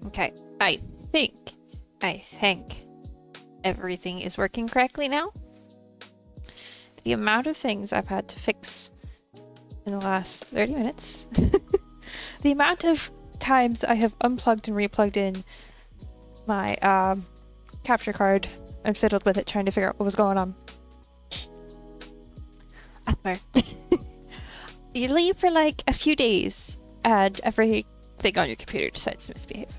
Okay, I think everything is working correctly now. The amount of things I've had to fix in the last 30 minutes. The amount of times I have unplugged and replugged in my capture card and fiddled with it trying to figure out what was going on. I swear. You leave for like a few days and everything on your computer decides to misbehave.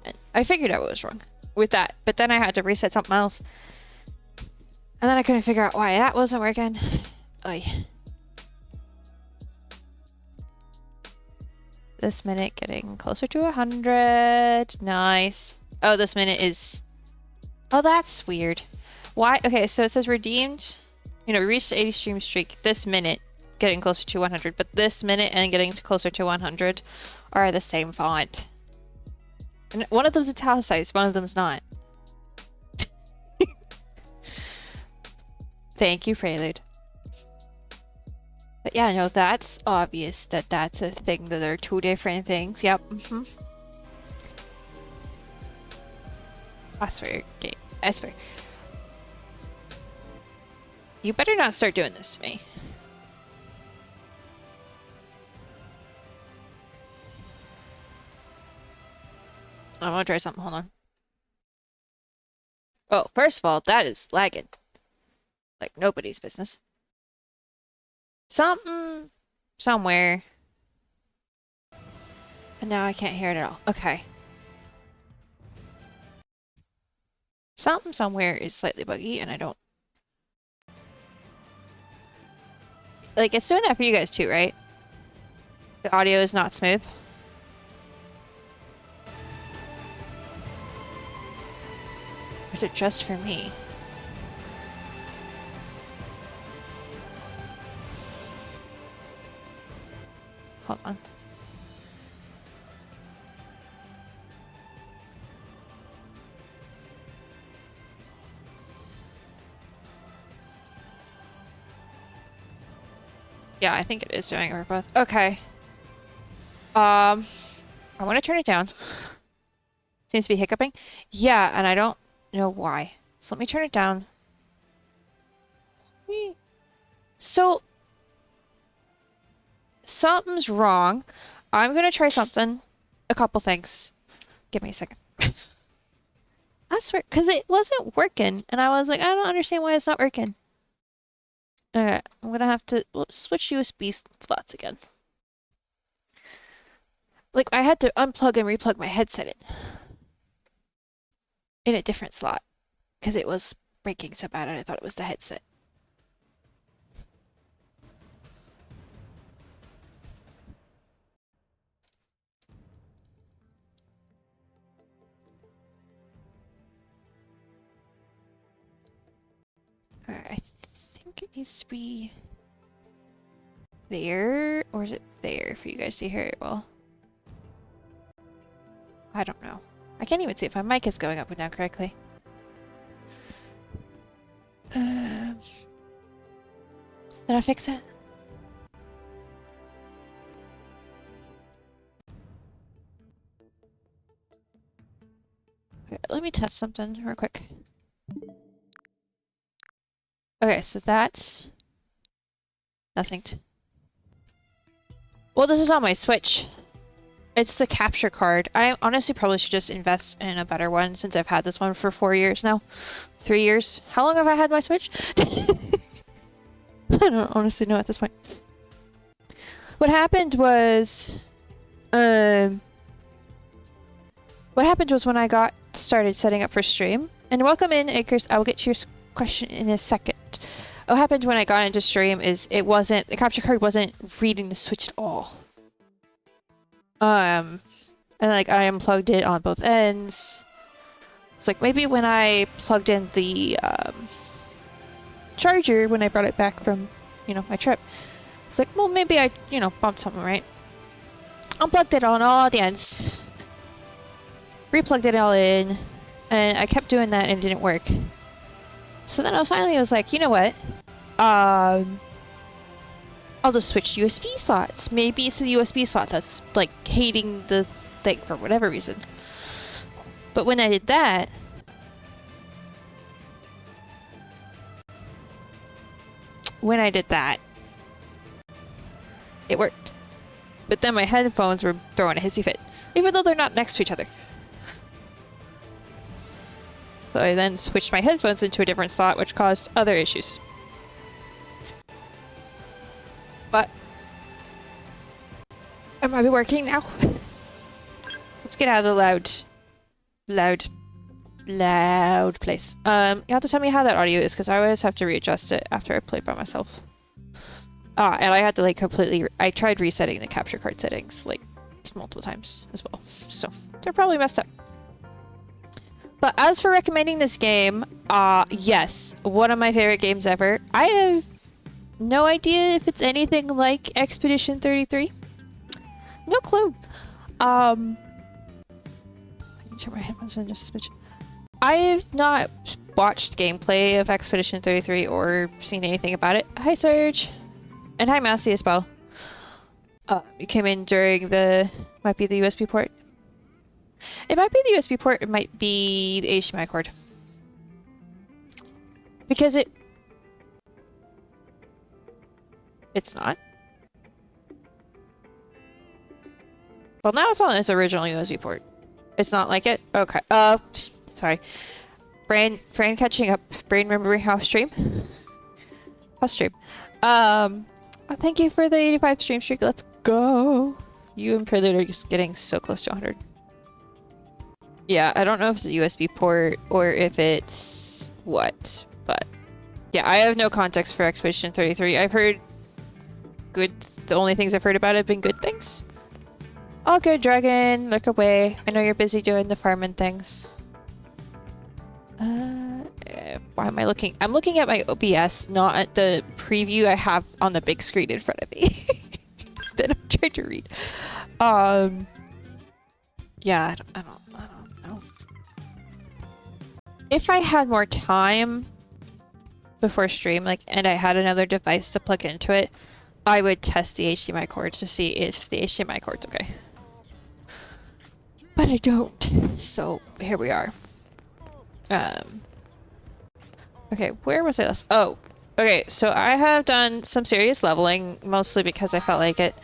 And I figured out what was wrong with that, but then I had to reset something else. And then I couldn't figure out why that wasn't working. Oy. This minute getting closer to 100. Nice. Oh, this minute is... Oh, that's weird. Why? Okay, so it says redeemed. You know, reached 80 stream streak. This minute getting closer to 100. But this minute and getting closer to 100 are the same font. And one of them's italicized, one of them's not. Thank you, Prelude. But yeah, no, that's obvious that that's a thing, that they're two different things. Yep. I swear, game. I swear. You better not start doing this to me. I want to try something. Hold on. Oh, first of all, that is lagging. Like nobody's business. Something somewhere. And now I can't hear it at all. Okay. Something somewhere is slightly buggy and I don't... Like, it's doing that for you guys too, right? The audio is not smooth. Or is it just for me? Hold on. Yeah, I think it is doing it for both. Okay. I want to turn it down. Seems to be hiccuping. Yeah, and I don't know why. So let me turn it down. So something's wrong. I'm gonna try something. A couple things. Give me a second. I swear, because it wasn't working, and I was like, I don't understand why it's not working. Alright, I'm gonna have to switch USB slots again. Like, I had to unplug and replug my headset in a different slot, because it was breaking so bad and I thought it was the headset. Alright, I think it needs to be there, or is it there for you guys to hear it well? I don't know. I can't even see if my mic is going up and down correctly. Did I fix it? Okay, let me test something real quick. Okay, so that's nothing. Well, this is on my Switch. It's the capture card. I honestly probably should just invest in a better one since I've had this one for 4 years now. 3 years. How long have I had my Switch? I don't honestly know at this point. What happened was... What happened was when I got started setting up for stream... And welcome in, Acres. I will get to your question in a second. What happened when I got into stream is it wasn't... The capture card wasn't reading the Switch at all. And like I unplugged it on both ends. It's like maybe when I plugged in the charger when I brought it back from, you know, my trip. It's like, well, maybe I, you know, bumped something, right? Unplugged it on all the ends. Replugged it all in. And I kept doing that and it didn't work. So then I was like, you know what? I'll I'll just switch USB slots. Maybe it's a USB slot that's like hating the thing for whatever reason. But when I did that, it worked. But then my headphones were throwing a hissy fit, even though they're not next to each other. So I then switched my headphones into a different slot, which caused other issues. But it might be working now. Let's get out of the loud place. You have to tell me how that audio is, because I always have to readjust it after I play by myself. And I had to like I tried resetting the capture card settings like multiple times as well. So they're probably messed up. But as for recommending this game, yes, one of my favorite games ever. I have no idea if it's anything like Expedition 33. No clue. I can turn my headphones on just a smidge. I've not watched gameplay of Expedition 33 or seen anything about it. Hi, Serge. And hi, Massey as well. You came in during might be the USB port. It might be the USB port, it might be the HDMI cord. Because it's not. Well, now it's on its original USB port. It's not like it? Okay. Sorry. Brain catching up. Brain remembering how stream. Thank you for the 85 stream streak. Let's go. You and Prelude are just getting so close to 100. Yeah, I don't know if it's a USB port or if it's what, but yeah, I have no context for Expedition 33. I've heard the only things I've heard about it have been good things. All good, Dragon. Look away. I know you're busy doing the farming things. Why am I looking? I'm looking at my OBS, not at the preview I have on the big screen in front of me that I'm trying to read. Yeah, I don't know. If I had more time before stream, and I had another device to plug into it, I would test the HDMI cord to see if the HDMI cord's okay. But I don't, so here we are. Okay, where was I last? Oh, okay, so I have done some serious leveling, mostly because I felt like it.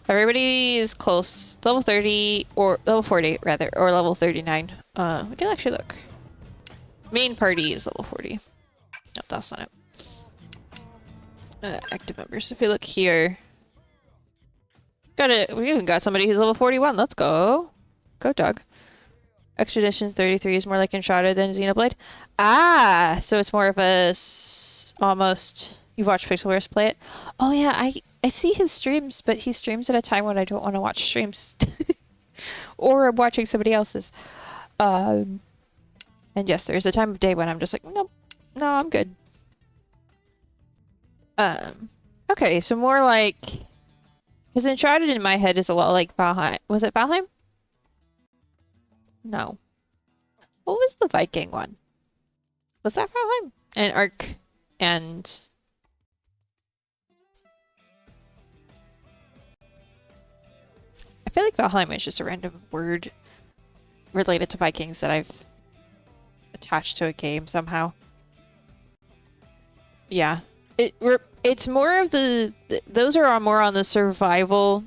Everybody is close, level 30, or level 40, rather, or level 39. We can actually look. Main party is level 40. No, that's not it. Active members, if we look here. We even got somebody who's level 41, let's go. Go, Doug. Expedition 33 is more like Enshrouded than Xenoblade. Ah, so it's more of a almost. You've watched Pixelverse play it. Oh yeah, I see his streams, but he streams at a time when I don't want to watch streams, or I'm watching somebody else's. And yes, there's a time of day when I'm just like, nope, no, I'm good. Okay, so more like, because Enshrouded in my head is a lot like Valheim. Was it Valheim? No. What was the Viking one? Was that Valheim? And Ark and... I feel like Valheim is just a random word related to Vikings that I've attached to a game somehow. Yeah. It's more of those are more on the survival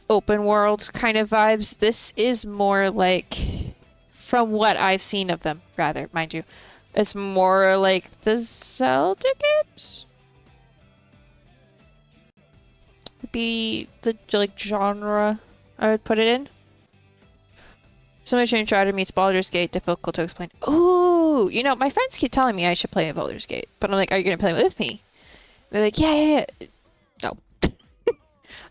open world kind of vibes. This is more like, from what I've seen of them, rather, mind you, it's more like the Zelda games. Would be the genre I would put it in. Somebody changed Strider meets Baldur's Gate, difficult to explain. Ooh, my friends keep telling me I should play Baldur's Gate, but I'm like, are you gonna play with me? They're like, yeah. No.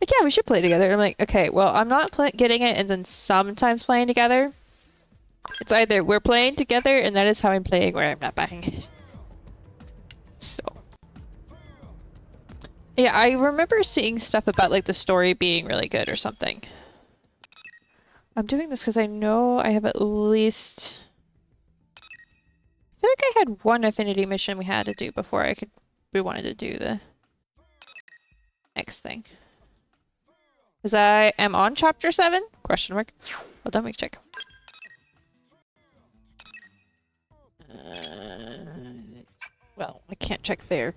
Like, yeah, we should play together. I'm like, okay, well, I'm not getting it and then sometimes playing together. It's either we're playing together and that is how I'm playing, or I'm not buying it. So. Yeah, I remember seeing stuff about, like, the story being really good or something. I'm doing this because I know I have at least... I feel like I had one affinity mission we had to do before we wanted to do the next thing. Because I am on chapter 7? Question mark. Hold on, let me check. Well, I can't check there.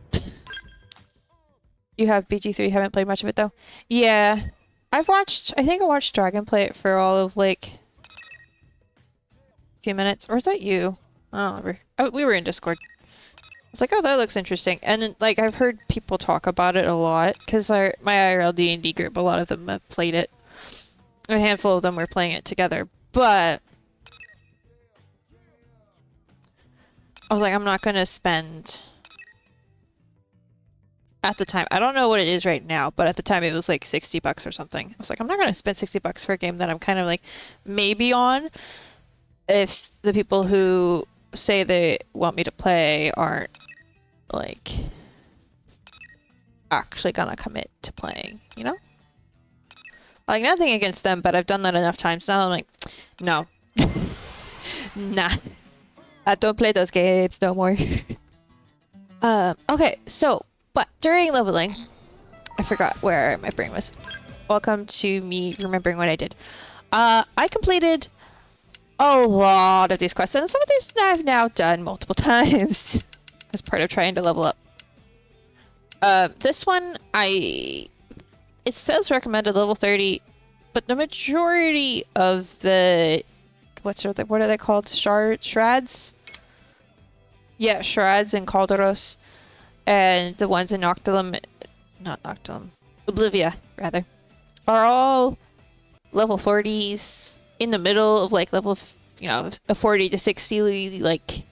You have BG3, haven't played much of it though? Yeah. I think I watched Dragon play it for all of like a few minutes. Or is that you? I don't remember. Oh, we were in Discord. It's like, oh, that looks interesting. And then, like, I've heard people talk about it a lot because my IRL D&D group, a lot of them have played it. A handful of them were playing it together, but I was like, I'm not gonna spend. At the time, I don't know what it is right now, but at the time it was like $60 or something. I was like, I'm not gonna spend $60 for a game that I'm kind of like maybe on if the people who say they want me to play aren't like actually gonna commit to playing, you know? Like, nothing against them, but I've done that enough times now. I'm like, no. Nah. I don't play those games no more. Okay, so, but during leveling, I forgot where my brain was. Welcome to me remembering what I did. I completed a lot of these quests, and some of these I've now done multiple times as part of trying to level up. This one, it says recommended level 30, but the majority of the what are they called? Shreds? Yeah, Shreds and Calderos, and the ones in not Noctilum, Oblivia, rather, are all level 40s, in the middle of like level, a 40 to 60 like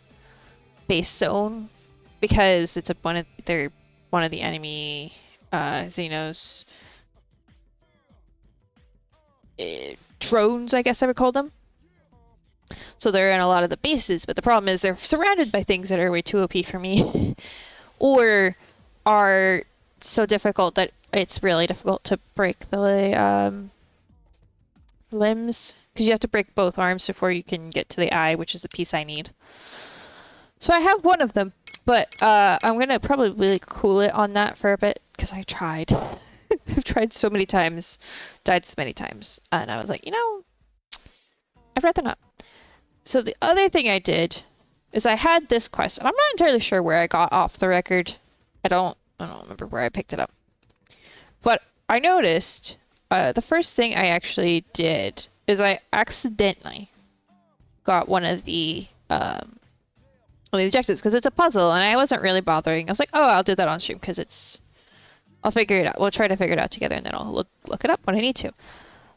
base zone, because it's they're one of the enemy Xenos drones, I guess I would call them. So they're in a lot of the bases, but the problem is they're surrounded by things that are way too OP for me, or are so difficult that it's really difficult to break the limbs, because you have to break both arms before you can get to the eye, which is the piece I need. So I have one of them, but I'm gonna probably really cool it on that for a bit, because I tried. I've tried so many times, died so many times, and I was like, I'd rather not. So the other thing I did is I had this quest, and I'm not entirely sure where I got off the record. I don't remember where I picked it up. But I noticed the first thing I actually did is I accidentally got one of the objectives, because it's a puzzle, and I wasn't really bothering. I was like, oh, I'll do that on stream because I'll figure it out. We'll try to figure it out together, and then I'll look it up when I need to.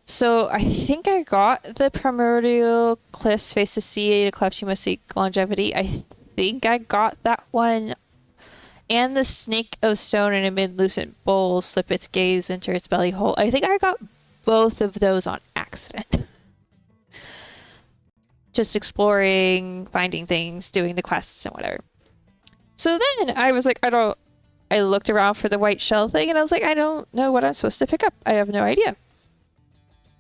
So I think I got the Primordial Cliffs Face the Sea to Cleft You Must Seek Longevity. I think I got that one. And the Snake of Stone in a Mid-Lucent Bowl Slip Its Gaze into Its Belly Hole. I think I got both of those on accident. Just exploring, finding things, doing the quests and whatever. So then I was like, I looked around for the white shell thing, and I was like, I don't know what I'm supposed to pick up. I have no idea.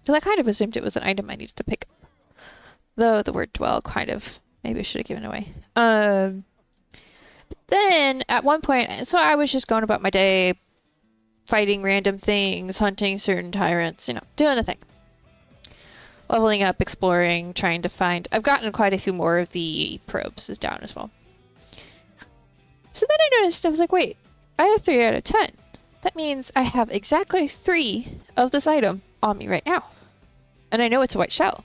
Because I kind of assumed it was an item I needed to pick up. Though the word dwell kind of maybe I should have given away. But then at one point, so I was just going about my day, fighting random things, hunting certain tyrants, doing the thing. Leveling up, exploring, trying to find. I've gotten quite a few more of the probes is down as well. So then I noticed, I was like, wait, I have 3 out of 10. That means I have exactly 3 of this item on me right now. And I know it's a white shell.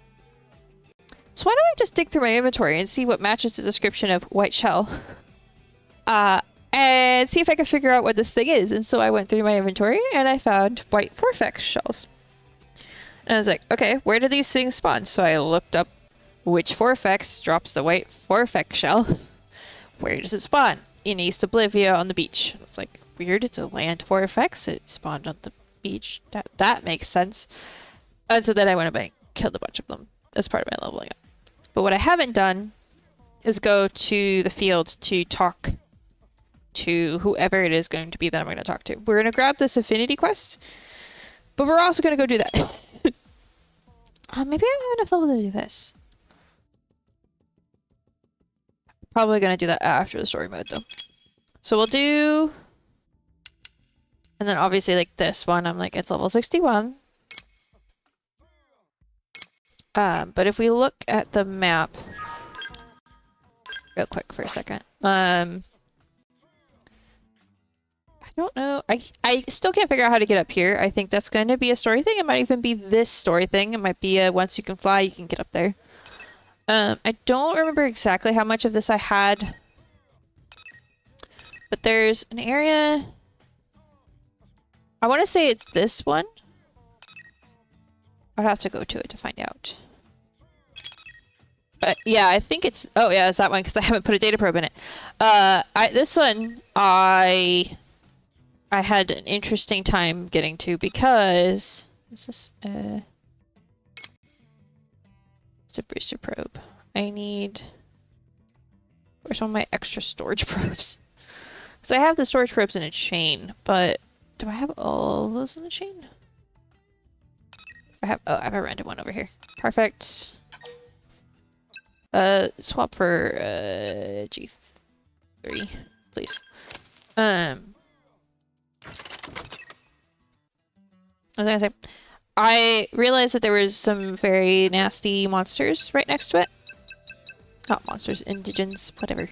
So why don't I just dig through my inventory and see what matches the description of white shell? And see if I can figure out what this thing is. And so I went through my inventory and I found white Forfex shells. And I was like, okay, where do these things spawn? So I looked up which Forfex drops the white Forfex shell. Where does it spawn? In East Oblivia on the beach. It's like, weird, it's a land Forfex. It spawned on the beach. That makes sense. And so then I went up and killed a bunch of them as part of my leveling up. But what I haven't done is go to the field to talk to whoever it is going to be that I'm going to talk to. We're going to grab this affinity quest, but we're also going to go do that. Maybe I don't have enough level to do this. Probably going to do that after the story mode, though. So we'll do And then obviously like this one, I'm like, it's level 61. But if we look at the map real quick for a second. I don't know. I still can't figure out how to get up here. I think that's going to be a story thing. It might even be this story thing. It might be a once you can fly, you can get up there. I don't remember exactly how much of this I had. But there's an area... I want to say it's this one. I'd have to go to it to find out. But yeah, I think it's... Oh yeah, it's that one because I haven't put a data probe in it. This one, I had an interesting time getting to because... Is this... It's a booster probe. I need... Where's one of my extra storage probes? Because I have the storage probes in a chain, but... Do I have all those in the chain? I have a random one over here. Perfect. Swap for G3, please. I was gonna say, I realized that there was some very nasty monsters right next to it. Not monsters, indigents, whatever.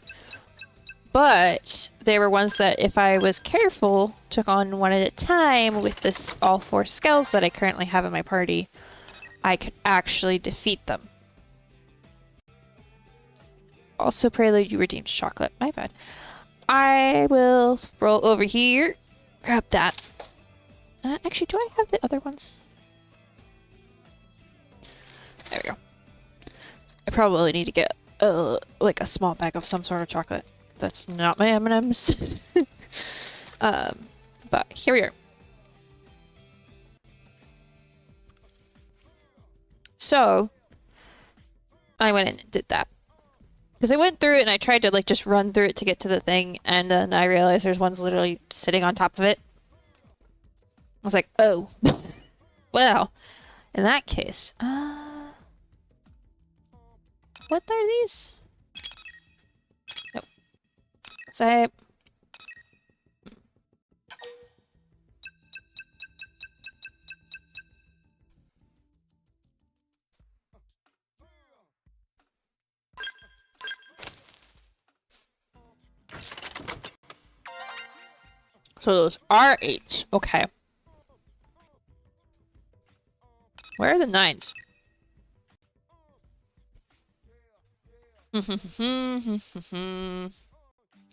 But they were ones that, if I was careful, took on one at a time with this all 4 skulls that I currently have in my party. I could actually defeat them. Also, Prelude, you redeemed chocolate. My bad. I will roll over here. Grab that. Actually, do I have the other ones? There we go. I probably need to get like a small bag of some sort of chocolate. That's not my M&Ms. But here we are. So, I went in and did that. Because I went through it and I tried to like just run through it to get to the thing, and then I realized there's ones literally sitting on top of it. I was like, oh. Well, in that case, what are these? Nope. Save. So those are 8. Okay. Where are the 9s?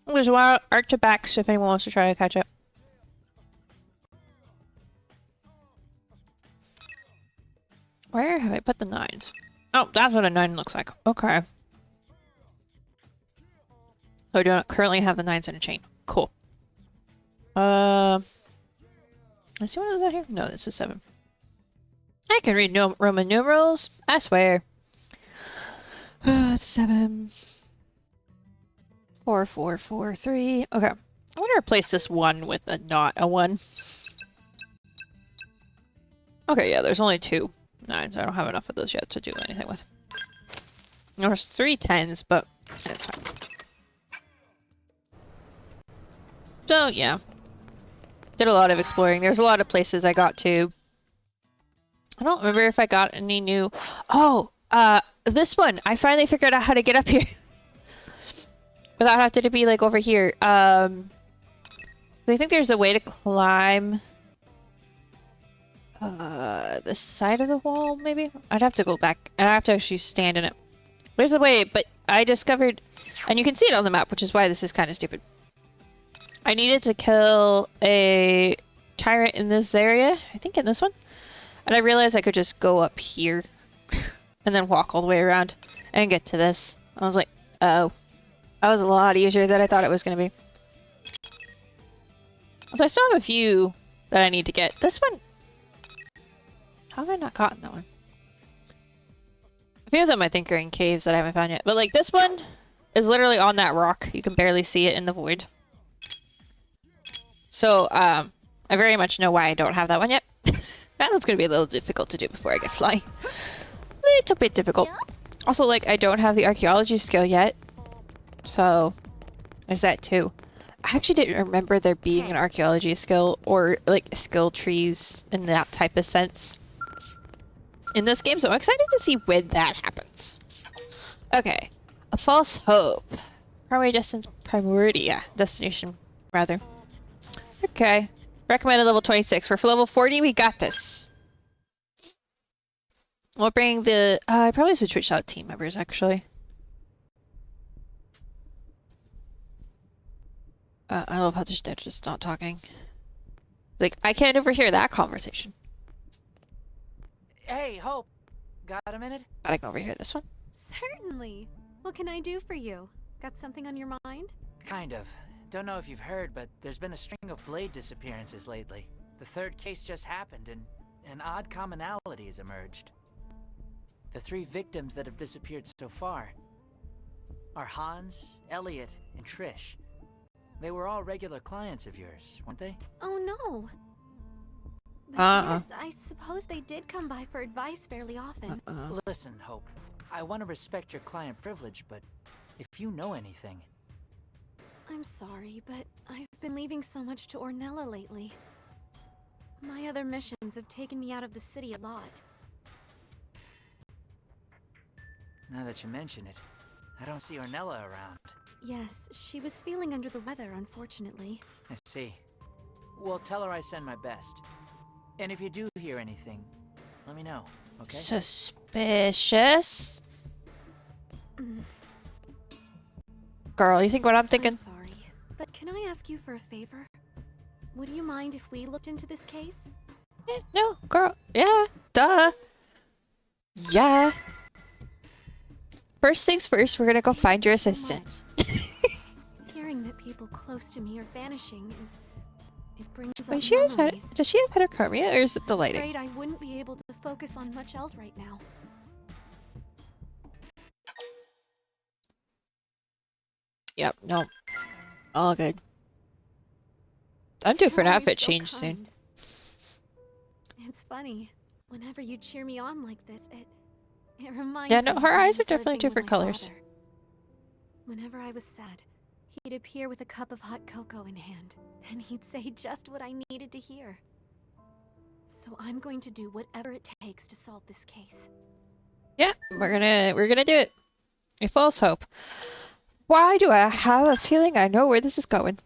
There's a wild Arctobacks if anyone wants to try to catch it. Where have I put the 9s? Oh, that's what a 9 looks like. Okay. So I don't currently have the 9s in a chain. Cool. Let's see what is that here? No, this is 7. I can read Roman numerals. I swear. 7. 4, 4, 4, 3. Okay. I want to replace this 1 with a not a 1. Okay, yeah, there's only 2 9s. I don't have enough of those yet to do anything with. There's 3 10s, but it's fine. So, yeah. Did a lot of exploring. There's a lot of places I got to. I don't remember if I got any new... Oh! This one! I finally figured out how to get up here. Without having to be, like, over here. I think there's a way to climb... the side of the wall, maybe? I'd have to go back. I'd have to actually stand in it. There's a way, but I discovered... And you can see it on the map, which is why this is kind of stupid. I needed to kill a tyrant in this area. I think in this one. And I realized I could just go up here. And then walk all the way around. And get to this. I was like, oh. That was a lot easier than I thought it was going to be. So I still have a few that I need to get. This one... How have I not gotten that one? A few of them I think are in caves that I haven't found yet. But like this one is literally on that rock. You can barely see it in the void. So, I very much know why I don't have that one yet. That one's gonna be a little difficult to do before I get flying. A little bit difficult. Also, like, I don't have the archaeology skill yet. So, there's that too. I actually didn't remember there being an archaeology skill or like skill trees in that type of sense in this game, so I'm excited to see when that happens. Okay, a false hope. Primary destination rather. Okay, recommended level 26. We're for level 40. We got this. We'll bring the. I probably should switch out team members actually. I love how they're just not talking. Like, I can't overhear that conversation. Hey, Hope. Got a minute? I can overhear this one. Certainly. What can I do for you? Got something on your mind? Kind of. Don't know if you've heard, but there's been a string of blade disappearances lately. The third case just happened, and an odd commonality has emerged. The 3 victims that have disappeared so far are Hans, Elliot, and Trish. They were all regular clients of yours, weren't they? Oh no. But yes, I suppose they did come by for advice fairly often. Listen, Hope. I want to respect your client privilege, but if you know anything... I'm sorry, but I've been leaving so much to Ornella lately. My other missions have taken me out of the city a lot. Now that you mention it, I don't see Ornella around. Yes, she was feeling under the weather, unfortunately. I see. Well, tell her I send my best. And if you do hear anything, let me know, okay? Suspicious? Girl, you think what I'm thinking? I'm sorry, but can I ask you for a favor? Would you mind if we looked into this case? No, girl. Yeah, duh. Yeah. First things first, we're gonna go find your assistant. Hearing that people close to me are vanishing it brings up memories. Does she have heterochromia, or is it the lighting? I'm afraid I wouldn't be able to focus on much else right now. Yep, no. All good. I'm due for an outfit change soon. It's funny. Whenever you cheer me on like this, it reminds me. Yeah, no, her eyes are definitely different colors. Whenever I was sad, he'd appear with a cup of hot cocoa in hand, and he'd say just what I needed to hear. So I'm going to do whatever it takes to solve this case. Yeah, we're gonna do it. A false hope. Why do I have a feeling I know where this is going?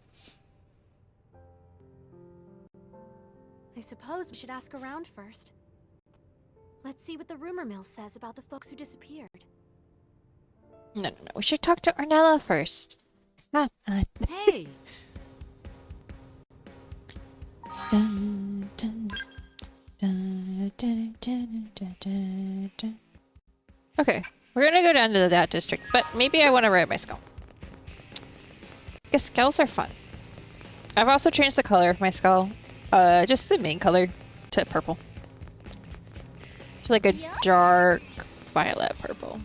I suppose we should ask around first. Let's see what the rumor mill says about the folks who disappeared. No. We should talk to Ornella first. Come on. Hey! Dun, dun, dun, dun, dun, dun, dun, dun. Okay, we're gonna go down to that district, but maybe I want to ride my skull. Because skulls are fun. I've also changed the color of my skull, just the main color, to purple. It's like a dark violet purple.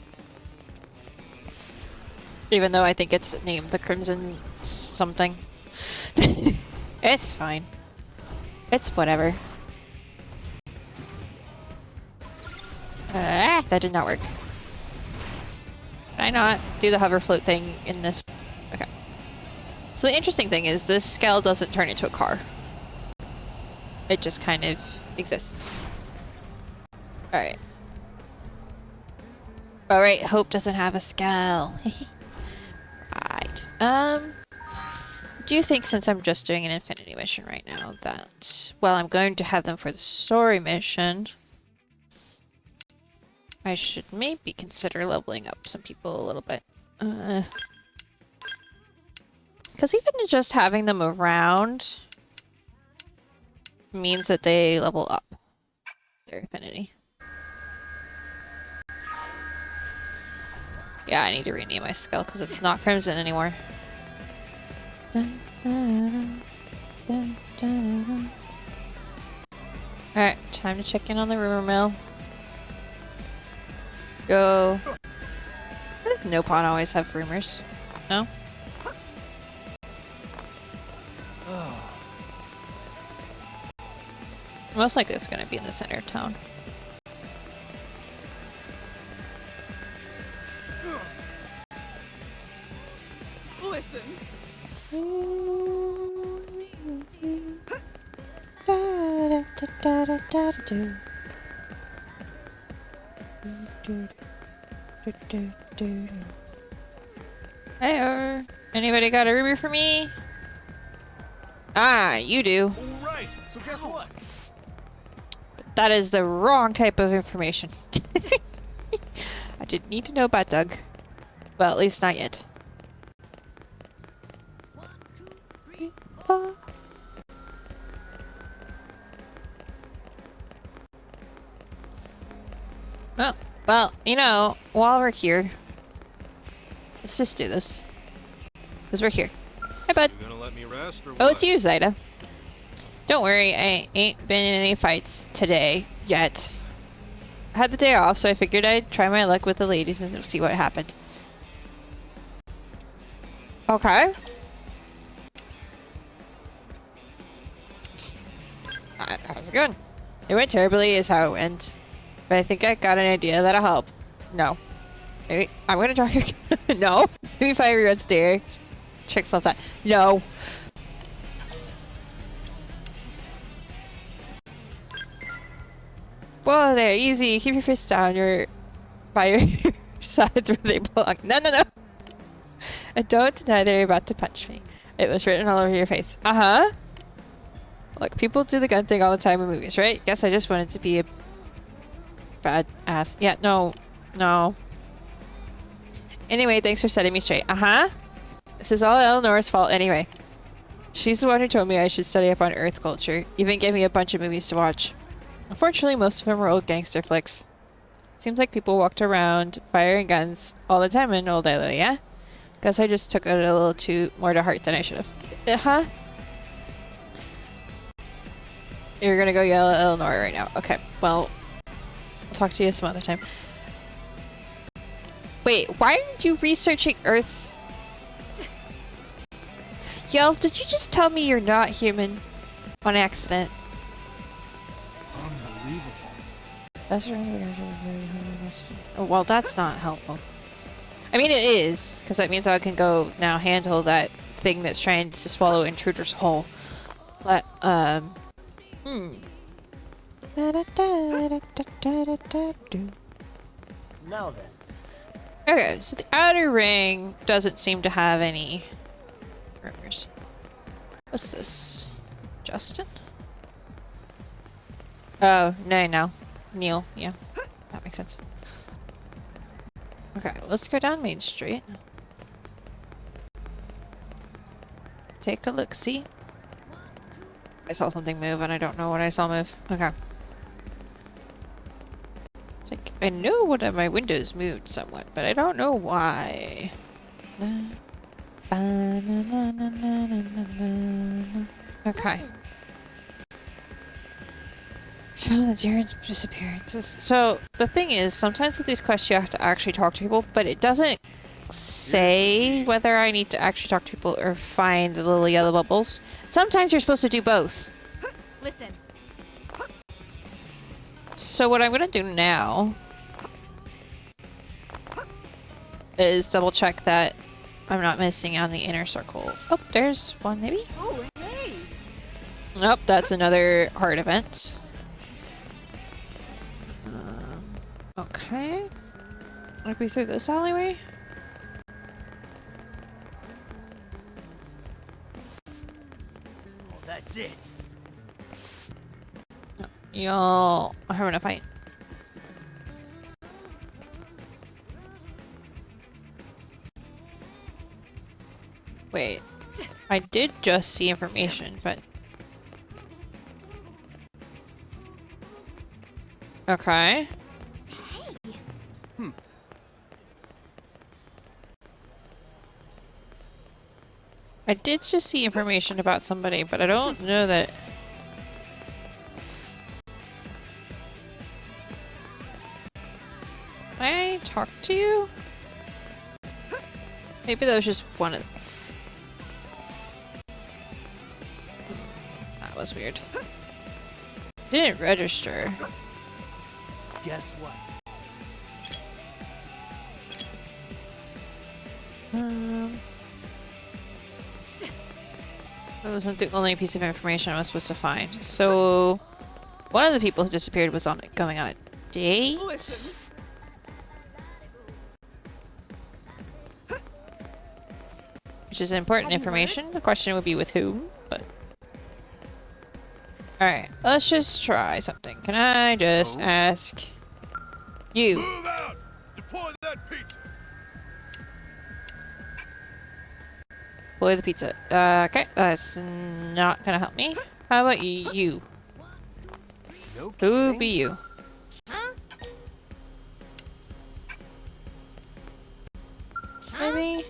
Even though I think it's named the Crimson something. It's fine. It's whatever. That did not work. Can I not do the hover float thing in this? Okay. So the interesting thing is this skull doesn't turn into a car. It just kind of exists. Alright. Alright, Hope doesn't have a skull. Right. Do you think since I'm just doing an Infinity mission right now that, well, I'm going to have them for the story mission, I should maybe consider leveling up some people a little bit. Because even just having them around means that they level up their affinity. Yeah, I need to rename my skull because it's not Crimson anymore. Dun, dun, dun, dun, dun. Alright, time to check in on the rumor mill. Go. I think no pawn always have rumors. No? Most likely it's gonna be in the center of town. Listen. Ooh. da do. Do do do do. Hey, anybody got a ruby for me? Ah, you do. All right. So guess what? That is the wrong type of information. I didn't need to know about Doug. Well, at least not yet. 1, 2, 3, 4. Well, you know, while we're here, let's just do this. Because we're here. Hi, bud. You gonna let me rest or Oh, what? it's you, Zyda. Don't worry, I ain't been in any fights today yet. I had the day off, so I figured I'd try my luck with the ladies and see what happened. Okay. How's it going? It went terribly is how it went. But I think I got an idea that'll help. No. Maybe I'm gonna try again. No. Maybe fire you upstairs. Check stuff that. No. Whoa there, easy. Keep your fists down. You're by your sides where they belong. No, no, no. And don't deny that you're about to punch me. It was written all over your face. Uh-huh. Look, people do the gun thing all the time in movies, right? Guess I just wanted to be a bad ass. Yeah, no. No. Anyway, thanks for setting me straight. Uh-huh. This is all Eleanor's fault anyway. She's the one who told me I should study up on Earth culture. Even gave me a bunch of movies to watch. Unfortunately, most of them were old gangster flicks. Seems like people walked around firing guns all the time in Old LA, yeah? Guess I just took it a little too more to heart than I should have. Uh-huh. You're gonna go yell at Eleanor right now. Okay, well, I'll talk to you some other time. Wait, why are you researching Earth? Yelv, did you just tell me you're not human? On accident. Unbelievable. That's right. Oh, well, that's not helpful. I mean, it is, because that means I can go now handle that thing that's trying to swallow Intruder's whole. But, Now then. Okay, so the outer ring doesn't seem to have any rumors. What's this? Justin? Oh, no. Neil, yeah. That makes sense. Okay, let's go down Main Street. Take a look, see? I saw something move and I don't know what I saw move. Okay. It's like, I know one of my windows moved somewhat, but I don't know why. Okay. Show the Jaren's disappearances. So, the thing is, sometimes with these quests you have to actually talk to people, but it doesn't say whether I need to actually talk to people or find the little yellow bubbles. Sometimes you're supposed to do both. Listen. So what I'm gonna do now is double check that I'm not missing on the inner circle. Oh, there's one maybe? Oh, hey! Nope, that's another hard event. Okay. Like we through this alleyway? Oh, that's it. No, y'all are having a fight. Wait. I did just see information, but... Okay. I did just see information about somebody, but I don't know that... I talked to you? Maybe that was just one of... That was weird. Didn't register. Guess what? That wasn't the only piece of information I was supposed to find. So... One of the people who disappeared was going on a date. Listen. Which is important Have you information. The question would be with whom, but... Alright, let's just try something. Can I just ask you? Move out! Deploy that pizza! Boy, the pizza. Okay, that's not gonna help me. How about you? No Who kidding. be you? Maybe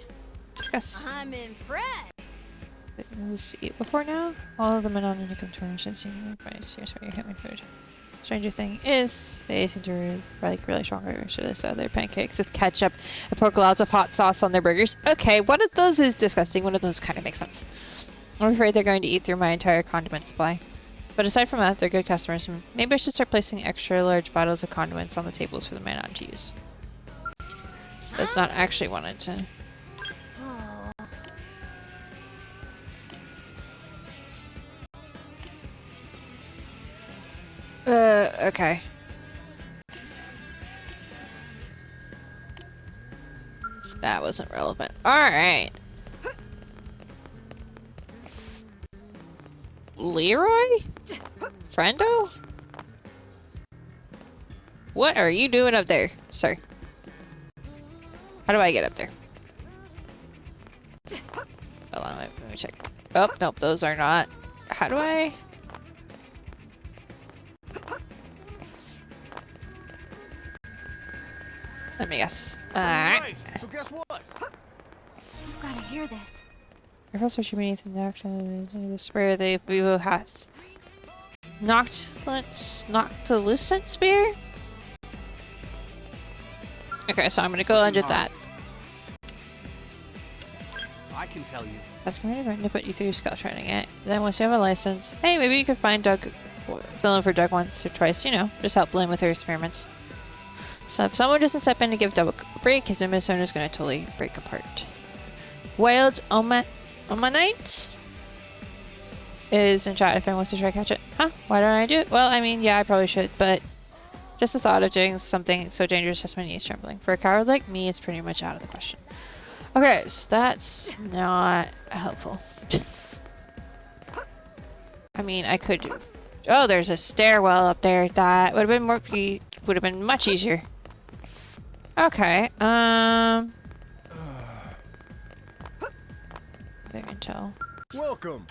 discuss. I'm impressed. Was eat before now? All of the men on income termination seem right. Here's where you hit my food. Stranger thing is, they seem to like really strong burgers. So they said their pancakes with ketchup and pour lots of hot sauce on their burgers. Okay, one of those is disgusting. One of those kind of makes sense. I'm afraid they're going to eat through my entire condiment supply. But aside from that, they're good customers. And maybe I should start placing extra large bottles of condiments on the tables for the men on to use. That's not actually wanted to. Okay. That wasn't relevant. Alright. Leroy? Friendo? What are you doing up there, sir? How do I get up there? Hold on, let me check. Oh, nope, those are not. How do I? Let me guess. Alright, so guess what? You've gotta hear this. Careful searching beneath the action. The spray the Vivo has. Noctilucent spear? Okay, so I'm gonna go under that. I can tell you. That's going to put you through scout training. Then once you have a license, hey, maybe you could find Doug, fill in for Doug once or twice, you know, just help Lynn with her experiments. So if someone doesn't step in to give Doug a break, his Minnesota is going to totally break apart. Wild Omanite is in chat if anyone wants to try to catch it. Huh? Why don't I do it? Well, I mean, yeah, I probably should, but just the thought of doing something so dangerous has my knees trembling. For a coward like me, it's pretty much out of the question. Okay, so that's not helpful. I mean, I could do. Oh, there's a stairwell up there. That would have been much easier. Okay. I can tell. Welcome.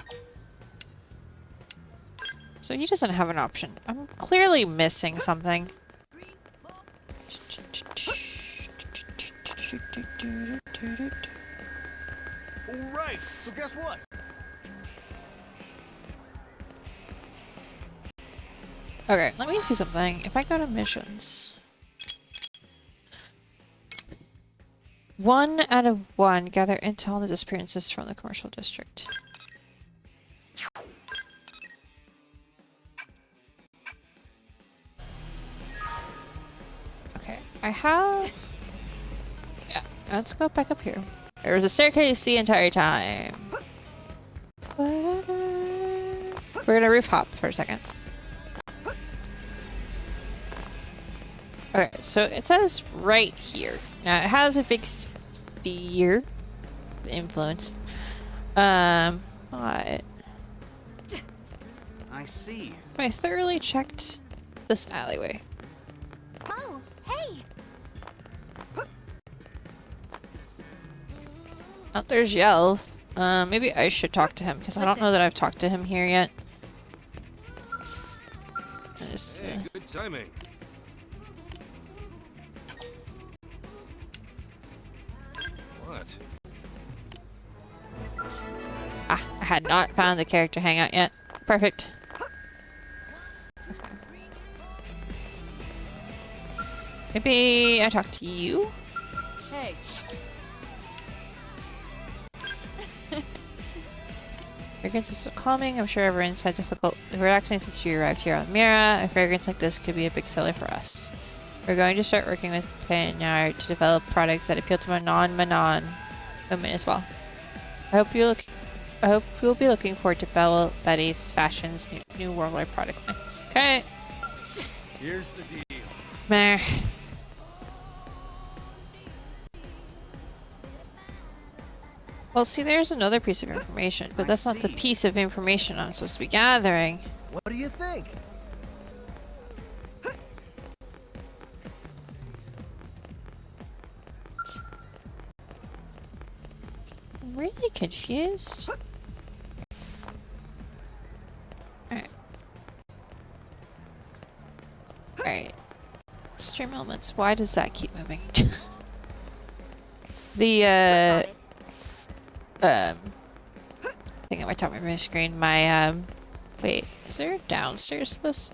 So he doesn't have an option. I'm clearly missing something. Alright, so guess what? Okay, let me see something. If I go to missions. 1 out of 1. Gather intel on the disappearances from the commercial district. Okay, I have... Yeah, let's go back up here. There was a staircase the entire time. We're gonna roof hop for a second. Okay, so it says right here. Now it has a big sphere influence. But I see. I thoroughly checked this alleyway. Oh, hey! Oh, there's Yelv. Maybe I should talk to him because I don't know that I've talked to him here yet. Hey, good timing. What? Ah, I had not found the character hangout yet. Perfect. Maybe I talk to you? Hey. Fragrance is so calming. I'm sure everyone's had difficult relaxing since you arrived here on Mira. A fragrance like this could be a big seller for us. We're going to start working with Panyard to develop products that appeal to non-Manon women as well. I hope you'll be looking forward to Betty's Fashion's new worldwide product line. Okay. Here's the deal. Meh. Well, see, there's another piece of information, but that's not the piece of information I'm supposed to be gathering. What do you think? I'm really confused. Alright. Alright. Extreme elements. Why does that keep moving? The, thing at my top of my screen, my, wait, is there a downstairs to this?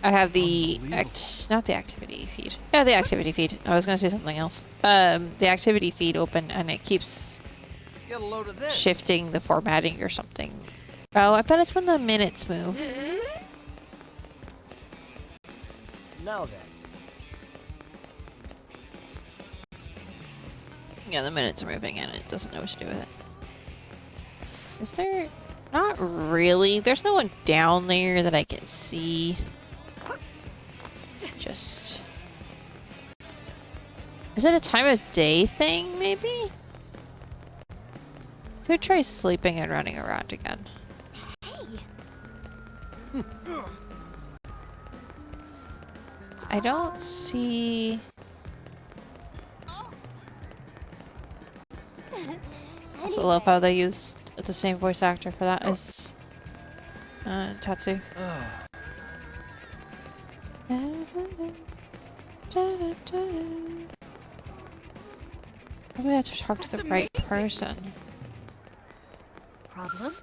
I have the, not the activity feed. Yeah, the activity feed. I was gonna say something else. The activity feed open and it keeps Get a load of this. shifting the formatting or something. Oh, I bet it's when the minutes move. Now then. Yeah, the minutes are moving and it doesn't know what to do with it. Is there? Not really. There's no one down there that I can see. Just... Is it a time of day thing, maybe? Could try sleeping and running around again. I don't see... I also love how they used the same voice actor for that as Tatsu. Maybe I have to talk to the right person. Problem?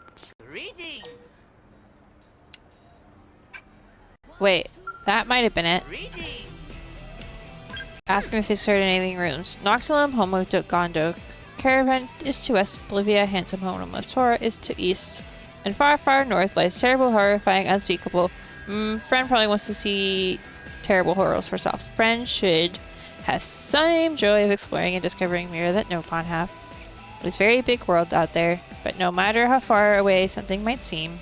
Greetings! Wait, that might have been it. Greetings! Ask him if he's heard anything rooms. Noctilum, Homo to Gondo. Caravan is to west, Bolivia, handsome Homo Tora is to east. And far, far north lies terrible, horrifying, unspeakable. Friend probably wants to see terrible horrors for self. Friend should have some joy of exploring and discovering mirror that no pawn have. It's very big world out there, but no matter how far away something might seem,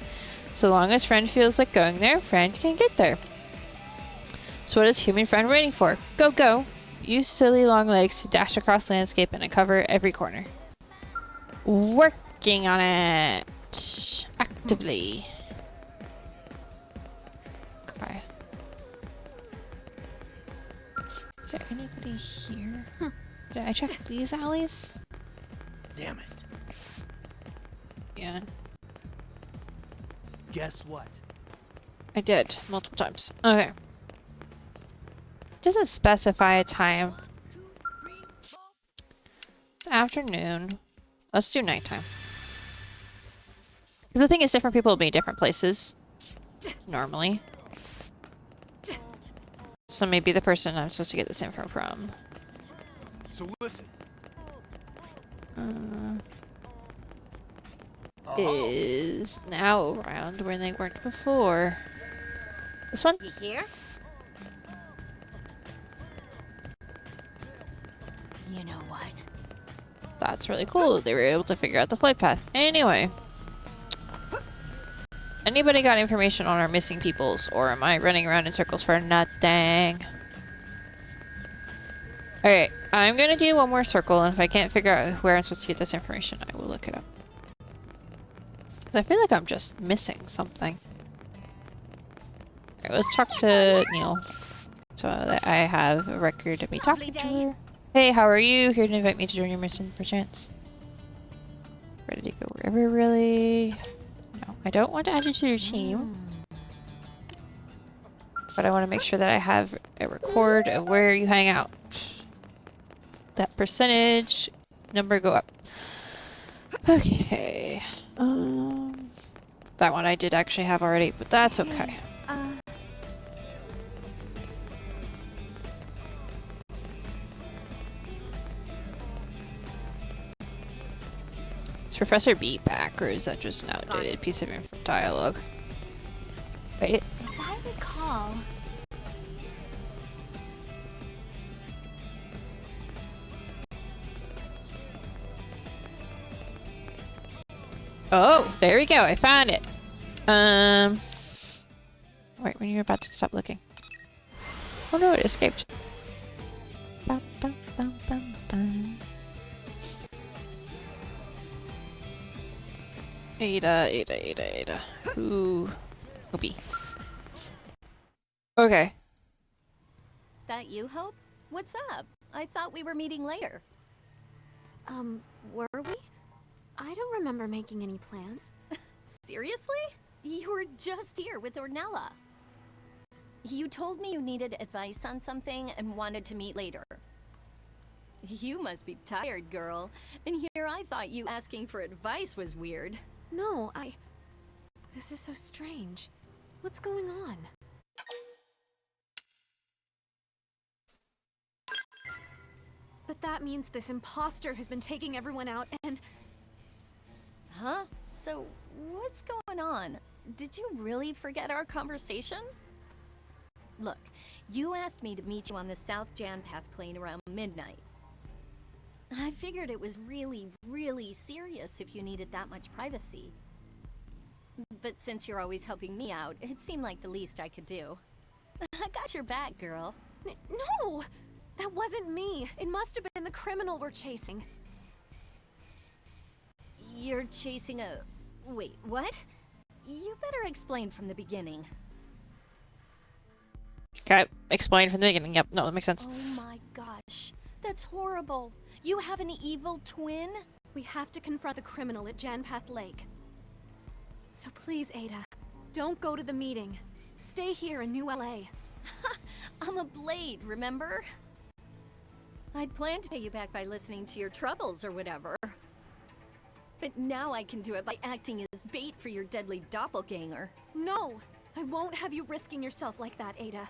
so long as friend feels like going there, friend can get there. So what is human friend waiting for? Go, go! Use silly long legs to dash across landscape and uncover every corner. Working on it! Actively. Okay. Is there anybody here? Did I check these alleys? Damn it. Yeah, Guess what? I did. Multiple times. Okay. Doesn't specify a time. It's afternoon. Let's do nighttime. Because the thing is, different people will be in different places. Normally. So maybe the person I'm supposed to get this info from. So listen. Is now around where they weren't before. This one? You here? You know what? That's really cool. They were able to figure out the flight path. Anyway. Anybody got information on our missing peoples? Or am I running around in circles for nothing? Alright, I'm gonna do one more circle, and if I can't figure out where I'm supposed to get this information, I will look it up. Because I feel like I'm just missing something. Alright, let's talk to Neil. So that I have a record of me talking to her. Hey, how are you? Here to invite me to join your mission, perchance. Ready to go wherever, really? No, I don't want to add you to your team. But I want to make sure that I have a record of where you hang out. That percentage number go up. Okay. That one I did actually have already, but that's okay. Is Professor B back, or is that just an outdated piece of dialogue? Wait. As I recall, Oh, there we go. I found it. Right when you're about to stop looking. Oh no, it escaped. Bum, bum, bum, bum, bum. Ada. Ooh. Hoopy. Okay. That you, Hope? What's up? I thought we were meeting later. Were we? I don't remember making any plans. Seriously? You were just here with Ornella. You told me you needed advice on something and wanted to meet later. You must be tired, girl. And here I thought you asking for advice was weird. No, This is so strange. What's going on? But that means this imposter has been taking everyone out and... Huh? So, what's going on? Did you really forget our conversation? Look, you asked me to meet you on the South Janpath plane around midnight. I figured it was really, really serious if you needed that much privacy. But since you're always helping me out, it seemed like the least I could do. I got your back, girl. No! That wasn't me. It must have been the criminal we're chasing. You're chasing a... Wait, what? You better explain from the beginning. Okay, explain from the beginning. Yep, no, that makes sense. Oh my gosh, that's horrible. You have an evil twin? We have to confront the criminal at Janpath Lake. So please, Ada, don't go to the meeting. Stay here in New LA. I'm a blade, remember? I'd planned to pay you back by listening to your troubles or whatever. But now I can do it by acting as bait for your deadly doppelganger. No! I won't have you risking yourself like that, Ada.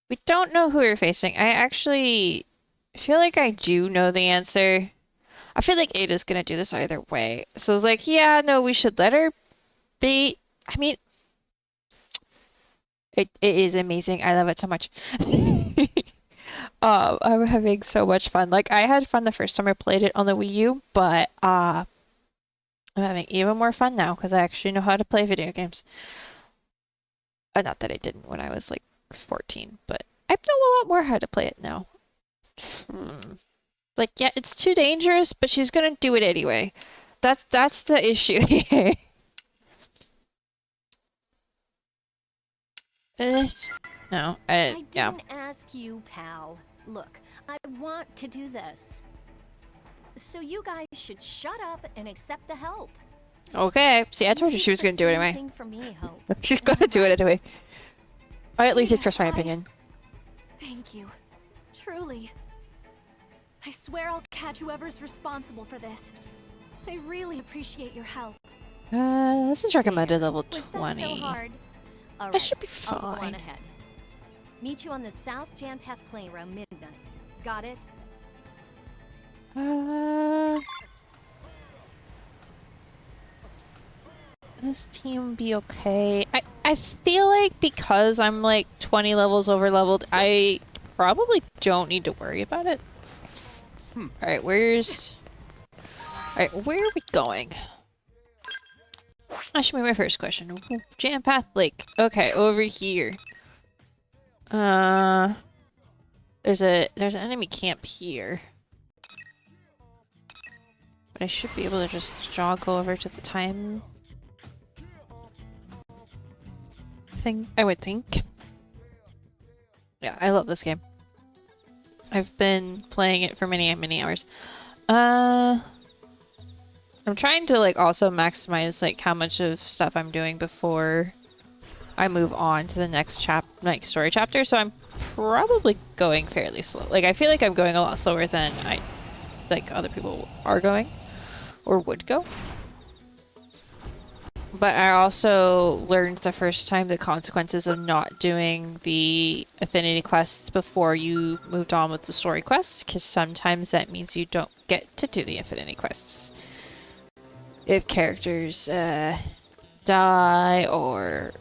We don't know who we're facing. I actually feel like I do know the answer. I feel like Ada's gonna do this either way. So I was like, yeah, no, we should let her be. I mean, it is amazing. I love it so much. I'm having so much fun. Like, I had fun the first time I played it on the Wii U, but I'm having even more fun now because I actually know how to play video games. Not that I didn't when I was like 14, but I know a lot more how to play it now. Like, yeah, it's too dangerous, but she's gonna do it anyway. That's the issue here. No, I yeah. didn't ask you, pal. Look, I want to do this. So you guys should shut up and accept the help. Okay. See, I told you did she was the gonna do it same anyway. thing for me, Hope. She's gonna do it anyway. I at least Yeah, express my opinion. Thank you. Truly. I swear I'll catch whoever's responsible for this. I really appreciate your help. This is recommended level Was 20. that so hard? All That right, should be I'll go on fine. ahead. Meet you on the South Janpath plane around midnight. Got it? This team will be okay. I feel like because I'm like 20 levels over leveled, I probably don't need to worry about it. Alright, where are we going? That should be my first question. Janpath Lake. Okay, over here. There's an enemy camp here. But I should be able to just jog over to the time thing, I would think. Yeah, I love this game. I've been playing it for many, many hours. I'm trying to like also maximize like how much of stuff I'm doing before I move on to the next story chapter, so I'm probably going fairly slow. Like, I feel like I'm going a lot slower than other people are going or would go. But I also learned the first time the consequences of not doing the affinity quests before you moved on with the story quests, because sometimes that means you don't get to do the affinity quests. If characters die or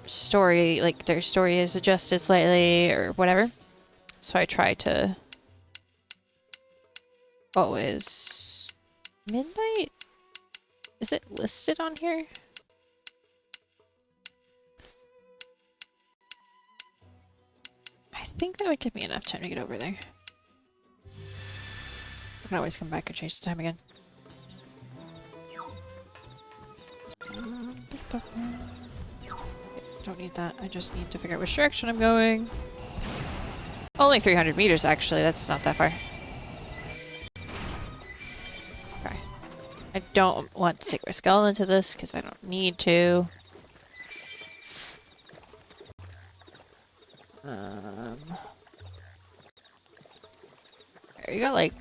their story is adjusted slightly or whatever. So I try to always midnight? Is it listed on here? I think that would give me enough time to get over there. I can always come back and change the time again. Don't need that. I just need to figure out which direction I'm going. Only 300 meters, actually. That's not that far. Okay. I don't want to take my skeleton into this because I don't need to. There, you got like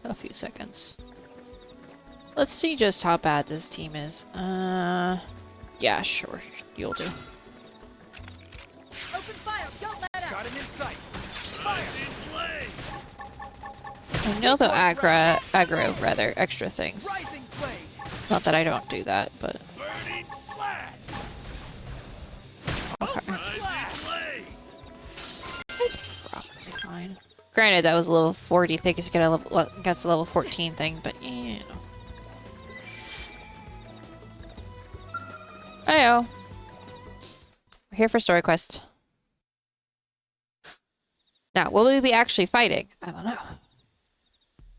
a few seconds. Let's see just how bad this team is. Yeah, sure. You'll do. Open fire! Don't let up! Got him in sight. Fire! I know they'll aggro rather extra things. Rising blade. Not that I don't do that, but Burning slash. okay. Slash. It's probably fine. Granted, that was a level 40 thing to get a level against a level 14 thing, but you know. Heyo. We're here for story quest. Now, will we be actually fighting? I don't know.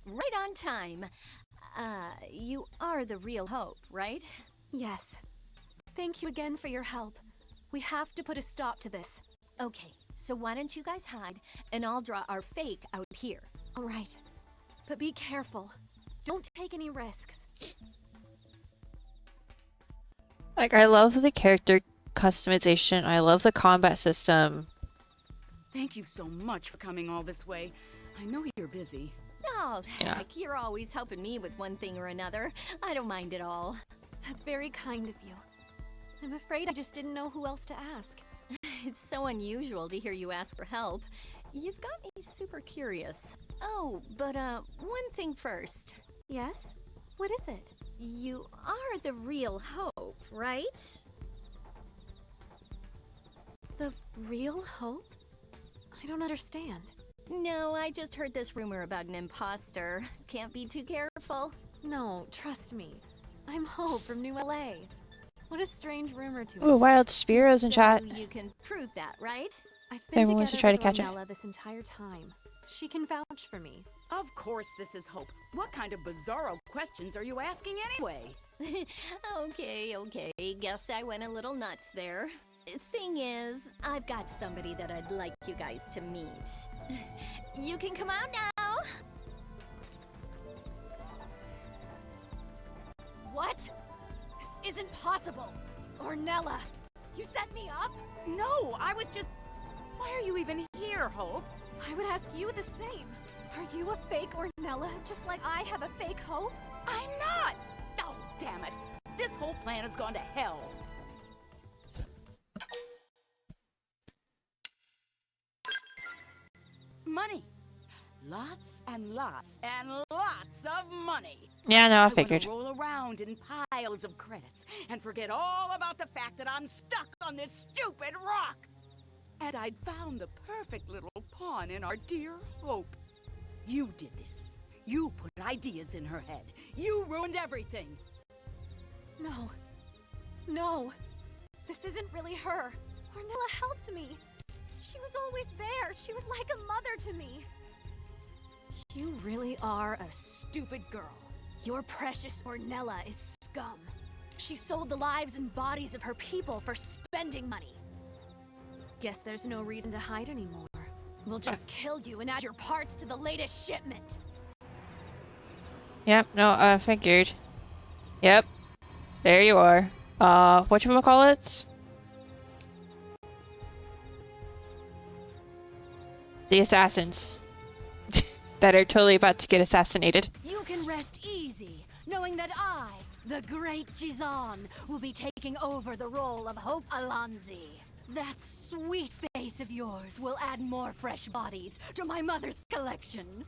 Right on time. You are the real Hope, right? Yes. Thank you again for your help. We have to put a stop to this. Okay, so why don't you guys hide, and I'll draw our fake out here. All right. But be careful. Don't take any risks. Like, I love the character customization. I love the combat system. Thank you so much for coming all this way. I know you're busy. Oh, Yeah. heck, you're always helping me with one thing or another. I don't mind at all. That's very kind of you. I'm afraid I just didn't know who else to ask. It's so unusual to hear you ask for help. You've got me super curious. Oh, but one thing first. Yes? What is it? You are the real Hope, right? The real Hope? I don't understand. No, I just heard this rumor about an imposter. Can't be too careful. No, trust me. I'm Hope from New LA. What a strange rumor to Ooh, Wild Spiro's in So chat. you can prove that, right? I've been Everyone wants to together try with to catch it. Ronella this entire time. She can vouch for me. Of course this is Hope. What kind of bizarro questions are you asking anyway? Okay. Guess I went a little nuts there. Thing is, I've got somebody that I'd like you guys to meet. You can come out now. What? This isn't possible. Ornella, you set me up? No, I was just... Why are you even here, Hope? I would ask you the same. Are you a fake Ornella, just like I have a fake Hope? I'm not! Oh, damn it. This whole plan has gone to hell. Money. Lots and lots and lots of money. Yeah, no, I wanna figured. roll around in piles of credits and forget all about the fact that I'm stuck on this stupid rock. And I'd found the perfect little pawn in our dear Hope. You did this. You put ideas in her head. You ruined everything. No. No. This isn't really her. Ornella helped me. She was always there. She was like a mother to me. You really are a stupid girl. Your precious Ornella is scum. She sold the lives and bodies of her people for spending money. Guess there's no reason to hide anymore. We'll just kill you and add your parts to the latest shipment. Yep, no, I figured. Yep. There you are. Whatchamacallits? The assassins. That are totally about to get assassinated. You can rest easy, knowing that I, the great Jizan, will be taking over the role of Hope Alonzi. That sweet face of yours will add more fresh bodies to my mother's collection.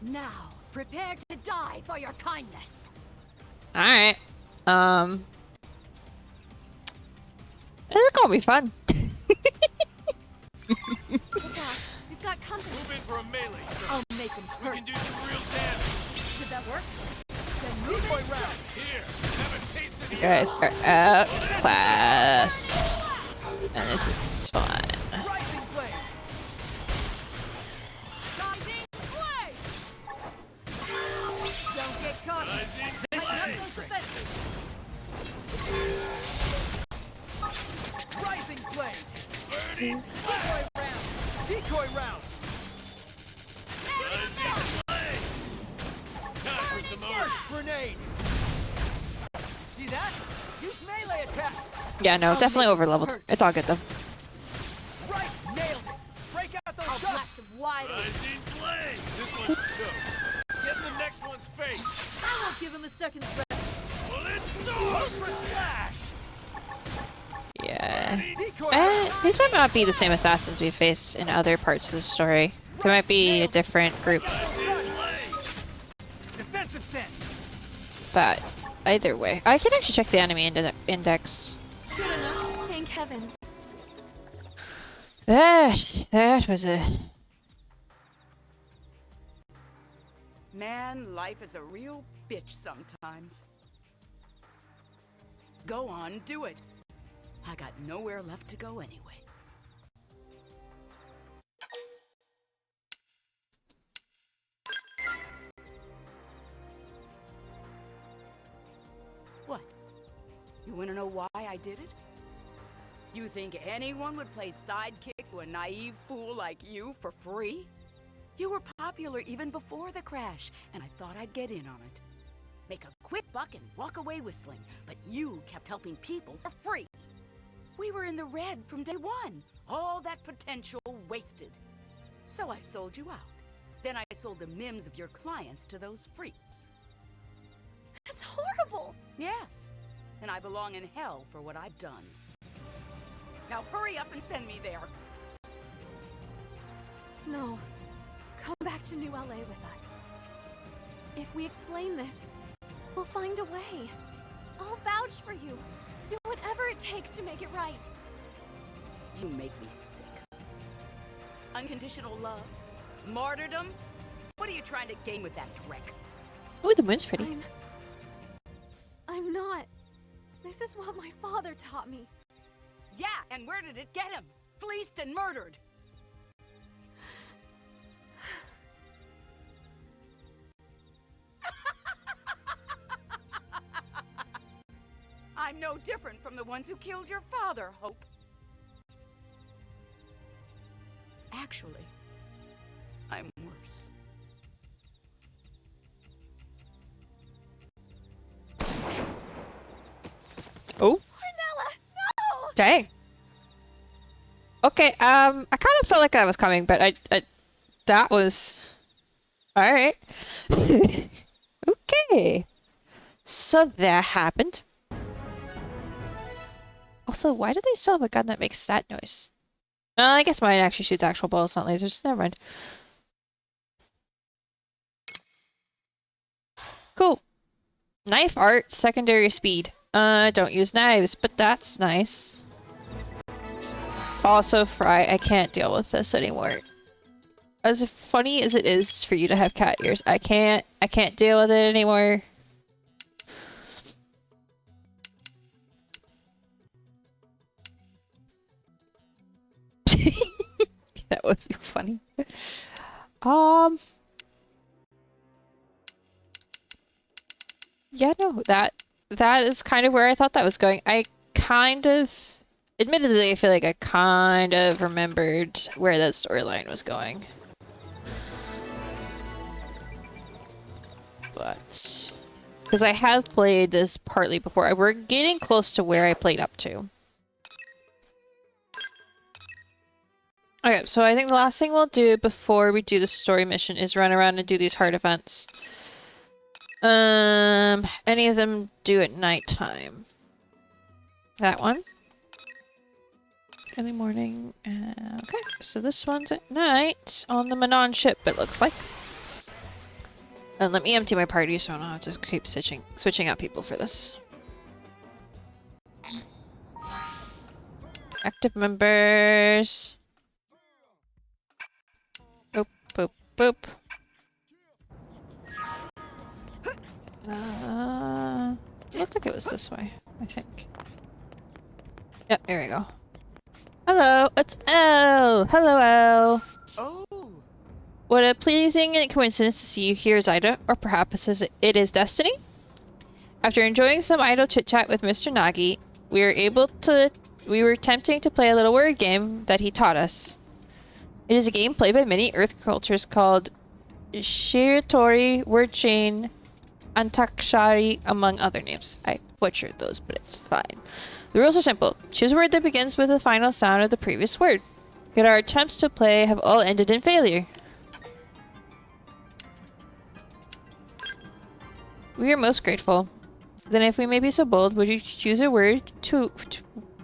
Now, prepare to die for your kindness. Alright. This is gonna be fun. We've got company. Move in for a melee. I'll make him We hurt. can do some real damage. Did that work? Decoy round. Here, have a taste of You guys are outclassed. And this is fun. Rising blade. Charging blade! Don't get caught. Rising Tighten up blade. those defenses. Rising blade. Burning Decoy round. Decoy round. Rising blade. Time for some more. Burst grenade. See that? Use melee attacks. Yeah, no, definitely overleveled. It's all good though. Right, nailed it. Break out those I'll guts. blast them wide open. Rising blade. This one's toast. Get in the next one's face. I won't give him a second's rest. Well, it's Ultra slash. Yeah. Decoy These might not be the same assassins we faced in other parts of the story. They might be a different group, Defensive stance. but either way. I can actually check the enemy index. Good enough. Thank heavens. That was a... Man, life is a real bitch sometimes. Go on, do it. I got nowhere left to go anyway. What? You want to know why I did it? You think anyone would play sidekick to a naive fool like you for free? You were popular even before the crash, and I thought I'd get in on it. Make a quick buck and walk away whistling, but you kept helping people for free. We were in the red from day one. All that potential wasted. So I sold you out. Then I sold the mims of your clients to those freaks. That's horrible. Yes, and I belong in hell for what I've done. Now hurry up and send me there. No. Come back to New LA with us. If we explain this, we'll find a way. I'll vouch for you. Do whatever it takes to make it right. You make me sick. Unconditional love? Martyrdom? What are you trying to gain with that trick? Ooh, the moon's pretty. I'm not. This is what my father taught me. Yeah, and where did it get him? Fleeced and murdered. I'm no different from the ones who killed your father, Hope. Actually, I'm worse. Oh, Ornella, no! dang. Okay, I kind of felt like that was coming, but I that was... Alright. Okay. So that happened. Also, why do they still have a gun that makes that noise? I guess mine actually shoots actual bullets, not lasers. Never mind. Cool. Knife art, secondary speed. Don't use knives, but that's nice. Also, Fry, I can't deal with this anymore. As funny as it is for you to have cat ears, I can't deal with it anymore. That would be funny. Yeah, no, that is kind of where I thought that was going. Admittedly, I feel like I kind of remembered where that storyline was going. But because I have played this partly before. We're getting close to where I played up to. Okay, so I think the last thing we'll do before we do the story mission is run around and do these hard events. Any of them due at nighttime? That one. Early morning. Okay, so this one's at night on the Manon ship, it looks like. And let me empty my party so I don't have to keep switching out people for this. Active members. Boop, boop, boop. Looked like it was this way, I think. Yep, here we go. Hello, it's Elle! Hello, Elle! Oh, What a pleasing coincidence to see you here, Zyda, or perhaps it is destiny? After enjoying some idle chit-chat with Mr. Nagi, we were attempting to play a little word game that he taught us. It is a game played by many Earth cultures called Shiratori, Word Chain, Antakshari, among other names. I butchered those, but it's fine. The rules are simple. Choose a word that begins with the final sound of the previous word. Yet our attempts to play have all ended in failure. We are most grateful. Then if we may be so bold, would you choose a word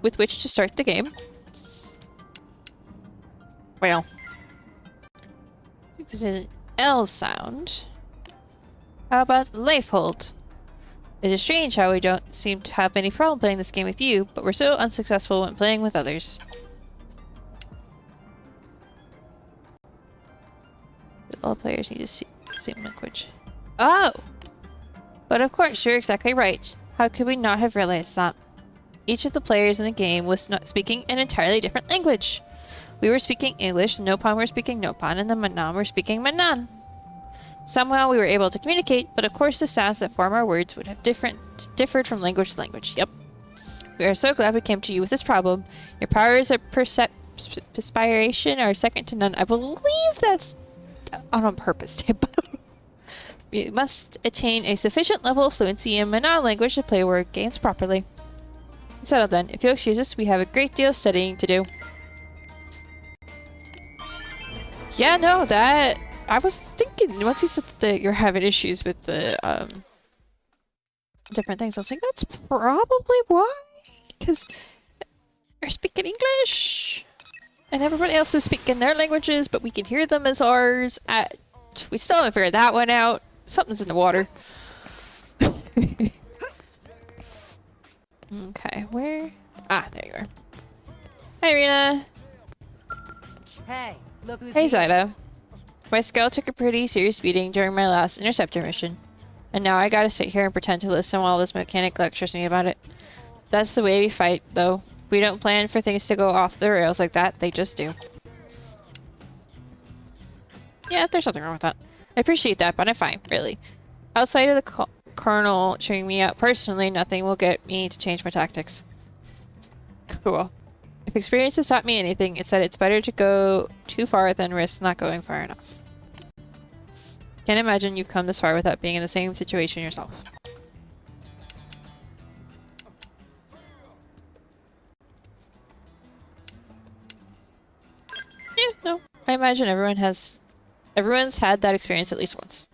with which to start the game? Well. This is an L sound. How about Lifehold? It is strange how we don't seem to have any problem playing this game with you, but we're so unsuccessful when playing with others. All players need to see the same language. Oh! But of course, you're exactly right. How could we not have realized that? Each of the players in the game was not speaking an entirely different language. We were speaking English, the Nopon were speaking Nopon, and the Manan were speaking Manan. Somehow we were able to communicate, but of course the sounds that form our words would have differed from language to language. Yep. We are so glad we came to you with this problem. Your powers of perspiration are second to none. I believe that's on purpose. You must attain a sufficient level of fluency in Manan language to play word games properly. Settled then. If you'll excuse us, we have a great deal of studying to do. Yeah, no, that... I was thinking, once he said that you're having issues with the, different things, I was like, that's probably why? Because you're speaking English, and everybody else is speaking their languages, but we can hear them as ours. We still haven't figured that one out. Something's in the water. Okay, where? Ah, there you are. Hi, Rena. Hey, look who's Hey, here. Zyda. My skull took a pretty serious beating during my last interceptor mission, and now I gotta sit here and pretend to listen while this mechanic lectures me about it. That's the way we fight, though. We don't plan for things to go off the rails like that, they just do. Yeah, there's nothing wrong with that. I appreciate that, but I'm fine, really. Outside of the Colonel chewing me out personally, nothing will get me to change my tactics. Cool. If experience has taught me anything, it's that it's better to go too far than risk not going far enough. Can't imagine you've come this far without being in the same situation yourself. Yeah, no. I imagine everyone's had that experience at least once.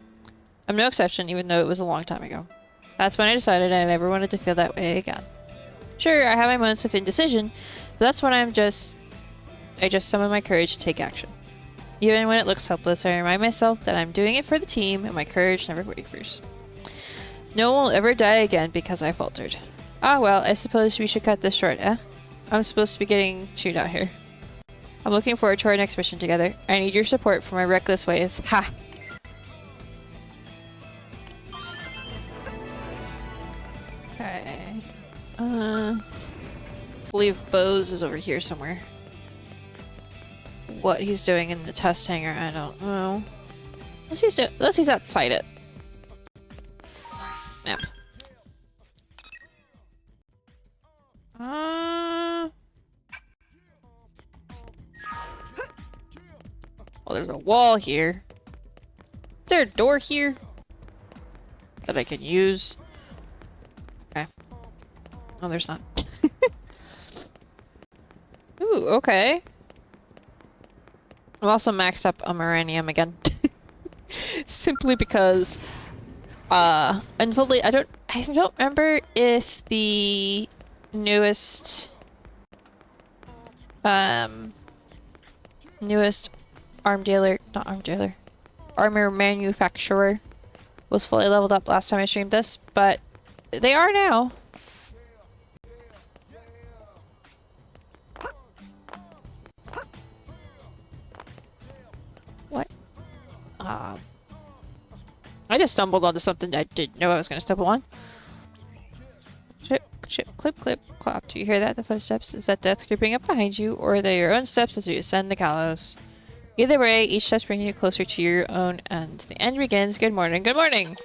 I'm no exception, even though it was a long time ago. That's when I decided I never wanted to feel that way again. Sure, I have my moments of indecision, but that's when I just summon my courage to take action. Even when it looks hopeless, I remind myself that I'm doing it for the team and my courage never wavers. No one will ever die again because I faltered. Ah well, I suppose we should cut this short, eh? I'm supposed to be getting chewed out here. I'm looking forward to our next mission together. I need your support for my reckless ways. Ha! Okay. I believe Bose is over here somewhere. What he's doing in the test hangar, I don't know. Unless he's outside it. Map. Well, there's a wall here. Is there a door here that I can use? Okay. Oh, there's not. Ooh, okay. I'm also maxed up on Maranium again. Simply because I don't remember if the newest armor manufacturer was fully leveled up last time I streamed this, but they are now. What? I just stumbled onto something I didn't know I was gonna stumble on. Chip, chip, clip, clip, clop. Do you hear that? The footsteps? Is that death creeping up behind you, or are they your own steps as you ascend the gallows? Either way, each step's bringing you closer to your own end. The end begins. Good morning. Good morning!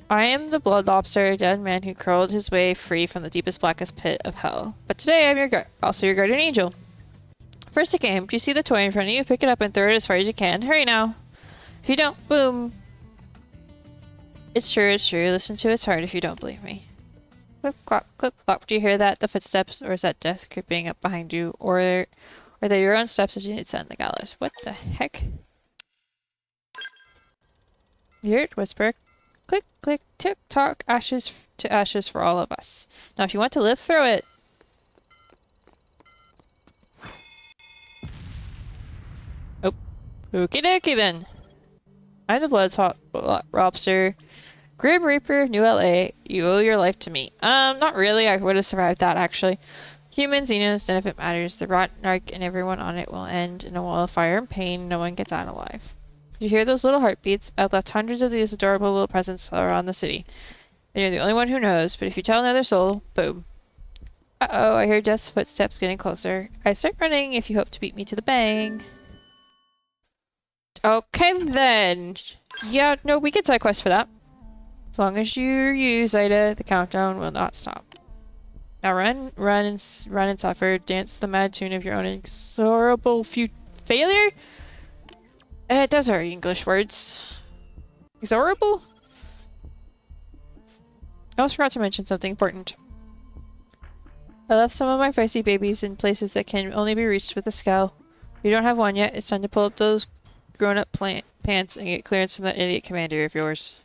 I am the blood lobster, a dead man who crawled his way free from the deepest, blackest pit of hell. But today I'm also your guardian angel. First to game, do you see the toy in front of you? Pick it up and throw it as far as you can. Hurry now! If you don't, boom! It's true, it's true. Listen to its heart if you don't believe me. Clip, clop, clip, clop. Do you hear that? The footsteps? Or is that death creeping up behind you? Or are they your own steps as you ascend the gallows? What the heck? You hear it whisper? Click, click, tick, tock, ashes to ashes for all of us. Now if you want to live, throw it! Oh. Okie dokie then. I'm the blood lobster. Grim Reaper, New LA. You owe your life to me. Not really. I would have survived that actually. Humans, Xenos, none of it matters. The rotten ark and everyone on it will end in a wall of fire and pain. No one gets out alive. You hear those little heartbeats? I've left hundreds of these adorable little presents around the city. And you're the only one who knows, but if you tell another soul, boom. Uh-oh, I hear Death's footsteps getting closer. I start running if you hope to beat me to the bang. Okay then. Yeah, no, we can side quest for that. As long as you use Ida, the countdown will not stop. Now run, run, and suffer. Dance the mad tune of your own inexorable failure? Those are English words. Exorable? I almost forgot to mention something important. I left some of my feisty babies in places that can only be reached with a scowl. If you don't have one yet, it's time to pull up those grown-up pants and get clearance from that idiot commander of yours.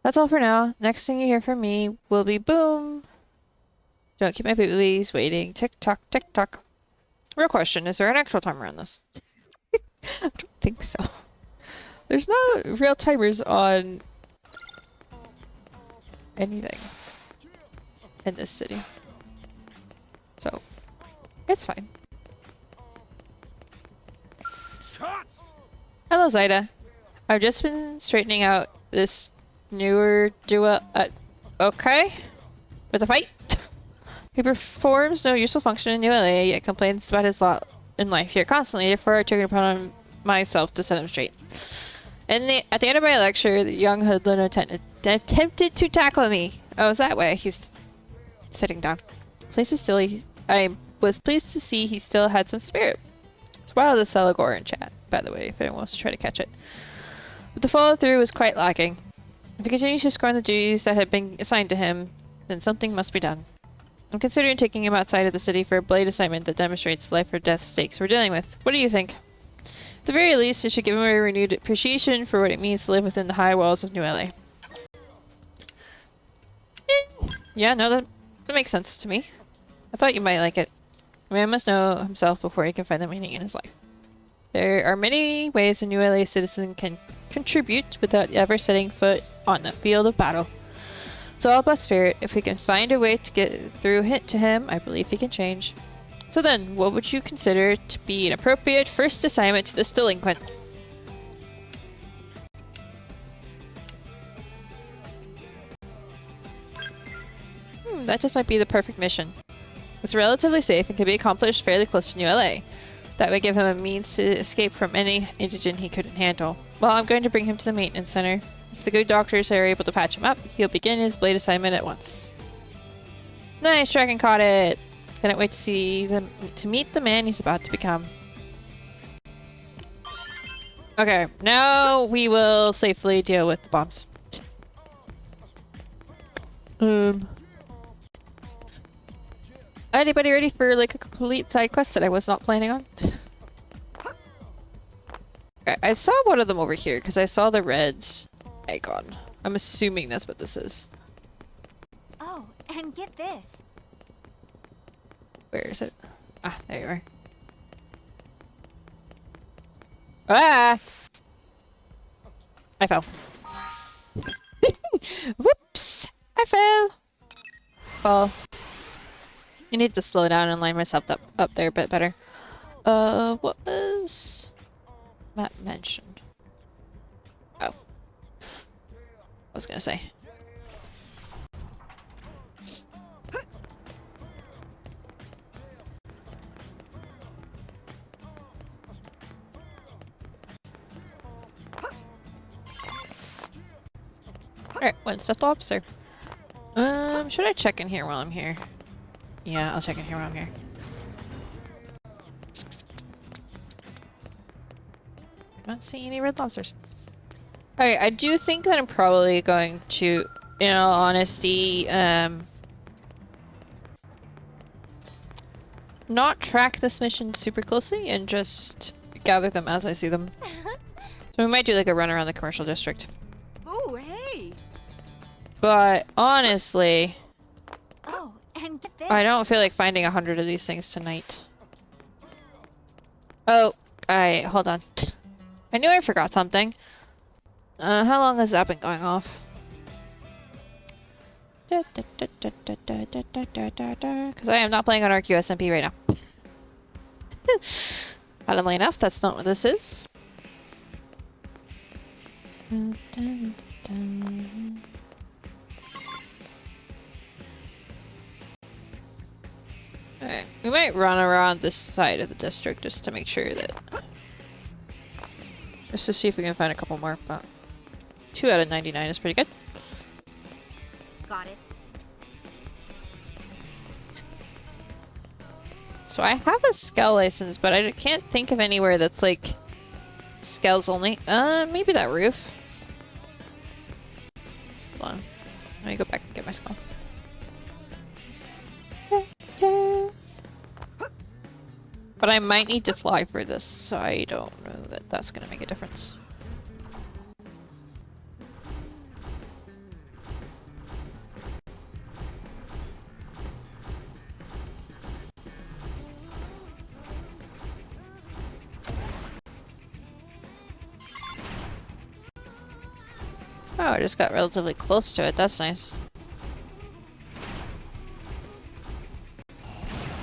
That's all for now. Next thing you hear from me will be boom! Don't keep my babies waiting. Tick-tock, tick-tock. Real question, is there an actual timer on this? I don't think so. There's no real timers on anything in this city. So, it's fine. Hello, Zyda. I've just been straightening out this newer duo. Okay? With a fight? He performs no useful function in New LA, yet complains about his lot in life here constantly, therefore I took it upon myself to set him straight. And at the end of my lecture, the young hoodlum attempted to tackle me. Oh, is that way? He's sitting down. I was pleased to see he still had some spirit. It's wild to sell a gore in chat, by the way, if anyone wants to try to catch it. But the follow-through was quite lacking. If he continues to scorn the duties that had been assigned to him, then something must be done. I'm considering taking him outside of the city for a blade assignment that demonstrates the life or death stakes we're dealing with. What do you think? At the very least, it should give him a renewed appreciation for what it means to live within the high walls of New LA. Yeah, no, that makes sense to me. I thought you might like it. A man must know himself before he can find the meaning in his life. There are many ways a New LA citizen can contribute without ever setting foot on the field of battle. It's all about spirit. If we can find a way to get through it to him, I believe he can change. So then, what would you consider to be an appropriate first assignment to this delinquent? That just might be the perfect mission. It's relatively safe and can be accomplished fairly close to New LA. That would give him a means to escape from any indigent he couldn't handle. Well, I'm going to bring him to the maintenance center. If the good doctors are able to patch him up, he'll begin his blade assignment at once. Nice, Dragon caught it! Cannot wait to meet the man he's about to become. Okay, now we will safely deal with the bombs. Anybody ready for like a complete side quest that I was not planning on? Okay, I saw one of them over here because I saw the red icon. I'm assuming that's what this is. Oh, and get this. Where is it? Ah, there you are. Ah! I fell. Whoops! I fell! Fall. I need to slow down and line myself up there a bit better. What was... map mentioned? Oh. I was gonna say. Alright, one stuffed lobster. Should I check in here while I'm here? Yeah, I'll check in here while I'm here. Not seeing any red lobsters. Alright, I do think that I'm probably going to, in all honesty, not track this mission super closely and just gather them as I see them. So we might do like a run around the commercial district. Ooh, hey! But honestly, Oh, and get this. I don't feel like finding 100 of these things tonight. Oh, hold on. I knew I forgot something. How long has that been going off? Because I am not playing on RQSMP right now. Funnily enough, that's not what this is. Alright, we might run around this side of the district just to make sure that... Just to see if we can find a couple more, but... 2 out of 99 is pretty good. Got it. So I have a Skell license, but I can't think of anywhere that's like... Skells only. Maybe that roof. Hold on. Let me go back and get my Skell. But I might need to fly for this, so I don't know that that's gonna make a difference. Oh, I just got relatively close to it, that's nice.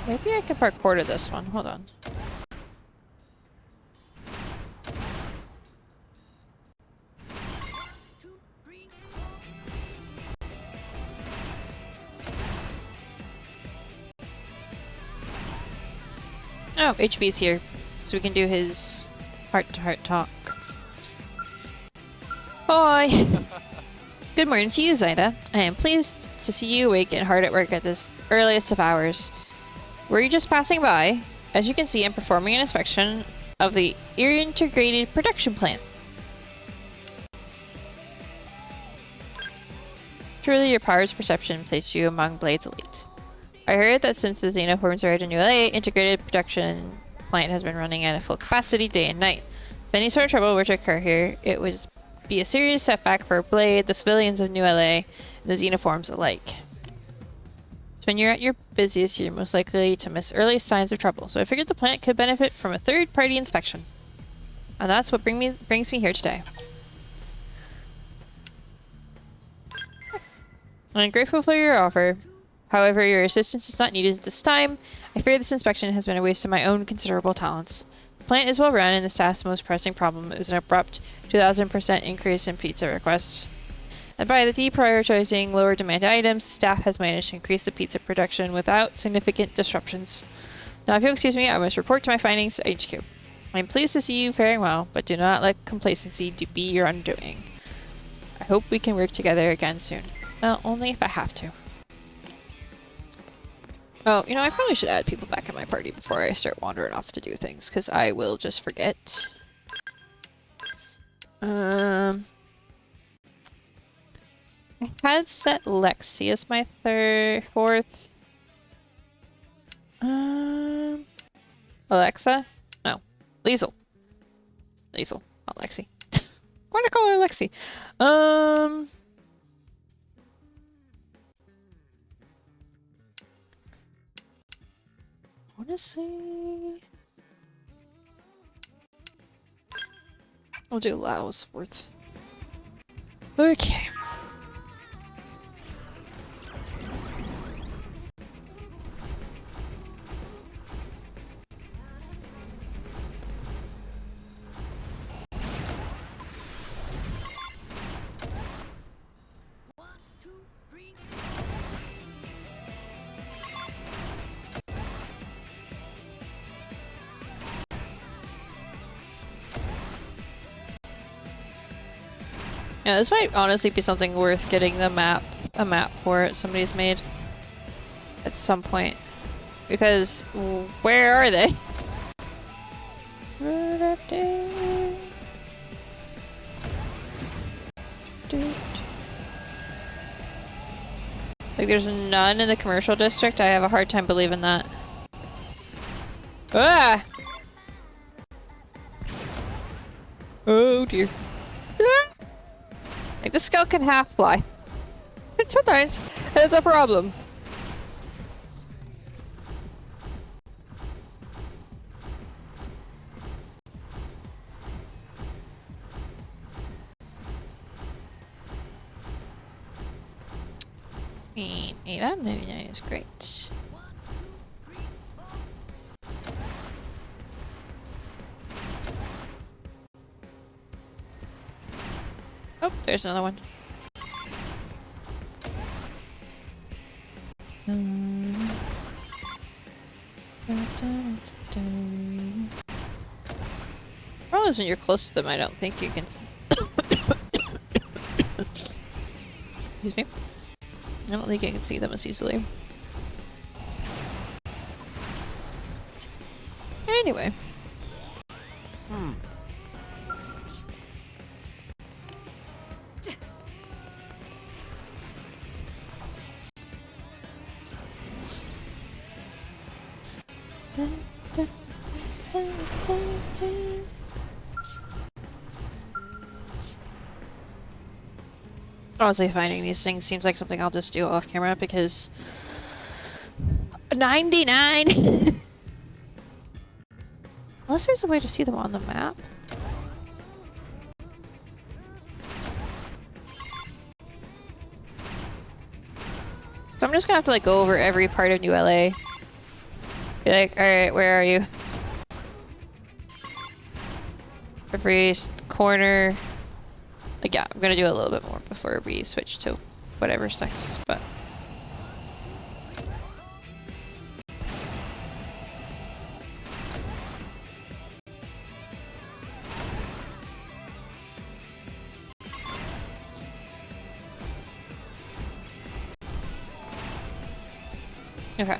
Maybe I can parkour to this one, hold on. Oh, HB's here, so we can do his heart-to-heart talk. Hi! Good morning to you, Zaida. I am pleased to see you awake and hard at work at this earliest of hours. Were you just passing by? As you can see, I'm performing an inspection of the integrated production plant. Truly, your powers of perception place you among Blade's elite. I heard that since the Xenoforms arrived in New LA, integrated production plant has been running at a full capacity day and night. If any sort of trouble were to occur here, it would be a serious setback for Blade, the civilians of New LA, and the Xenoforms alike. So when you're at your busiest, you're most likely to miss early signs of trouble, so I figured the plant could benefit from a third-party inspection. And that's what brings me here today. I'm grateful for your offer. However, your assistance is not needed at this time. I fear this inspection has been a waste of my own considerable talents. The plant is well run, and the staff's most pressing problem is an abrupt 2,000% increase in pizza requests. And by the deprioritizing lower demand items, staff has managed to increase the pizza production without significant disruptions. Now, if you'll excuse me, I must report to my findings to HQ. I am pleased to see you faring well, but do not let complacency be your undoing. I hope we can work together again soon. Well, only if I have to. Oh, you know, I probably should add people back in my party before I start wandering off to do things, because I will just forget. I had set Lexi as my fourth. Alexa? No. Liesel. Liesel, not Lexi. Why did I call her Lexi? Honestly, I'll do Lao's worth. Okay. Yeah, this might honestly be something worth getting a map for it somebody's made at some point. Because where are they? Like there's none in the commercial district? I have a hard time believing that. Ah! Oh dear. Like the skull can half fly. And sometimes it's a problem. I mean, 8 out of 99 is great. Oh, there's another one. Problem is when you're close to them, I don't think you can. Excuse me. I don't think I can see them as easily. Anyway. Honestly, finding these things seems like something I'll just do off camera because 99. Unless there's a way to see them on the map. So I'm just gonna have to like go over every part of New LA. Be like, alright, where are you? Every corner. Like, yeah, I'm gonna do a little bit more before we switch to whatever's next, but. Okay.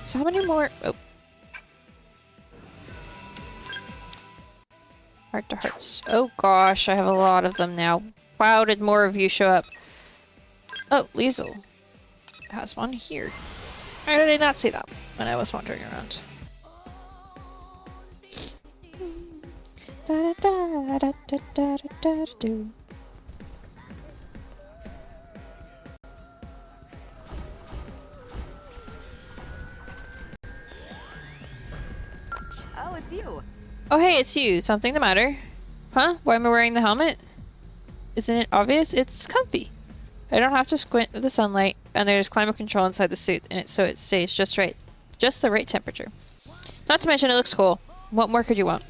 So how many more? Oh. Heart to hearts. Oh gosh, I have a lot of them now. Wow, did more of you show up? Oh, Liesel has one here. Why did I not see that when I was wandering around? Da da da da da da da da. Oh, it's you. Oh hey, it's you. Something the matter? Huh? Why am I wearing the helmet? Isn't it obvious? It's comfy. I don't have to squint with the sunlight, and there's climate control inside the suit, and so it stays just right. Just the right temperature. Not to mention it looks cool. What more could you want?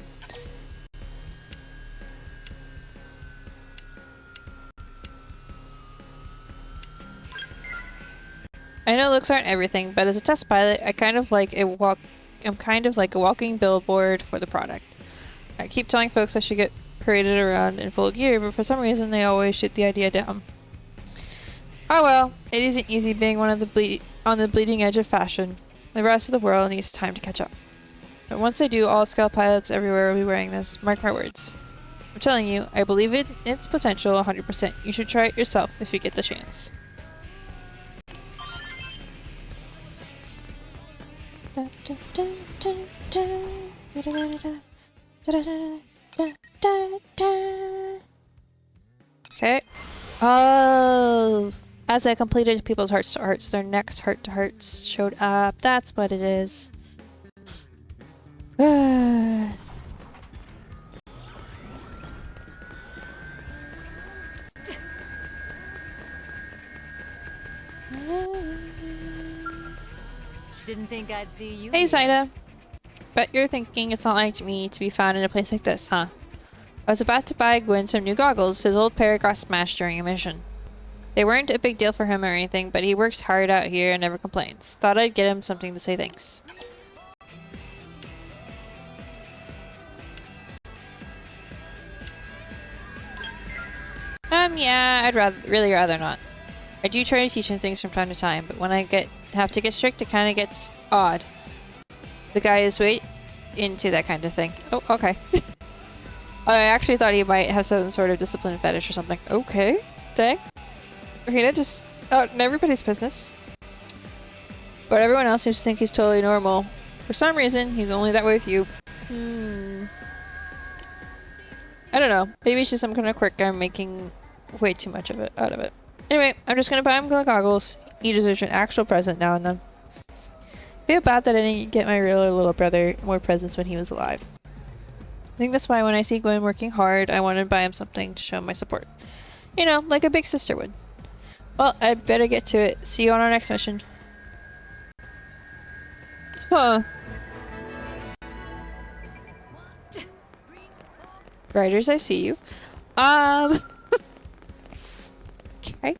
I know looks aren't everything, but as a test pilot, I'm kind of like a walking billboard for the product. I keep telling folks I should get paraded around in full gear, but for some reason they always shoot the idea down. Oh well, it isn't easy being on the bleeding edge of fashion. The rest of the world needs time to catch up. But once they do, all scout pilots everywhere will be wearing this. Mark my words. I'm telling you, I believe in its potential 100%. You should try it yourself if you get the chance. Okay. Oh, as I completed people's hearts to hearts, their next heart to hearts showed up. That's what it is. Didn't think I'd see you. Hey, Zaida. Bet you're thinking it's not like me to be found in a place like this, huh? I was about to buy Gwyn some new goggles. His old pair got smashed during a mission. They weren't a big deal for him or anything, but he works hard out here and never complains. Thought I'd get him something to say thanks. Yeah, I'd really rather not. I do try to teach him things from time to time, but when I have to get strict, it kind of gets odd. The guy is way into that kind of thing. Oh, okay. I actually thought he might have some sort of discipline fetish or something. Okay, dang. Okay, that just out in everybody's business. But everyone else seems to think he's totally normal. For some reason, he's only that way with you. I don't know. Maybe it's just some kind of quirk I'm making way too much of it out of it. Anyway, I'm just gonna buy him goggles. He deserves an actual present now and then. I feel bad that I didn't get my real little brother more presents when he was alive. I think that's why when I see Gwen working hard, I want to buy him something to show my support. You know, like a big sister would. Well, I better get to it. See you on our next mission. Huh. Riders, I see you. Okay.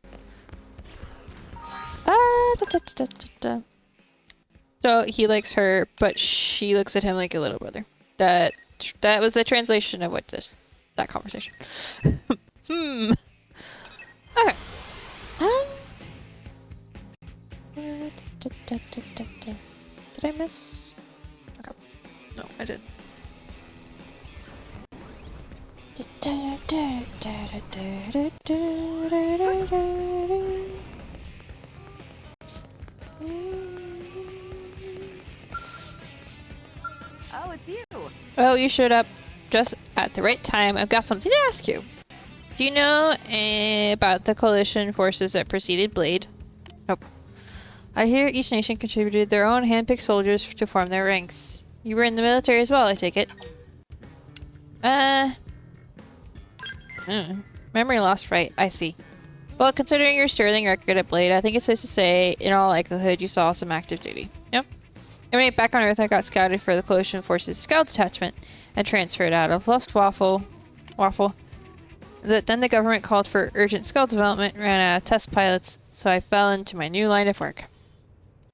So he likes her, but she looks at him like a little brother. That was the translation of what that conversation. Okay. Did I miss? Okay. No, I didn't. Oh, it's you. Oh, you showed up just at the right time. I've got something to ask you. Do you know about the coalition forces that preceded Blade? Nope. I hear each nation contributed their own handpicked soldiers to form their ranks. You were in the military as well, I take it. Memory loss, right, I see. Well, considering your sterling record at Blade, I think it's safe to say, in all likelihood, you saw some active duty. Yep. Anyway, back on Earth, I got scouted for the Coalition Forces Scout Detachment and transferred out of Luftwaffe. Then the government called for urgent skill development, ran out of test pilots, so I fell into my new line of work.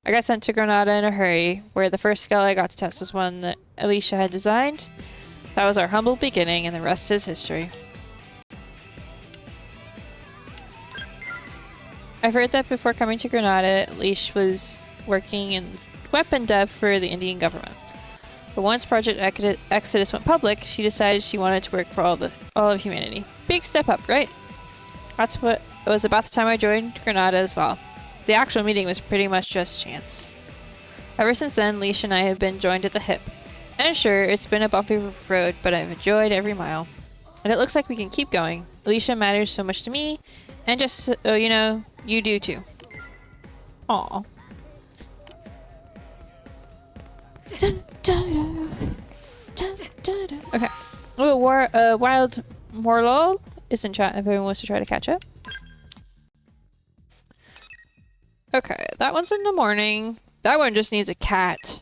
I got sent to Granada in a hurry, where the first skill I got to test was one that Alicia had designed. That was our humble beginning, and the rest is history. I've heard that before coming to Granada, Alicia was working in weapon dev for the Indian government. But once Project Exodus went public, she decided she wanted to work for all of humanity. Big step up, right? That's what it was about the time I joined Granada as well. The actual meeting was pretty much just chance. Ever since then, Leisha and I have been joined at the hip. And sure, it's been a bumpy road, but I've enjoyed every mile. And it looks like we can keep going. Alicia matters so much to me, and just so you know, you do too. Aww. Okay. Oh, Wild Morlul is in chat if everyone wants to try to catch up. Okay, that one's in the morning. That one just needs a cat.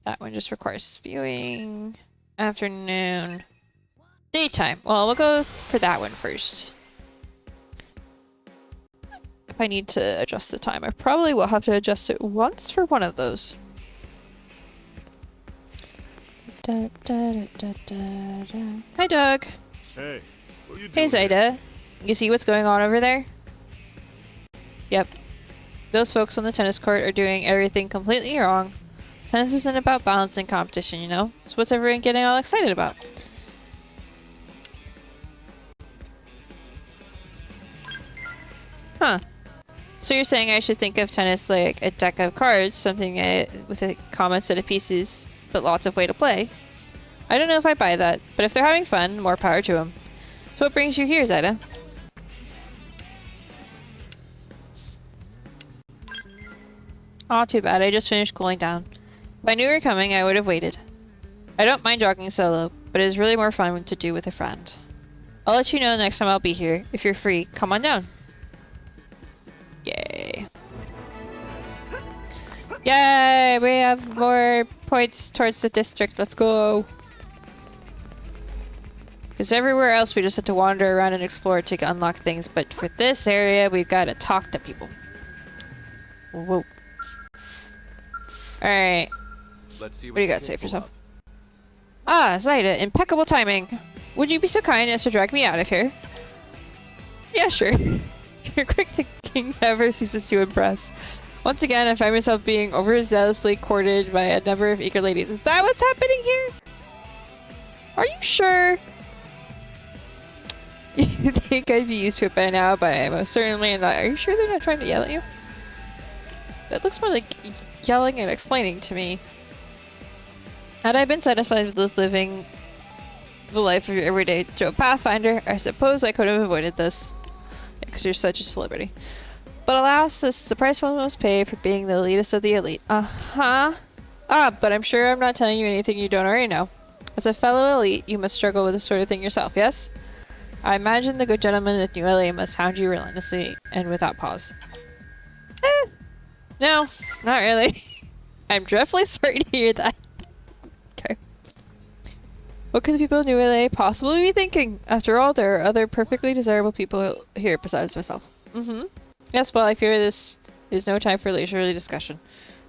That one just requires spewing. Afternoon. Daytime. Well, we'll go for that one first. If I need to adjust the time, I probably will have to adjust it once for one of those. Hi, Doug. Hey, what are you doing? Hey, Zayda. You see what's going on over there? Yep. Those folks on the tennis court are doing everything completely wrong. Tennis isn't about balancing competition, you know? So what's everyone getting all excited about? Huh. So you're saying I should think of tennis like a deck of cards, something with a common set of pieces, but lots of way to play. I don't know if I buy that, but if they're having fun, more power to them. So what brings you here, Zayda? Aw, too bad. I just finished cooling down. If I knew you were coming, I would have waited. I don't mind jogging solo, but it is really more fun to do with a friend. I'll let you know next time I'll be here. If you're free, come on down. Yay. Yay! We have more points towards the district. Let's go! Because everywhere else we just have to wander around and explore to unlock things, but for this area we've got to talk to people. Whoa. Alright. Let's see What do you got to say capable for yourself? of. Ah, Zaida, impeccable timing. Would you be so kind as to drag me out of here? Yeah, sure. Your quick thinking never ceases to impress. Once again, I find myself being overzealously courted by a number of eager ladies. Is that what's happening here? Are you sure? You think I'd be used to it by now, but I most certainly am not. Are you sure they're not trying to yell at you? That looks more like yelling and explaining to me. Had I been satisfied with living the life of your everyday Joe Pathfinder, I suppose I could have avoided this. Because you're such a celebrity. But alas, this is the price one must pay for being the elitist of the elite. Uh-huh. Ah, but I'm sure I'm not telling you anything you don't already know. As a fellow elite, you must struggle with this sort of thing yourself, yes? I imagine the good gentleman of New LA must hound you relentlessly and without pause. No, not really. I'm dreadfully sorry to hear that. Okay. What could the people of New LA possibly be thinking? After all, there are other perfectly desirable people here besides myself. Mm-hmm. Yes, well, I fear this is no time for leisurely discussion.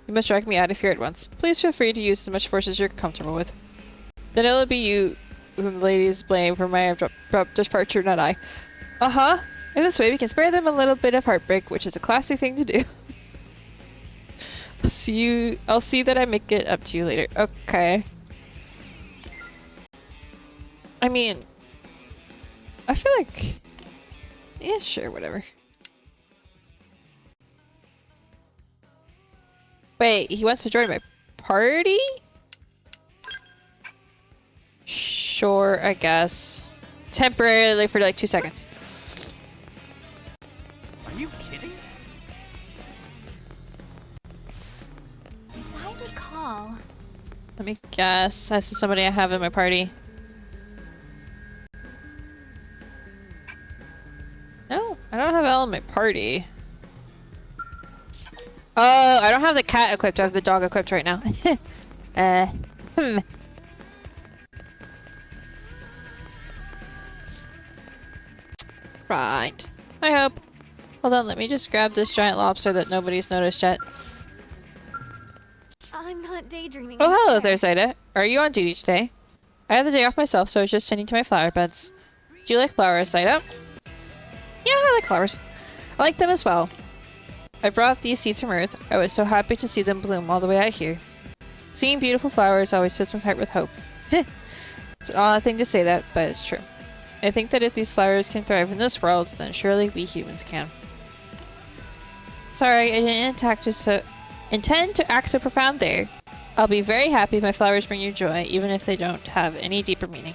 You must drag me out of here at once. Please feel free to use as much force as you're comfortable with. Then it'll be you whom the ladies blame for my abrupt departure, not I. Uh-huh. In this way, we can spare them a little bit of heartbreak, which is a classy thing to do. I'll see that I make it up to you later. Okay. I mean, I feel like... Yeah, sure, whatever. Wait, he wants to join my party? Sure, I guess. Temporarily for like 2 seconds. Are you kidding? As I recall, Let me guess. This is somebody I have in my party. No, I don't have Elle in my party. Oh, I don't have the cat equipped. I have the dog equipped right now. Hmm. Right. I hope. Hold on, let me just grab this giant lobster that nobody's noticed yet. I'm not daydreaming. Oh, I hello swear. there, Zaida. Are you on duty today? I have the day off myself, so I was just tending to my flower beds. Do you like flowers, Zaida? Yeah, I like flowers. I like them as well. I brought these seeds from Earth. I was so happy to see them bloom all the way out here. Seeing beautiful flowers always fills my heart with hope. It's an odd thing to say that, but it's true. I think that if these flowers can thrive in this world, then surely we humans can. Sorry, I didn't intend to act so profound there. I'll be very happy if my flowers bring you joy, even if they don't have any deeper meaning.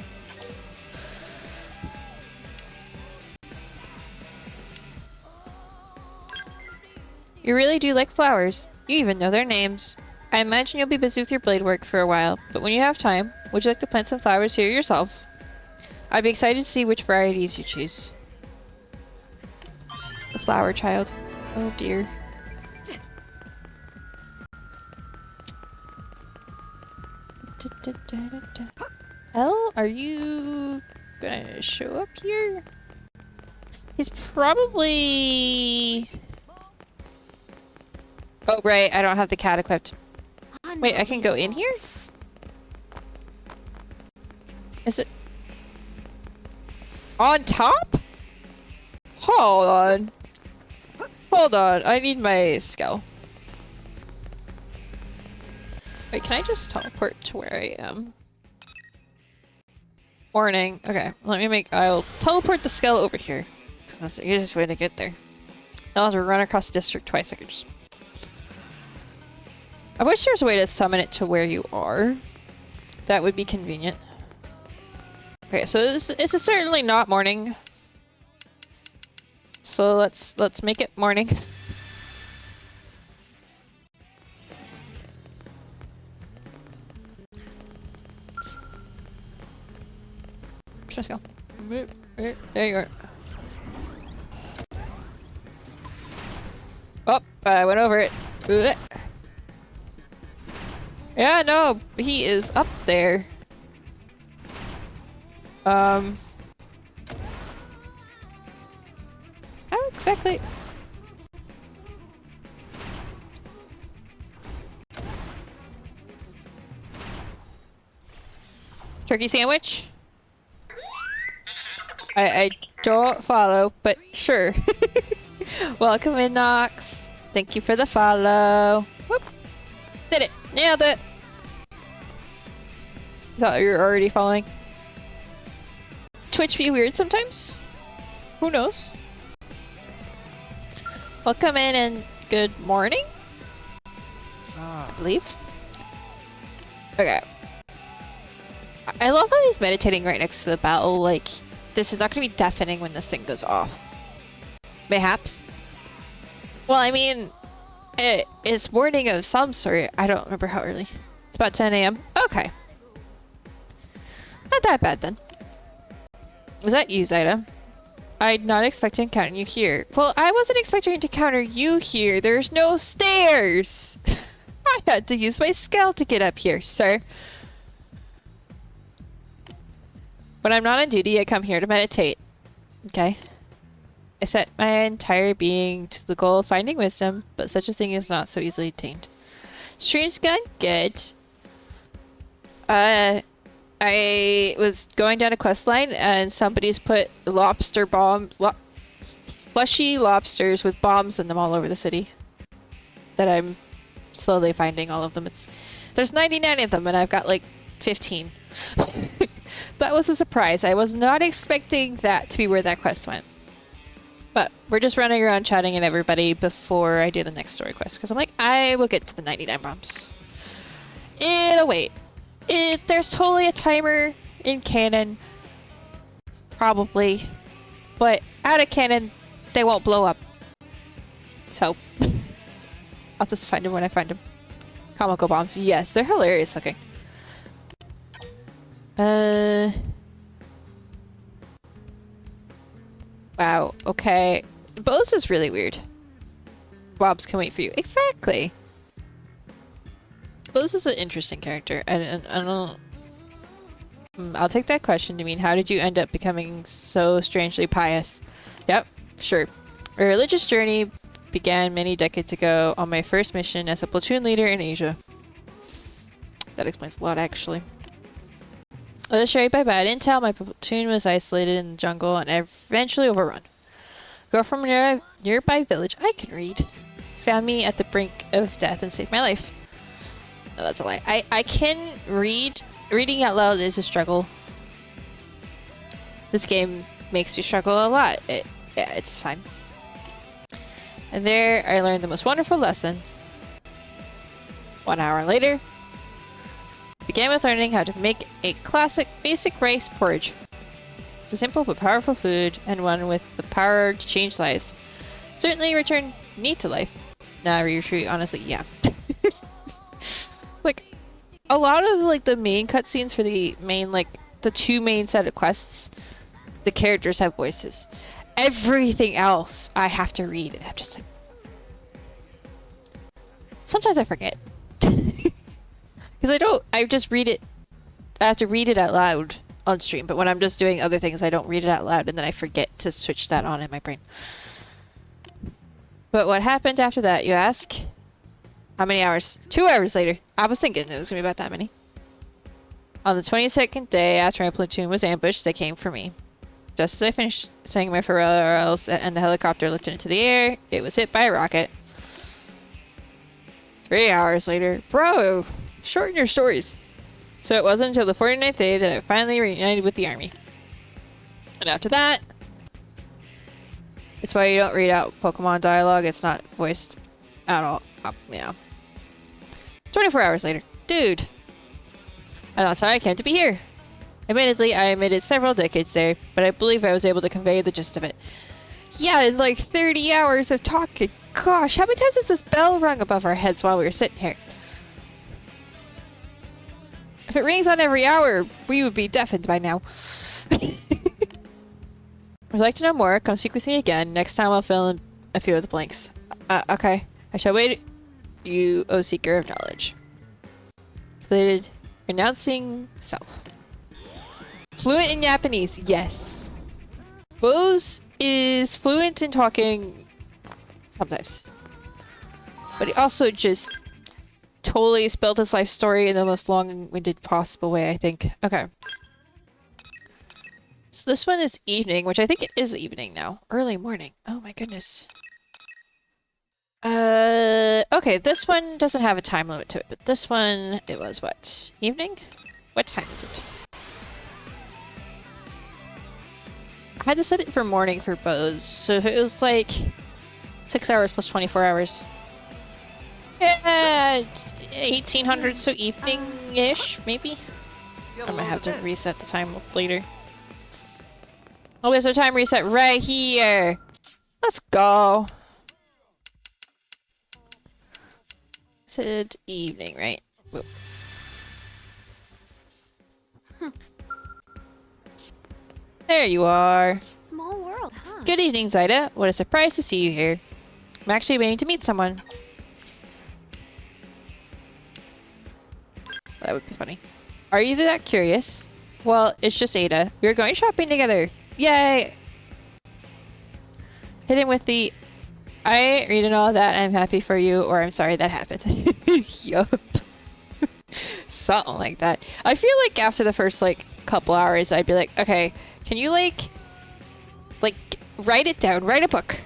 You really do like flowers. You even know their names. I imagine you'll be busy with your blade work for a while, but when you have time, would you like to plant some flowers here yourself? I'd be excited to see which varieties you choose. The flower child. Oh dear. Elle, are you gonna show up here? He's probably... Oh right, I don't have the cat equipped. Wait, I can go in here? Is it... on top? Hold on. Hold on, I need my skill. Wait, can I just teleport to where I am? Warning. Okay, I'll teleport the skull over here. That's the easiest way to get there. I'll have to run across the district twice. I could just... I wish there was a way to summon it to where you are. That would be convenient. Okay, so it's certainly not morning. So let's make it morning. Let's go. There you are. Oh, I went over it. Ugh. Yeah, no, he is up there. exactly. Turkey sandwich? I don't follow, but sure. Welcome in, Nox. Thank you for the follow. Whoop. Did it. Nailed it. Thought you were already following. Twitch be weird sometimes. Who knows? Welcome in and good morning. I believe. Okay. I love how he's meditating right next to the battle. Like, this is not going to be deafening when this thing goes off. Mayhaps. Well, I mean, it's morning of some sort. I don't remember how early. It's about 10 a.m. Okay. Not that bad then. Is that you, Zyda? I'd not expect to encounter you here. Well, I wasn't expecting to encounter you here. There's no stairs. I had to use my skill to get up here, sir. When I'm not on duty, I come here to meditate. Okay. I set my entire being to the goal of finding wisdom, but such a thing is not so easily attained. Stream's gone good. I was going down a quest line and somebody's put lobster bombs, fleshy lobsters with bombs in them all over the city. That I'm slowly finding all of them. There's 99 of them and I've got like 15. That was a surprise. I was not expecting that to be where that quest went. But we're just running around chatting at everybody before I do the next story quest. Because I'm like, I will get to the 99 bombs. It'll wait. There's totally a timer in canon. Probably. But out of canon, they won't blow up. So, I'll just find them when I find them. Comical bombs. Yes, they're hilarious looking. Wow, okay. Bose is really weird. Bobs can wait for you. Exactly. Bose is an interesting character. I don't... I'll take that question to mean, how did you end up becoming so strangely pious? Yep, sure. A religious journey began many decades ago on my first mission as a platoon leader in Asia. That explains a lot, actually. Illustrated by bad intel, my platoon was isolated in the jungle and eventually overrun. A girl from a nearby village, I can read, found me at the brink of death and saved my life. No, that's a lie. I can read. Reading out loud is a struggle. This game makes me struggle a lot. Yeah, it's fine. And there, I learned the most wonderful lesson. 1 hour later, began with learning how to make a classic basic rice porridge. It's a simple but powerful food, and one with the power to change lives. Certainly return me to life. Nah, retreat, honestly, yeah. Like, a lot of, like, the main cutscenes for the main, like, the two main set of quests, the characters have voices. Everything else, I have to read, and I'm just like... Sometimes I forget. Because I just read it, I have to read it out loud on stream, but when I'm just doing other things, I don't read it out loud, and then I forget to switch that on in my brain. But what happened after that, you ask? How many hours? 2 hours later. I was thinking it was going to be about that many. On the 22nd day after my platoon was ambushed, they came for me. Just as I finished saying my farewells and the helicopter lifted into the air, it was hit by a rocket. 3 hours later. Bro! Shorten your stories. So it wasn't until the 49th day that I finally reunited with the army. And after that... It's why you don't read out Pokemon dialogue, it's not voiced at all. Yeah. 24 hours later. Dude! I'm not sorry I came to be here. Admittedly, I omitted several decades there, but I believe I was able to convey the gist of it. Yeah, in like 30 hours of talking. Gosh, how many times has this bell rung above our heads while we were sitting here? If it rings on every hour, we would be deafened by now. Would you like to know more? Come speak with me again. Next time I'll fill in a few of the blanks. Okay. I shall wait you, O seeker of knowledge. Completed. Renouncing self. Fluent in Japanese, yes. Bose is fluent in talking sometimes. But he also just totally spilled his life story in the most long-winded possible way, I think. Okay. So this one is evening, which I think it is evening now. Early morning. Oh my goodness. Okay, this one doesn't have a time limit to it, but this one, it was what? Evening? What time is it? I had to set it for morning for bows, so if it was like 6 hours plus 24 hours. Yeah, 1800, so evening-ish, maybe? I might have to reset the time later. Oh, there's a time reset right here! Let's go! Said evening, right? Whoa. There you are! Small world, huh? Good evening, Zyda. What a surprise to see you here. I'm actually waiting to meet someone. That would be funny. Are you that curious? Well, it's just Ada. We're going shopping together. Yay! Hit him with the I ain't reading all that, I'm happy for you, or I'm sorry that happened. Yup. Something like that. I feel like after the first, like, couple hours, I'd be like, okay, can you, like, write it down. Write a book.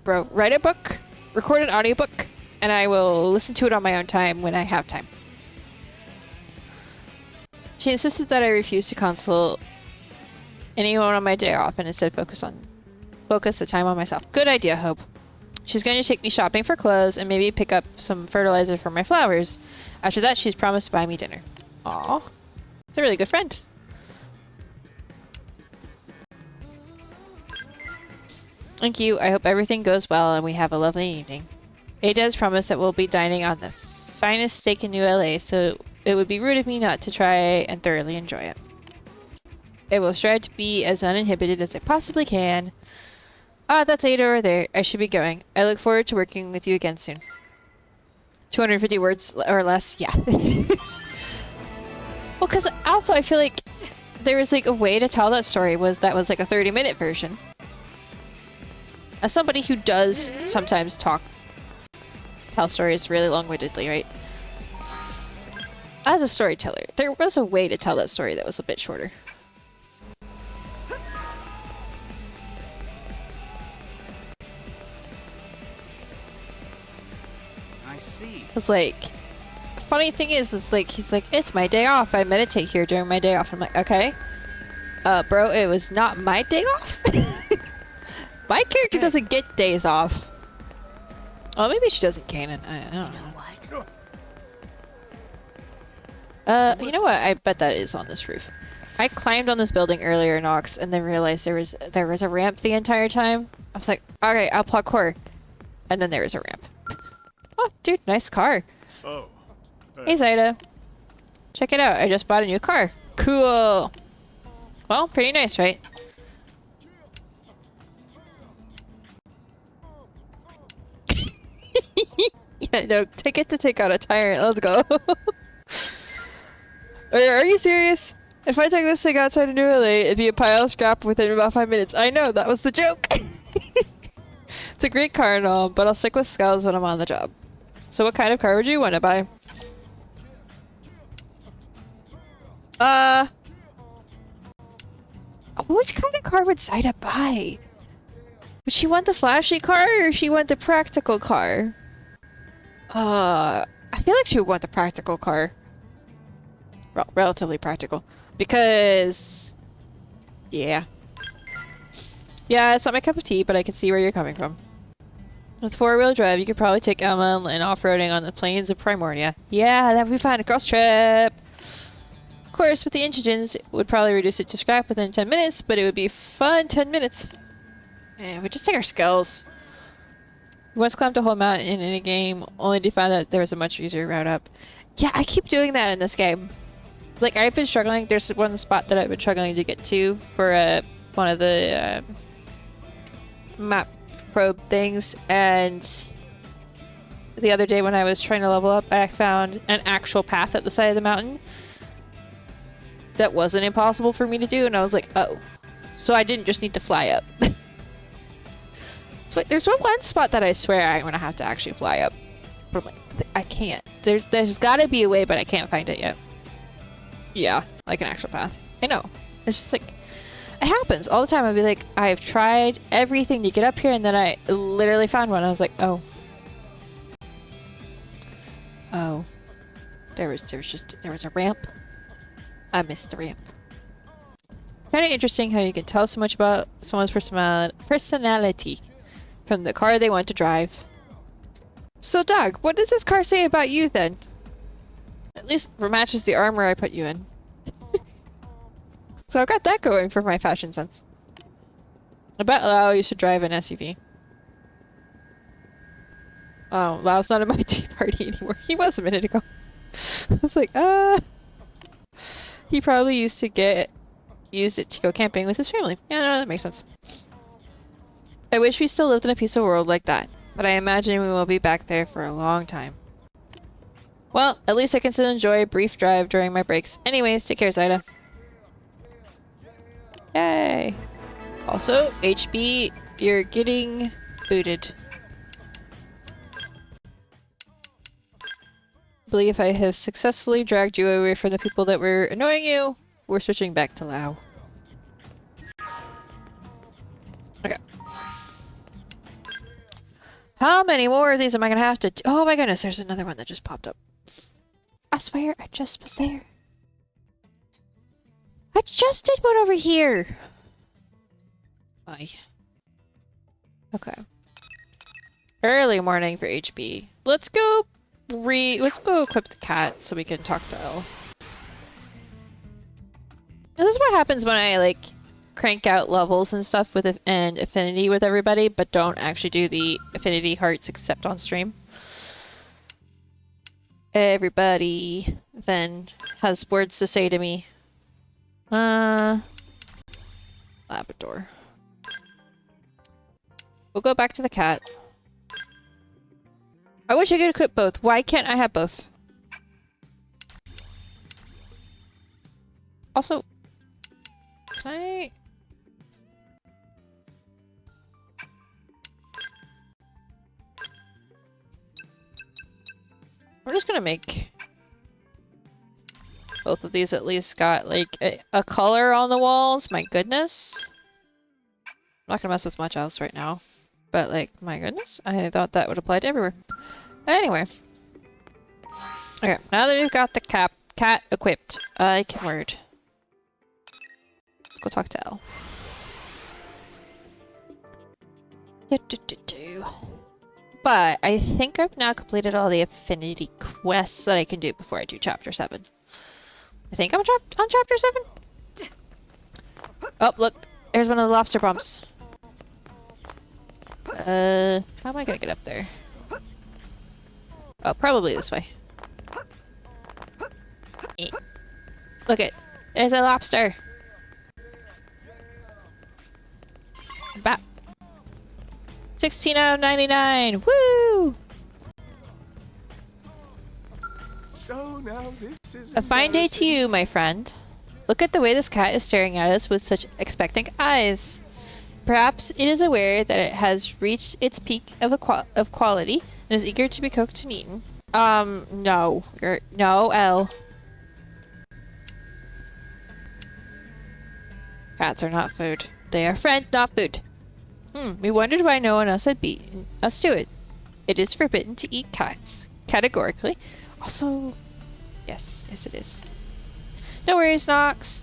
Bro, write a book, record an audiobook, and I will listen to it on my own time when I have time. She insisted that I refuse to consult anyone on my day off and instead focus the time on myself. Good idea, Hope. She's going to take me shopping for clothes and maybe pick up some fertilizer for my flowers. After that, she's promised to buy me dinner. Aww. It's a really good friend. Thank you. I hope everything goes well and we have a lovely evening. Ada has promised that we'll be dining on the finest steak in New LA, so it would be rude of me not to try and thoroughly enjoy it. I will strive to be as uninhibited as I possibly can. Ah, that's Ada over there. I should be going. I look forward to working with you again soon. 250 words or less, yeah. Well, because also I feel like there was like a way to tell that story that was like a 30-minute version. As somebody who does sometimes tell stories really long-windedly, right? As a storyteller, there was a way to tell that story that was a bit shorter. I see. It's like, the funny thing is like, he's like, it's my day off. I meditate here during my day off. I'm like, okay. Bro, it was not my day off. My character doesn't get days off. Oh, maybe she doesn't canon. I don't know. You know what? I bet that is on this roof. I climbed on this building earlier, Nox, and then realized there was a ramp the entire time. I was like, okay, I'll parkour. And then there was a ramp. Oh, dude, nice car. Oh. Hey, Zyda. Check it out. I just bought a new car. Cool. Well, pretty nice, right? Yeah, no, ticket to take out a tyrant. Let's go. Are you serious? If I took this thing outside of New LA, it'd be a pile of scrap within about 5 minutes. I know, that was the joke. It's a great car and all, but I'll stick with Skulls when I'm on the job. So what kind of car would you want to buy? Which kind of car would Zyda buy? Would she want the flashy car or she want the practical car? I feel like she would want the practical car. Well, relatively practical. Because... yeah. Yeah, it's not my cup of tea, but I can see where you're coming from. With four-wheel drive, you could probably take Elma and off-roading on the plains of Primordia. Yeah, that would be fun. A cross trip! Of course, with the engines, it would probably reduce it to scrap within 10 minutes, but it would be fun 10 minutes. And we just take our skills. We once climbed a whole mountain in a game, only to find that there was a much easier route up. Yeah, I keep doing that in this game. Like, I've been struggling. There's one spot that I've been struggling to get to for one of the map probe things, and the other day when I was trying to level up, I found an actual path at the side of the mountain that wasn't impossible for me to do, and I was like, oh. So I didn't just need to fly up. There's one spot that I swear I'm gonna have to actually fly up. But I'm like, I can't. There's gotta be a way, but I can't find it yet. Yeah, like an actual path. I know. It's just like, it happens all the time. I'd be like, I've tried everything to get up here, and then I literally found one. I was like, oh. Oh. There was a ramp. I missed the ramp. Kind of interesting how you can tell so much about someone's personality from the car they want to drive. So, Doug, what does this car say about you then? At least it matches the armor I put you in. So I've got that going for my fashion sense. I bet Lau used to drive an SUV. Oh, Lau's not in my tea party anymore. He was a minute ago. I was like, he probably used it to go camping with his family. Yeah, no, that makes sense. I wish we still lived in a peaceful world like that, but I imagine we will be back there for a long time. Well, at least I can still enjoy a brief drive during my breaks. Anyways, take care, Zyda. Yay! Also, HB, you're getting booted. I believe I have successfully dragged you away from the people that were annoying you. We're switching back to Lau. Okay. How many more of these am I gonna have to do? Oh my goodness, there's another one that just popped up. I swear, I just was there. I just did one over here! Bye. Okay. Early morning for HB. Let's go equip the cat so we can talk to Elle. This is what happens when I like crank out levels and stuff with and affinity with everybody, but don't actually do the affinity hearts except on stream. Everybody then has words to say to me. Labrador. We'll go back to the cat. I wish I could equip both. Why can't I have both? Also, can I... We're just gonna make both of these at least got like a color on the walls. My goodness. I'm not gonna mess with much else right now. But like, my goodness, I thought that would apply to everywhere. Anyway. Okay, now that we've got the cat equipped, I can word. Let's go talk to Elle. But I think I've now completed all the affinity quests that I can do before I do chapter 7. I think I'm on chapter 7? Oh, look. There's one of the lobster bombs. How am I gonna get up there? Oh, probably this way. Look it. There's a lobster. Bap. 16 out of 99. Woo! Oh, now this is A fine day to you, my friend. Look at the way this cat is staring at us with such expectant eyes. Perhaps it is aware that it has reached its peak of quality and is eager to be cooked and eaten. No. No, Elle. Cats are not food. They are friend, not food. We wondered why no one else had beaten us to it. It is forbidden to eat cats. Categorically. Also, yes it is. No worries, Nox.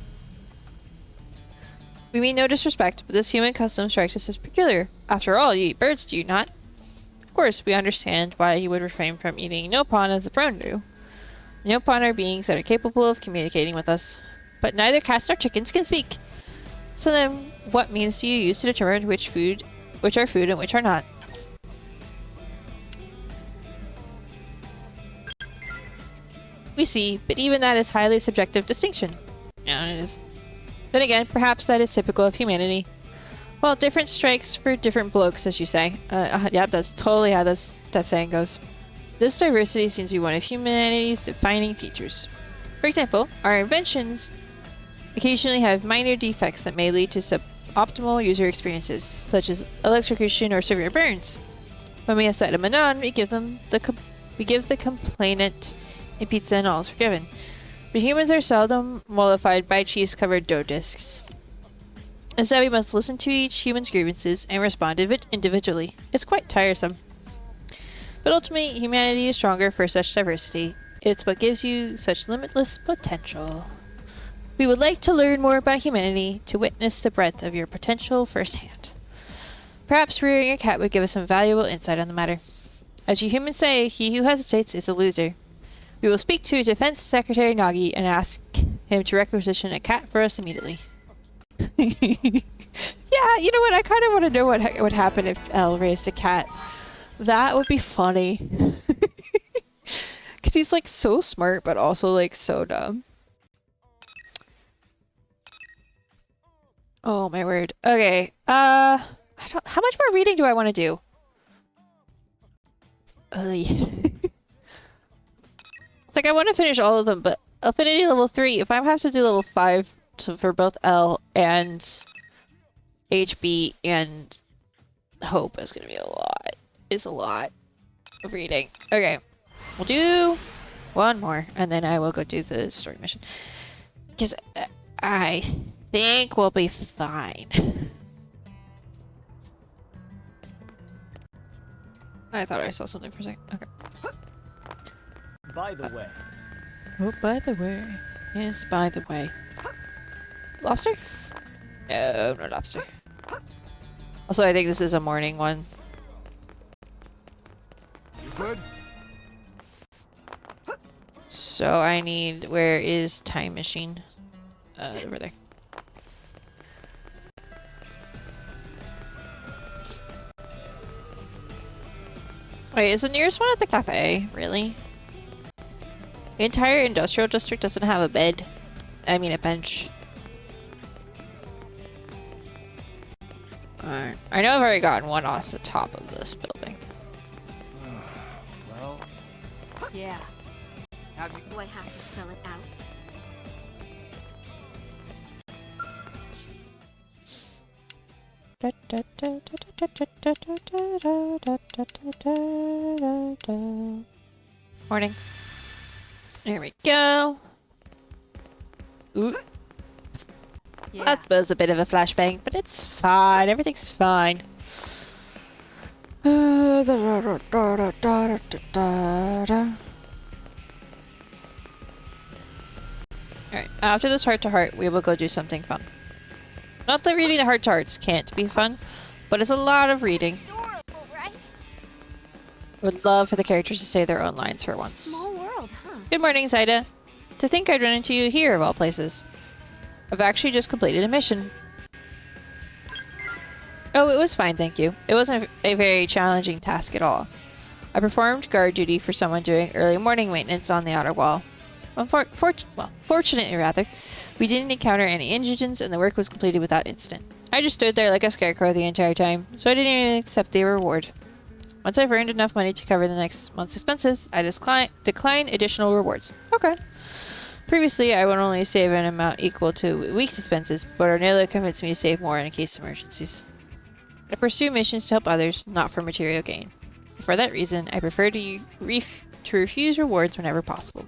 We mean no disrespect, but this human custom strikes us as peculiar. After all, you eat birds, do you not? Of course, we understand why you would refrain from eating Nopon as the prone do. Nopon are beings that are capable of communicating with us. But neither cats nor chickens can speak. So then, what means do you use to determine which are food and which are not? We see, but even that is highly subjective distinction. Yeah, it is. Then again, perhaps that is typical of humanity. Well, different strikes for different blokes, as you say. Yeah, that's totally how that saying goes. This diversity seems to be one of humanity's defining features. For example, our inventions occasionally have minor defects that may lead to optimal user experiences, such as electrocution or severe burns. When we have set them on, we give the complainant a pizza and all is forgiven. But humans are seldom mollified by cheese-covered dough discs. Instead, we must listen to each human's grievances and respond individually. It's quite tiresome. But ultimately, humanity is stronger for such diversity. It's what gives you such limitless potential. We would like to learn more about humanity, to witness the breadth of your potential firsthand. Perhaps rearing a cat would give us some valuable insight on the matter. As you humans say, he who hesitates is a loser. We will speak to Defense Secretary Nagi and ask him to requisition a cat for us immediately. Yeah, you know what? I kind of want to know what would happen if Elle raised a cat. That would be funny. Because he's like so smart, but also like so dumb. Oh my word. Okay. How much more reading do I want to do? It's like I want to finish all of them, but affinity level 3. If I have to do level 5 for both L and HB and Hope, is gonna be a lot. It's a lot of reading. Okay, we'll do one more, and then I will go do the story mission. Because I think we'll be fine. I thought I saw something for a second. Okay. By the way. Oh, by the way. Yes, by the way. Lobster? No, no lobster. Also, I think this is a morning one. You good? So I need... Where is time machine? Over there. Wait, is the nearest one at the cafe? Really? The entire industrial district doesn't have a bed. I mean a bench. Alright. I know I've already gotten one off the top of this building. Well, Yeah. Have you? Do I have to spell it out? Morning. There we go. Ooh. Yeah. That was a bit of a flashbang, but it's fine. Everything's fine. Alright, after this heart-to-heart, we will go do something fun. Not that reading the heart-to-hearts can't be fun, but it's a lot of reading. Adorable, right? Would love for the characters to say their own lines for once. Small world, huh? Good morning, Zaida. To think I'd run into you here, of all places. I've actually just completed a mission. Oh, it was fine, thank you. It wasn't a very challenging task at all. I performed guard duty for someone doing early morning maintenance on the outer wall. Fortunately, rather, we didn't encounter any indigents and the work was completed without incident. I just stood there like a scarecrow the entire time, so I didn't even accept the reward. Once I've earned enough money to cover the next month's expenses, I decline additional rewards. Okay. Previously, I would only save an amount equal to a week's expenses, but Ornella convinced me to save more in case of emergencies. I pursue missions to help others, not for material gain. For that reason, I prefer to refuse rewards whenever possible.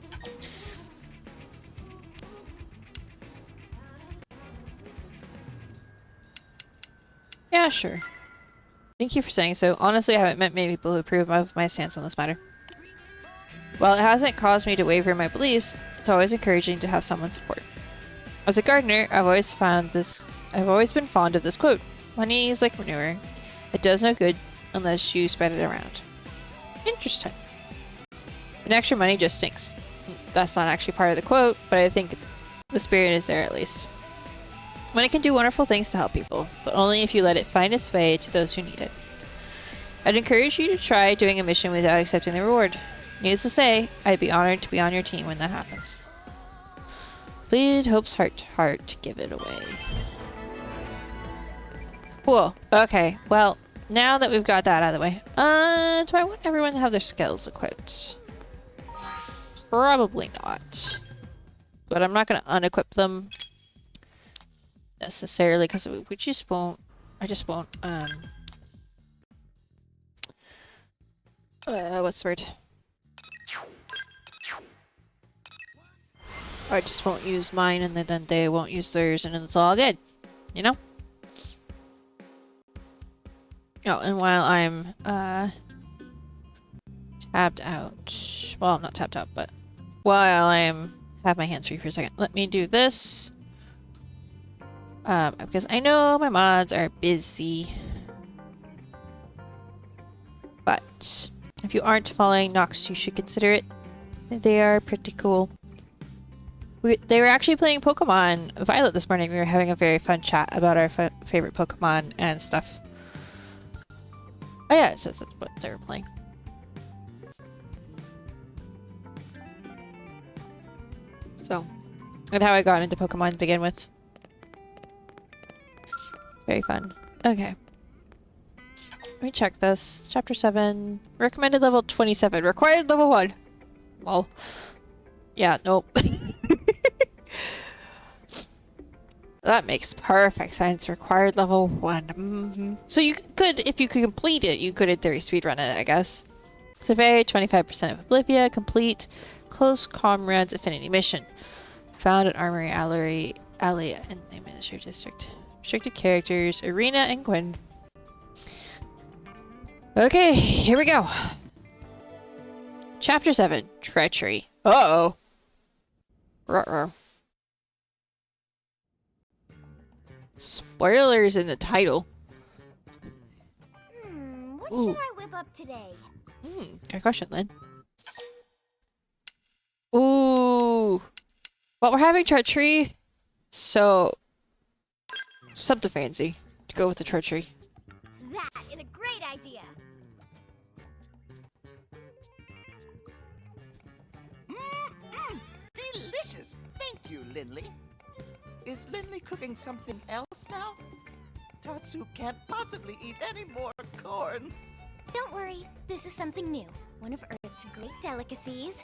Yeah, sure. Thank you for saying so. Honestly, I haven't met many people who approve of my stance on this matter. While it hasn't caused me to waver in my beliefs, it's always encouraging to have someone's support. As a gardener, I've always been fond of this quote. Money is like manure. It does no good unless you spread it around. Interesting. And extra money just stinks. That's not actually part of the quote, but I think the spirit is there at least. Money can do wonderful things to help people, but only if you let it find its way to those who need it. I'd encourage you to try doing a mission without accepting the reward. Needless to say, I'd be honored to be on your team when that happens. Bleed Hope's heart, give it away. Cool. Okay, well, now that we've got that out of the way, do I want everyone to have their skills equipped? Probably not. But I'm not going to unequip them. necessarily, because we just won't. I just won't. What's the word? I just won't use mine, and then they won't use theirs, and it's all good, you know. Oh, and while I'm tabbed out, well, I'm not tapped out, but while I'm have my hands free for a second, let me do this. Because I know my mods are busy. But if you aren't following Nox, you should consider it. They are pretty cool. They were actually playing Pokemon Violet this morning. We were having a very fun chat about our favorite Pokemon and stuff. Oh yeah, it says that's what they were playing. So, and how I got into Pokemon to begin with. Very fun. Okay. Let me check this. Chapter 7. Recommended level 27. Required level 1. Lol. Yeah, nope. That makes perfect sense. Required level 1. So you could, if you could complete it, you could in theory speedrun it, I guess. Survey, 25% of Oblivia. Complete. Close Comrades Affinity Mission. Found at Armory Alley in the Administrative District. Restricted characters, Arena and Gwen. Okay, here we go. Chapter 7, Treachery. Uh-oh. Ruh-roh. Spoilers in the title. What should I whip up today? Good question, Lynn. Ooh. Well, we're having treachery, so something fancy to go with the treachery. That is a great idea. Delicious! Thank you, Lindley. Is Lindley cooking something else now? Tatsu can't possibly eat any more corn. Don't worry, this is something new. One of Earth's great delicacies,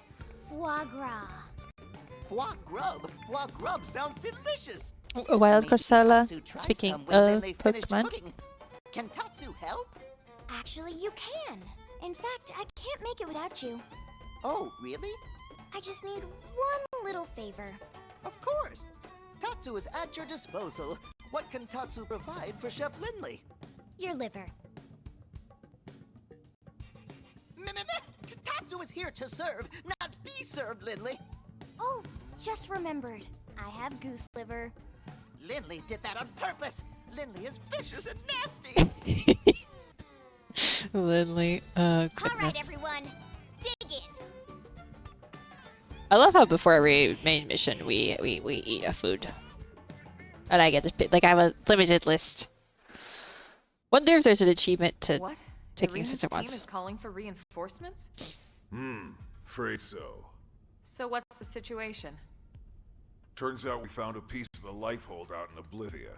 foie gras. Foie grub? Foie grub sounds delicious. A wild Maybe Crocella. Tatsu try Speaking some when of Lindley finished Pokemon. cooking. Can Tatsu help? Actually, you can. In fact, I can't make it without you. Oh, really? I just need one little favor. Of course. Tatsu is at your disposal. What can Tatsu provide for Chef Lindley? Your liver. Tatsu is here to serve, not be served, Lindley. Oh, just remembered. I have goose liver. Lindley did that on purpose. Lindley is vicious and nasty. Lindley, All goodness. right, everyone, dig in. I love how before every main mission we eat a food. And I get to pick, like I have a limited list. Wonder if there's an achievement to What? taking Arena's specific team ones. is calling for reinforcements? Afraid so. So what's the situation? Turns out we found a piece of the life hold out in Oblivia.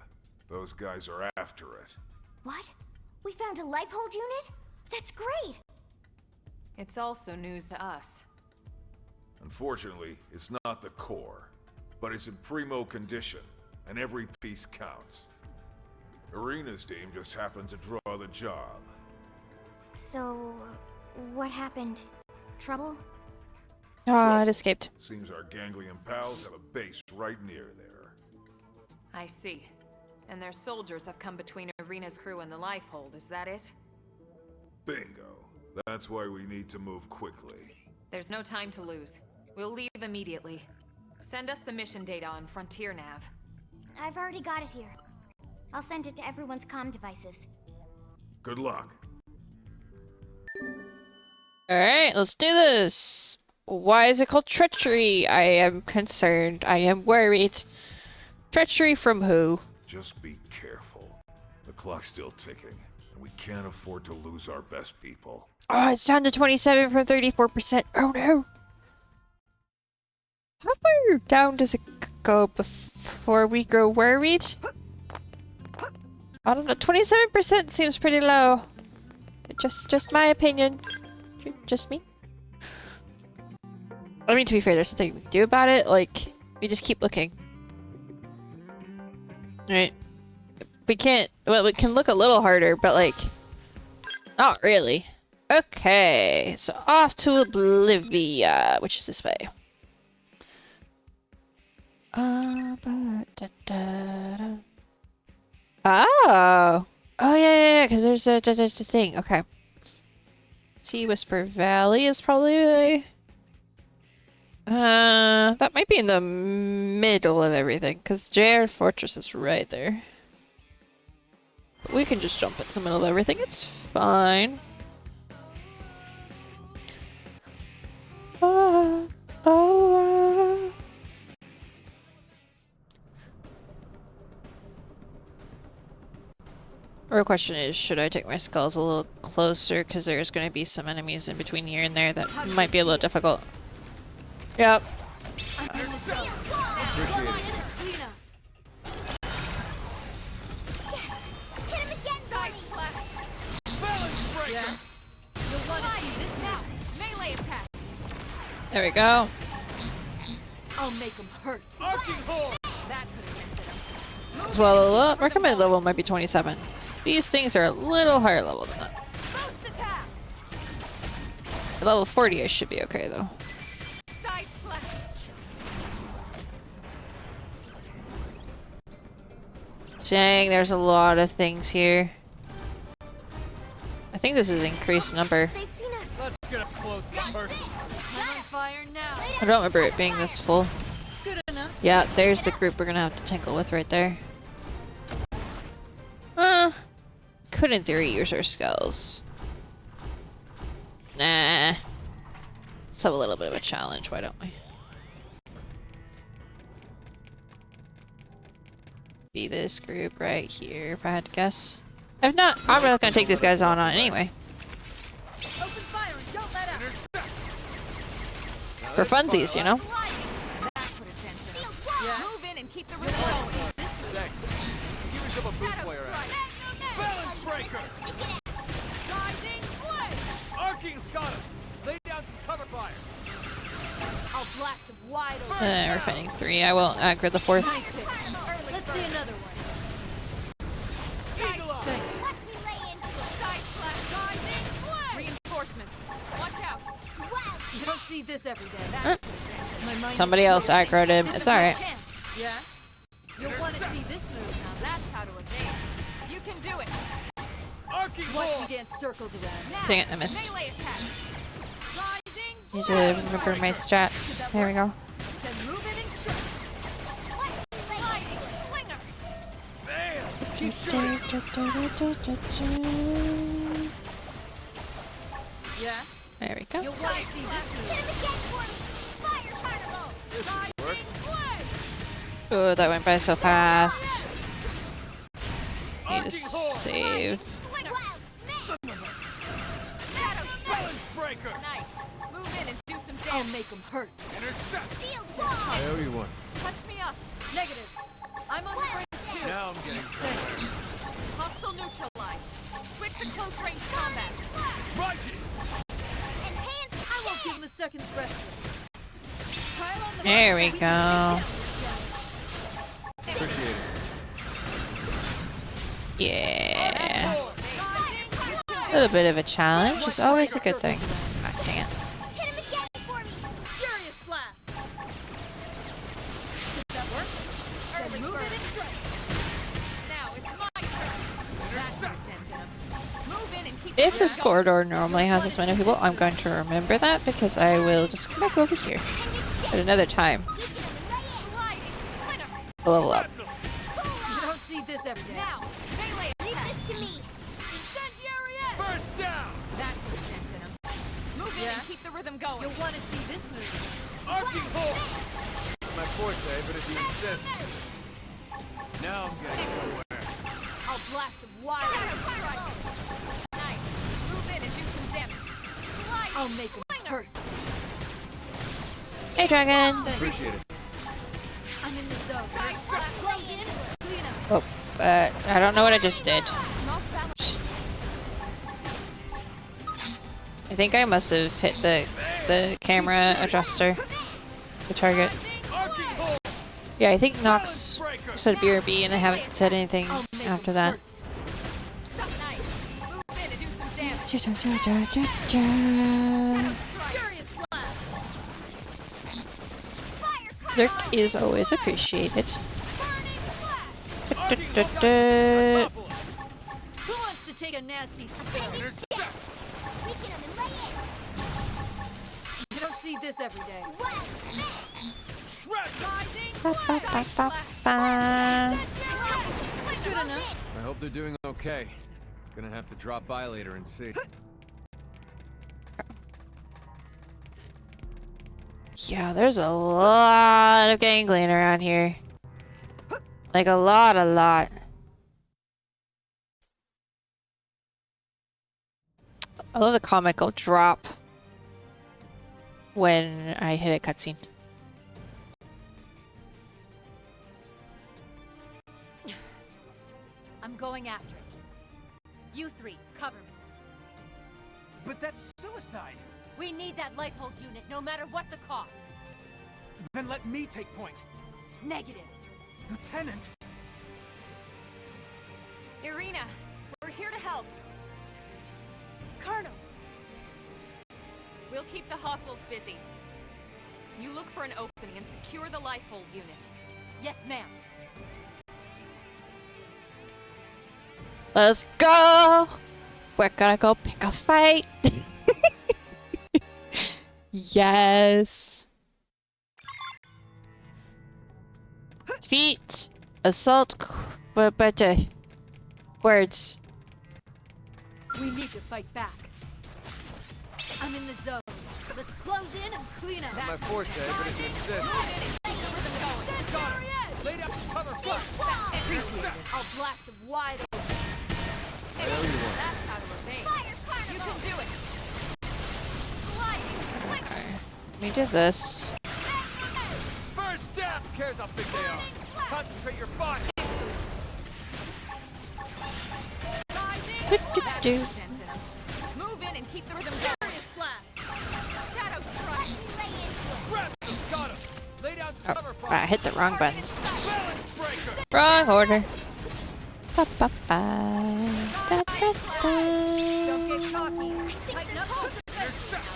Those guys are after it. What? We found a lifehold unit? That's great! It's also news to us. Unfortunately, it's not the core, but it's in primo condition, and every piece counts. Arena's team just happened to draw the job. So, what happened? Trouble? Ah, it escaped. Seems our ganglion pals have a base right near there. I see. And their soldiers have come between Arena's crew and the lifehold, is that it? Bingo. That's why we need to move quickly. There's no time to lose. We'll leave immediately. Send us the mission data on Frontier Nav. I've already got it here. I'll send it to everyone's comm devices. Good luck. Alright, let's do this! Why is it called treachery? I am concerned. I am worried. Treachery from who? Just be careful. The clock's still ticking, and we can't afford to lose our best people. Oh, it's down to 27 from 34%. Oh no! How far down does it go before we grow worried? I don't know. 27% seems pretty low. Just my opinion. Just me. I mean, to be fair, there's something we can do about it. Like, we just keep looking. Right. We can't. Well, we can look a little harder, but like, not really. Okay, so off to Oblivia, which is this way. Da-da-da. Oh! Oh, yeah, because there's a thing. Okay. Sea Whisper Valley is probably... that might be in the middle of everything, because JR Fortress is right there. But we can just jump into the middle of everything, it's fine. Oh, oh, Real question is, should I take my skulls a little closer? Because there's going to be some enemies in between here and there that might be a little difficult. Yep. There we go. I'll make them hurt. That could have dented him. As well, recommended level might be 27. These things are a little higher level than that. At level 40, I should be okay though. Dang, there's a lot of things here. I think this is increased number. They've seen us. Let's get up close in person. I'm on fire now. I don't remember it being this full. Good enough. Yeah, there's the group we're gonna have to tangle with right there. Could in theory use our skulls. Nah. Let's have a little bit of a challenge, why don't we? Be this group right here, if I had to guess. If not, I'm just gonna take these guys on anyway. Open fire and don't let up. For funsies, you know? Move in and keep the rhythm going. Thanks. Give yourself a boost while you're at it. Balance breaker! Rising blade! Arcing got him! Lay down some cover fire! I'll blast them wide open. We're fighting 3. I will aggro the 4th. Nice hit. Let's see another one. Eagle eye! Thanks. Watch me lay into it. Side slash rising blade! Reinforcements! Watch out! Wow. You don't see this every day. My mind Somebody is else loaded. aggroed him. This It's is my alright. chance. Yeah? You'll want to see this move. Now that's how to evade. You can do it! Arcing Watch ball! me dance circles around. Now, Dang it, I missed. melee attacks! Rising Need to remember my stats. There we go. Then move it and strike. Sliding slinger! Bam! Keep shooting! Yeah? There we go. You'll want to see this move. Hit him again for me. Fire carnival. This should work. Blade! Oh, that went by so fast. Need to Arcing horn! save. Slinger! Wild snake. Shadow strike! Balance breaker! Nice! Move in and do some I'll damage! make them hurt. Intercept! Shield wall. I owe you one. Touch me up! Negative. I'm on the brink too. Now I'm getting somewhere. Hostile neutralized! Switch to close range combat! Raji! Enhance. I won't give him a second's rest. Pile on the There we go. Appreciate it. Yeah. Horn! A little bit of a challenge is always a good thing. God dang it. Hit him again for me. Furious blast. Did that work? Early Move it bird. and strike. Now it's my turn! That's your dent in him. Move in and keep If the this going. corridor normally has this many people, I'm going to remember that because I will just come back over here at another time. Sliding slinger! I'll level up. You don't see this every day. Now, melee Leave attack! this to me. Incendiary edge! First down! That put a dent in him. Move in Yeah? and keep the rhythm going. You'll want to see this move. Arcing horn! My forte, but if you insist. Now I'm getting somewhere. I'll blast them wide Shadow open. strike! Nice! Move in and do some damage. Sliding I'll make them slinger! hurt. Hey, dragon! Appreciate it. I'm in the zone. Side slash! Oh, I don't know what I just did. I think I must have hit the camera adjuster, the target. Arcing horn! Yeah, I think Nox said BRB and I haven't said anything after that. Lurk is always appreciated. Who wants to take a nasty spill? You don't see this every day. Good enough. I hope they're doing okay. Gonna have to drop by later and see. Yeah, there's a lot of gangling around here. Like a lot. I love the comical drop when I hit a cutscene. I'm going after it. You three, cover me. But that's suicide! We need that lifehold unit, no matter what the cost. Then let me take point. Negative. Lieutenant! Irina, we're here to help. Colonel! We'll keep the hostiles busy. You look for an opening and secure the lifehold unit. Yes, ma'am. Let's go! We're gonna go pick a fight! Yes! Defeat! Assault! Words. We need to fight back. I'm in the zone. Let's close in and clean up. Not my forte, but if you insist. Lay down cover! Appreciate it. I'll blast them wide open. I owe you one. That's how to evade. You can do it. Okay. Let me do this. First step! Who cares how big they are? Concentrate your fire! Move in and keep the rhythm going. Shadow strike. Got him! Lay down some cover fire! I hit the wrong buttons. Balance breaker! Wrong order. Ba, ba, ba. Da, da, da. Don't get cocky. Tighten up. Now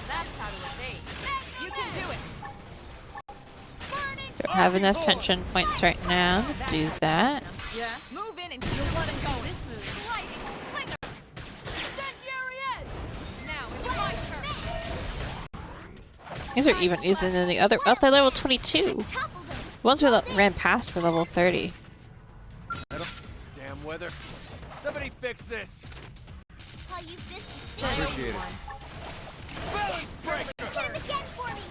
that's how to evade. You can do it. Don't have enough tension points right now to do that. Yeah. Move in and You'll want to go. see this move. Lightning slinger. Incendiary edge. Now it's my turn. These are even easier than the other. Oh, they're level 22. The ones we ran past were level 30. This damn weather. Somebody fix this! I'll use this to Appreciate it. Balance breaker! Hit him again for me!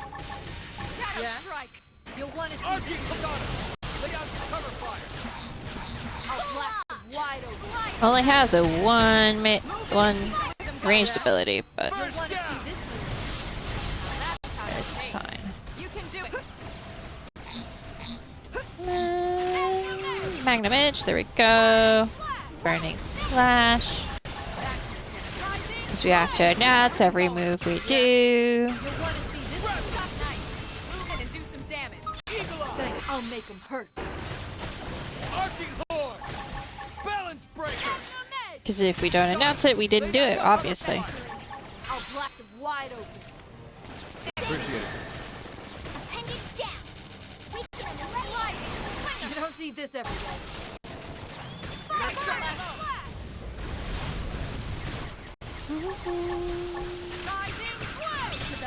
Shadow strike. You'll want to see Archie, this move. got him! Lay down some cover fire! I'll blast them wide open. I only have the one ranged ability, but You'll want to see this move. That's how to it's evade. fine. You can do it. Magnum Edge, there we go. Burning Slash. Because we have to announce every move we do. You'll want to see this move. Nice. Move in and do some damage. Think I'll make them hurt. Arching horn! Balance breaker! Because if we don't announce it, we didn't do it, obviously. I'll blast them wide open. Appreciate it. Appendage down! We can slide! You don't see this every day.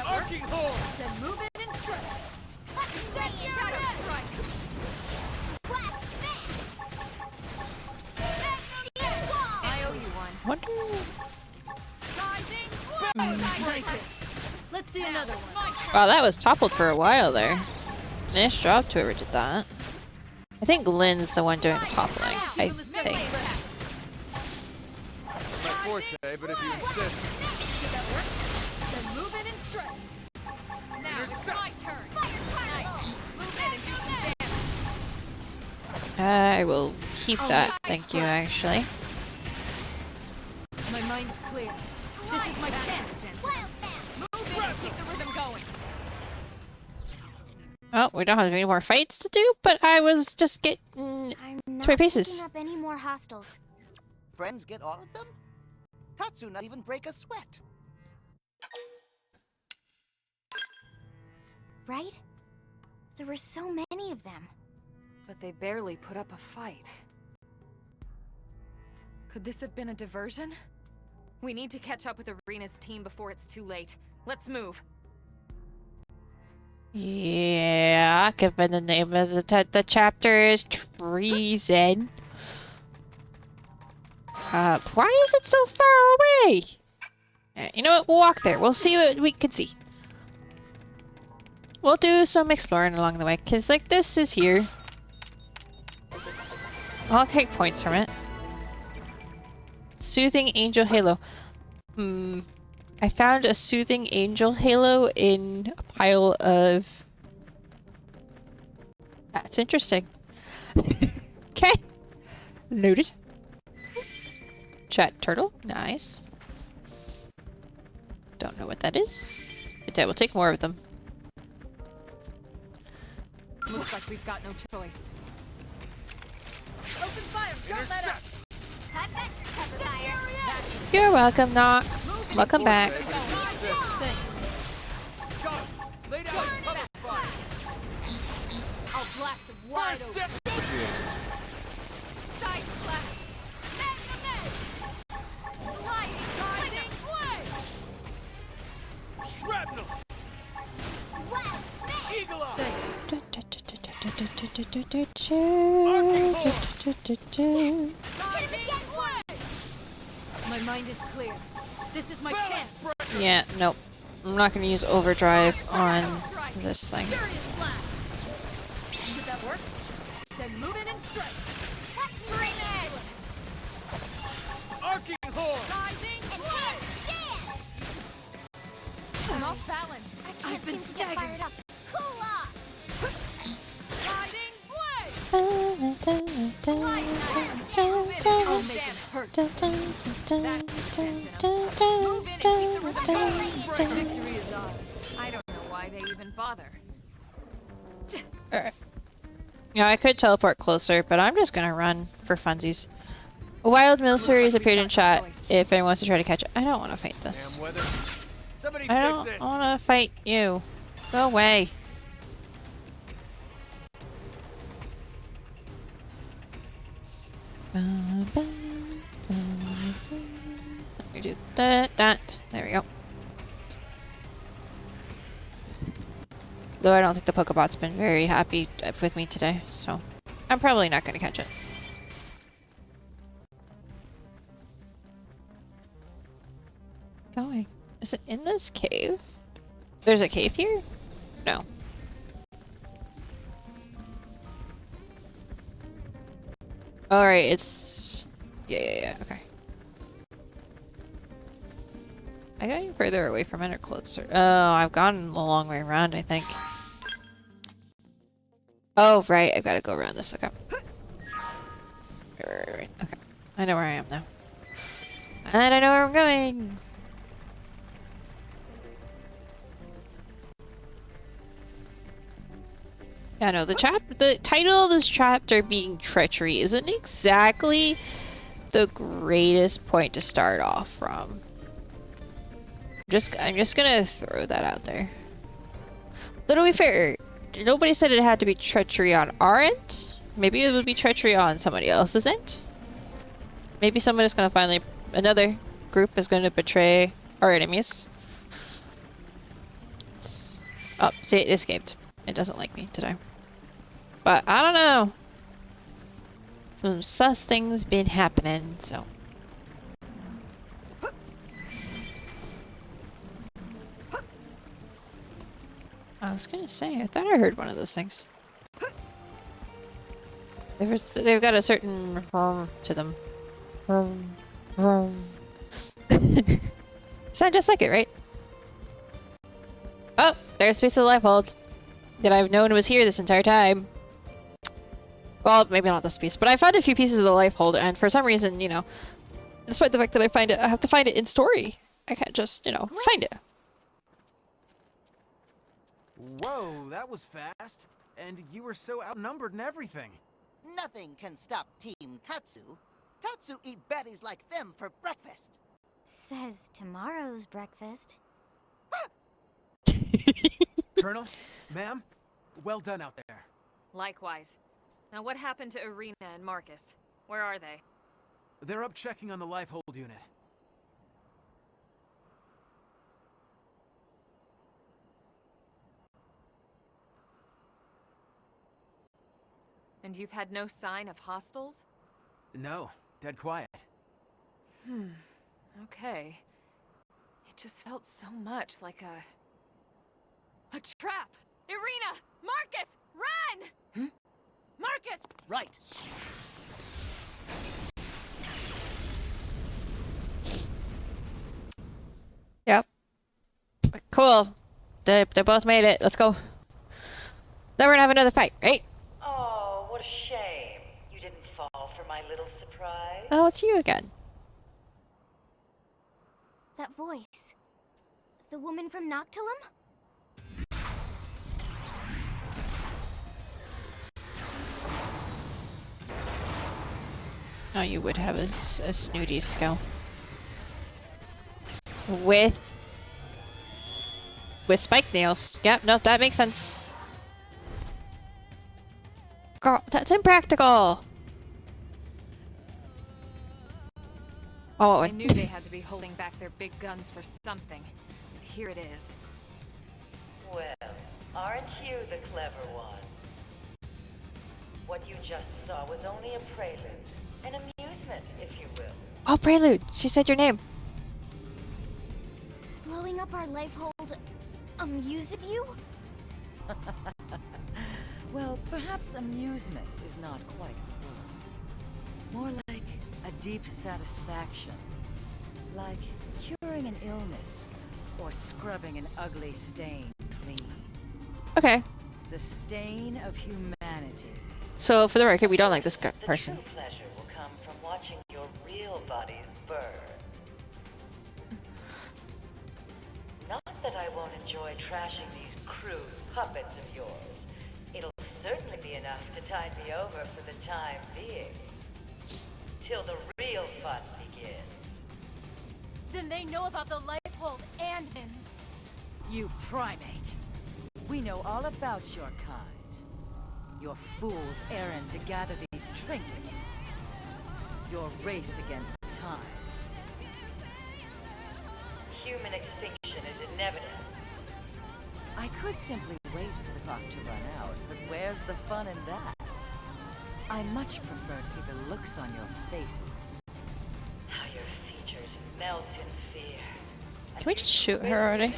Arching horn! Then move it and strike. Shadow strike. I owe you one. Wonder... Nice. Let's see another one. Wow, that was toppled for a while there. Nice job to whoever did that. I think Lynn's the one doing the toppling, I think. My forte, but if you insist. Then move it and strike. Now it's my turn. Nice. Move in and do some damage. I will keep that, thank you, actually. My mind is clear. This is my chance. Move in and keep the rhythm going. Oh, we don't have any more fights to do, but I was just getting I'm to not my picking paces. up any more hostiles. Friends get all of them? Tatsu not even break a sweat. Right? There were so many of them. But they barely put up a fight. Could this have been a diversion? We need to catch up with Arena's team before it's too late. Let's move. Yeah, given the name of the chapter is treason. Why is it so far away? You know what? We'll walk there. We'll see what we can see. We'll do some exploring along the way, because, like, this is here. I'll take points from it. Soothing Angel Halo. I found a Soothing Angel Halo in a pile of... That's interesting. Okay. Noted. Chat turtle. Nice. Don't know what that is. But I will take more of them. Looks like we've got no choice. Open fire! Don't let up! I've got your cover fire. You're welcome, Nox. Welcome back. Thanks. Go! Lay down and cover fire! I'll blast them wide First open. step! Side slash! Sliding blade! Shrapnel! Eagle eye! My mind is clear. This is my chance. Yeah, nope. I'm not gonna use overdrive on this thing. Furious blast. Did that work? Then move in and strike. Spring edge. Arcing horn! Rising blade. I'm off balance. I've been staggered. Cool off. Sliding blade. I'll make him hurt. Victory is ours. I don't know why they even bother. Alright. Yeah, I could teleport closer, but I'm just gonna run for funsies. A wild military has appeared in chat if anyone wants to try to catch it. I don't want to fight this. Damn weather. Somebody I fix don't this! want to fight you. Go away. Let me do that. There we go. Though I don't think the Pokebot's been very happy with me today, so I'm probably not going to catch it. Going. Is it in this cave? There's a cave here? No. Alright, it's... Yeah, okay. I got you further away from it or closer? Oh, I've gone a long way around, I think. Oh, right, I've got to go around this, okay. Right, okay. I know where I am now. And I know where I'm going! Yeah, no, the title of this chapter being treachery isn't exactly the greatest point to start off from. I'm just gonna throw that out there. Though to be fair, nobody said it had to be treachery on our end. Maybe it would be treachery on somebody else's end. Maybe someone is gonna finally, another group is gonna betray our enemies. Oh, see, it escaped. It doesn't like me today. But I don't know. Some sus things been happening, so. I was gonna say, I thought I heard one of those things. They've got a certain to them. Sound just like it, right? Oh, there's a piece of the life hold that I've known was here this entire time. Well, maybe not this piece, but I found a few pieces of the life hold, and for some reason, you know, despite the fact that I have to find it in story. I can't just, you know, find it. Whoa, that was fast. And you were so outnumbered and everything. Nothing can stop Team Tatsu. Tatsu eat baddies like them for breakfast. Says tomorrow's breakfast. Colonel, ma'am, well done out there. Likewise. Now what happened to Irina and Marcus? Where are they? They're up checking on the life hold unit. And you've had no sign of hostiles? No, dead quiet. Okay. It just felt so much like a trap! Irina! Marcus! Run! Marcus! Right. Yep. Cool. They both made it. Let's go. Then we're gonna have another fight, right? Oh, what a shame. You didn't fall for my little surprise. Oh, it's you again. That voice. The woman from Noctilum? Oh, you would have a snooty skull. With spike nails. Yep, no, that makes sense. Girl, that's impractical. Oh, I knew they had to be holding back their big guns for something. And here it is. Well, aren't you the clever one? What you just saw was only a prelude. An amusement, if you will. Oh, Prelude. She said your name. Blowing up our life hold amuses you? Well, perhaps amusement is not quite the word. More like a deep satisfaction. Like curing an illness, or scrubbing an ugly stain clean. Okay. The stain of humanity. So, for the record, we don't like this person. The true pleasure will come from watching your real bodies burn. Not that I won't enjoy trashing these crude puppets of yours. It'll certainly be enough to tide me over for the time being. Till the real fun begins. Then they know about the life hold and Mims. You primate. We know all about your kind. Your fool's errand to gather these trinkets. Your race against time. Human extinction is inevitable. I could simply wait for the clock to run out, but where's the fun in that? I much prefer to see the looks on your faces. How your features melt in fear. Can we just shoot her already?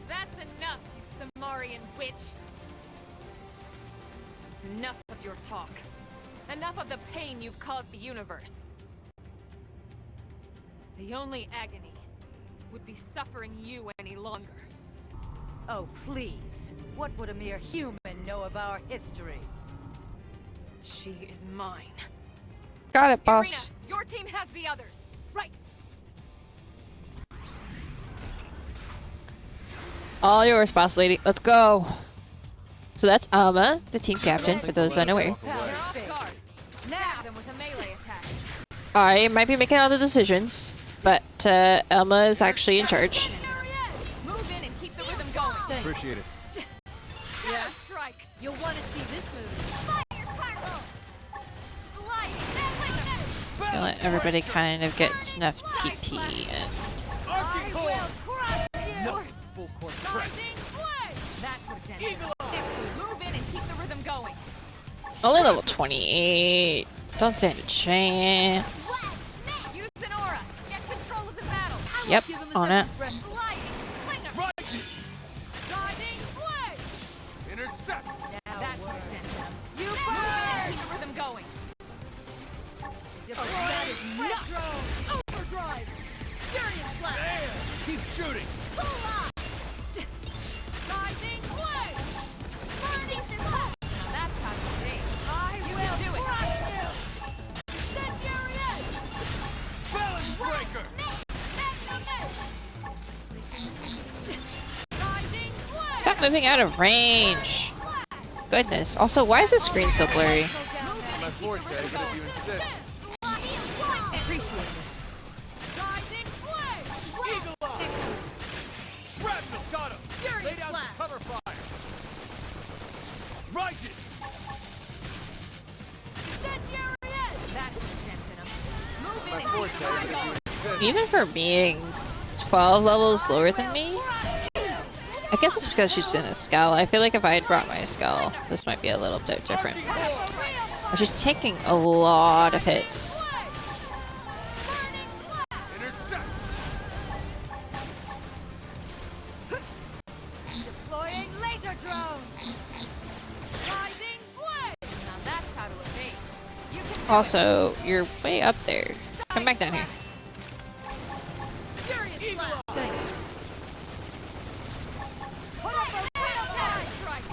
That's enough, you Samarian witch! Enough of your talk. Enough of the pain you've caused the universe. The only agony would be suffering you any longer. Oh, please. What would a mere human know of our history? She is mine. Got it, Irina, boss. your team has the others. Right. All yours, boss lady. Let's go. So that's Alma, the team captain, for those unaware. They're off guard. Snap them with a melee attack. I might be making all the decisions, but Alma is actually in charge. Move in and keep the rhythm going. Thanks. Appreciate it. Yeah. Strike. You'll want to see this move. Gonna let everybody kind of get enough TP and Arcing pull! No. Full court press. That would have done it. Move in and keep the rhythm going. only level 28. Don't stand a chance. Use an aura. Get control of the battle. Yep, on it. Sliding slinger. Righteous! Dodging blade. Intercept! That would have done it. You burn and keep the rhythm going. That is nuts! Overdrive! Furious blast! Keep shooting! Pull up. Rising blade. Burning smoke. Now that's how you think. You will do it. Incendiary edge. Balance breaker! Rising blade. Stop moving out of range. Goodness. Also, why is the screen so blurry? My forte, but if you insist. Appreciate it. Eagle Eye! Shrapnel, got him! Lay down some cover fire! Righteous! That dent in him. Move in My and forte, but if you insist. Even for being 12 levels lower than me? I guess it's because she's in a skull. I feel like if I had brought my skull, this might be a little bit different. But she's taking a lot of hits. Intercept! deploying laser drones. Rising blade. Now that's how to evade. You can do Also, you're way up there. Come back down here. furious blast. Thanks. Put up a real shadow strike.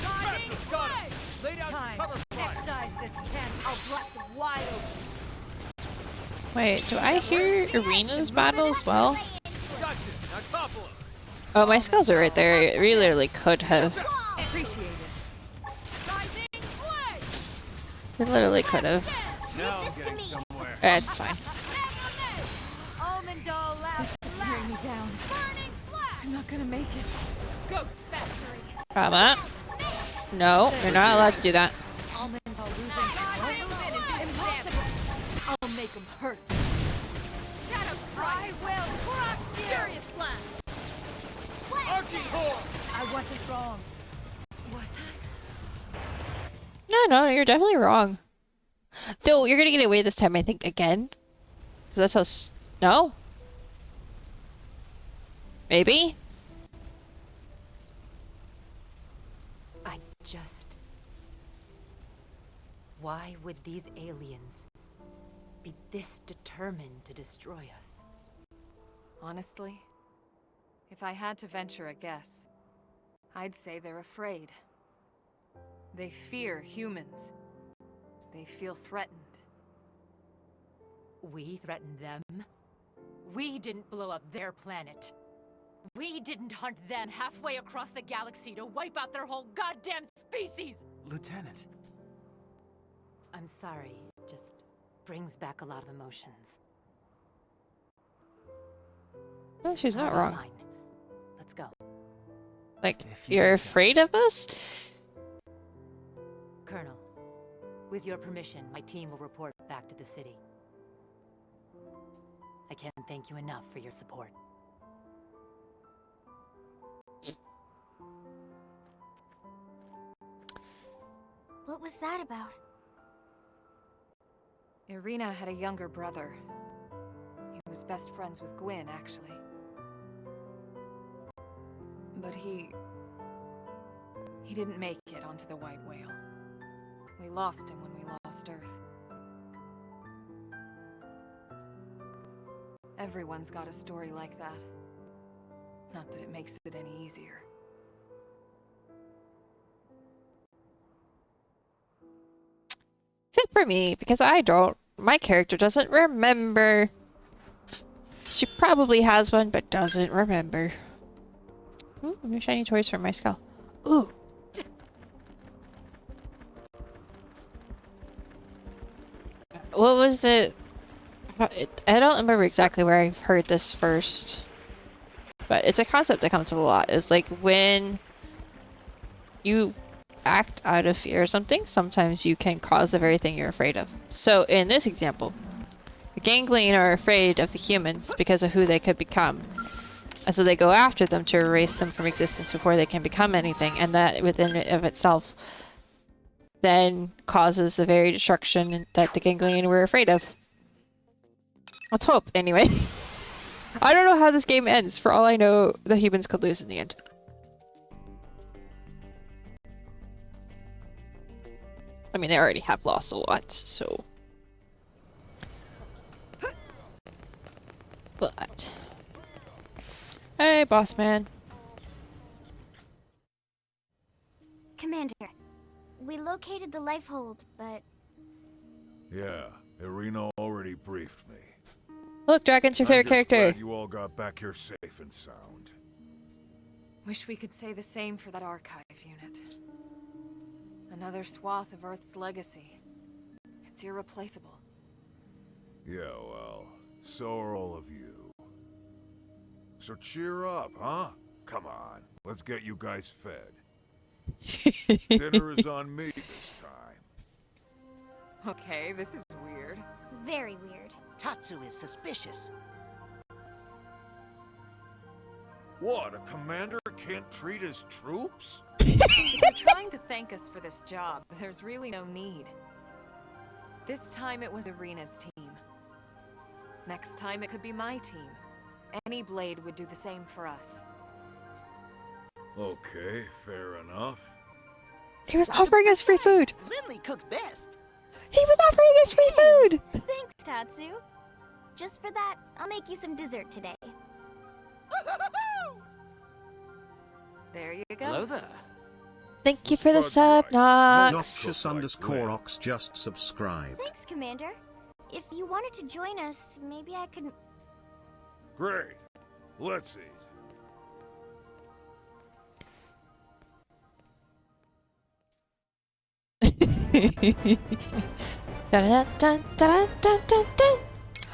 Rising Got him! blade. Lay down some Time cover to fire! excise this cancer. I'll blast it wide open. Wait, do I hear Arena's battle as well? Gotcha! Now topple him! Oh, my skulls are right there. We literally could have. Appreciate it. Rising blade. We literally could have. Now I'm getting somewhere. It's fine. Almondol last. This is wearing me down. Burning slash. I'm not gonna make it. Ghost factory. Come on. No, you're not allowed to do that. Almonds are losing. Move in and do some damage. I'll make them hurt. Shadow strike. I will crush you. Furious blast. Archie-core! I wasn't wrong. Was I? No, you're definitely wrong. Though, you're gonna get away this time, I think, again. Because that's how no? Maybe? I just... Why would these aliens be this determined to destroy us? Honestly, if I had to venture a guess, I'd say they're afraid. They fear humans. They feel threatened. We threatened them. We didn't blow up their planet. We didn't hunt them halfway across the galaxy to wipe out their whole goddamn species! Lieutenant. I'm sorry, it just brings back a lot of emotions. No, she's not wrong. Fine. Let's go. Like, you're afraid of us? Colonel, with your permission, my team will report back to the city. I can't thank you enough for your support. What was that about? Irina had a younger brother. He was best friends with Gwyn, actually. But he didn't make it onto the White Whale. We lost him when we lost Earth. Everyone's got a story like that. Not that it makes it any easier. Except for me, because I don't. My character doesn't remember. She probably has one, but doesn't remember. Ooh, new shiny toys for my skull. Ooh. What was it? I don't remember exactly where I heard this first. But it's a concept that comes up a lot. It's like when you act out of fear or something, sometimes you can cause the very thing you're afraid of. So in this example, the ganglion are afraid of the humans because of who they could become. And so they go after them to erase them from existence before they can become anything, and that within of itself then causes the very destruction that the ganglion were afraid of. Let's hope, anyway. I don't know how this game ends. For all I know, the humans could lose in the end. I mean, they already have lost a lot, so... But... Hey, boss man. Commander, we located the life hold, but... Yeah, Irina already briefed me. Look, Dragon's your favorite I'm just character. glad you all got back here safe and sound. Wish we could say the same for that archive unit. Another swath of Earth's legacy. It's irreplaceable. Yeah, well, so are all of you. So cheer up, huh? Come on, let's get you guys fed. Dinner is on me this time. Okay, this is weird. Very weird. Tatsu is suspicious. What, a commander can't treat his troops? If you're trying to thank us for this job, there's really no need. This time it was Irina's team. Next time it could be my team. Any blade would do the same for us. Okay, fair enough. He was offering us free food. Lindley cooks best. He was offering us free food. Thanks, Tatsu. Just for that, I'll make you some dessert today. There you go. Hello there. Thank you for the sub, Nox. Noxious_Ox just subscribed. Thanks, Commander. If you wanted to join us, maybe I could... Great. Let's eat.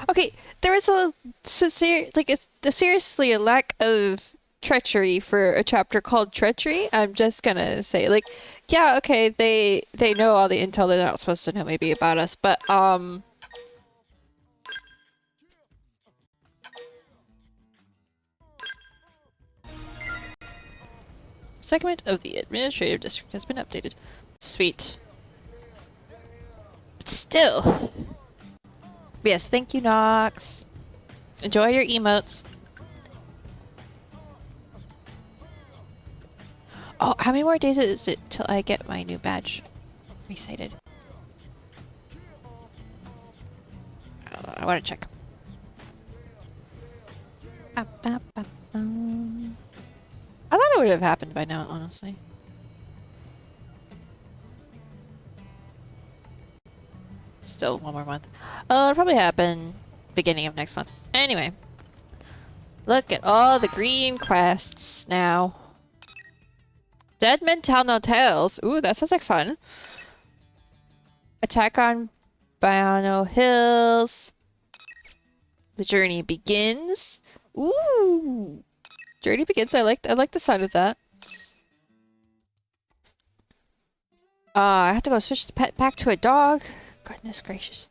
Okay, there was a seriously a lack of treachery for a chapter called Treachery. I'm just gonna say, like, yeah, okay, they know all the intel they're not supposed to know maybe about us, but segment of the administrative district has been updated. Sweet. But still. Yes, thank you, Nox. Enjoy your emotes. Oh, how many more days is it till I get my new badge? I'm excited. I want to check. I thought it would have happened by now, honestly. Still one more month. It'll probably happen beginning of next month. Anyway. Look at all the green quests now. Dead Men Tell No Tales. Ooh, that sounds like fun. Attack on Biano Hills. The Journey Begins. Ooh. Journey Begins. I like the sound of that. I have to go switch the pet back to a dog. Goodness gracious.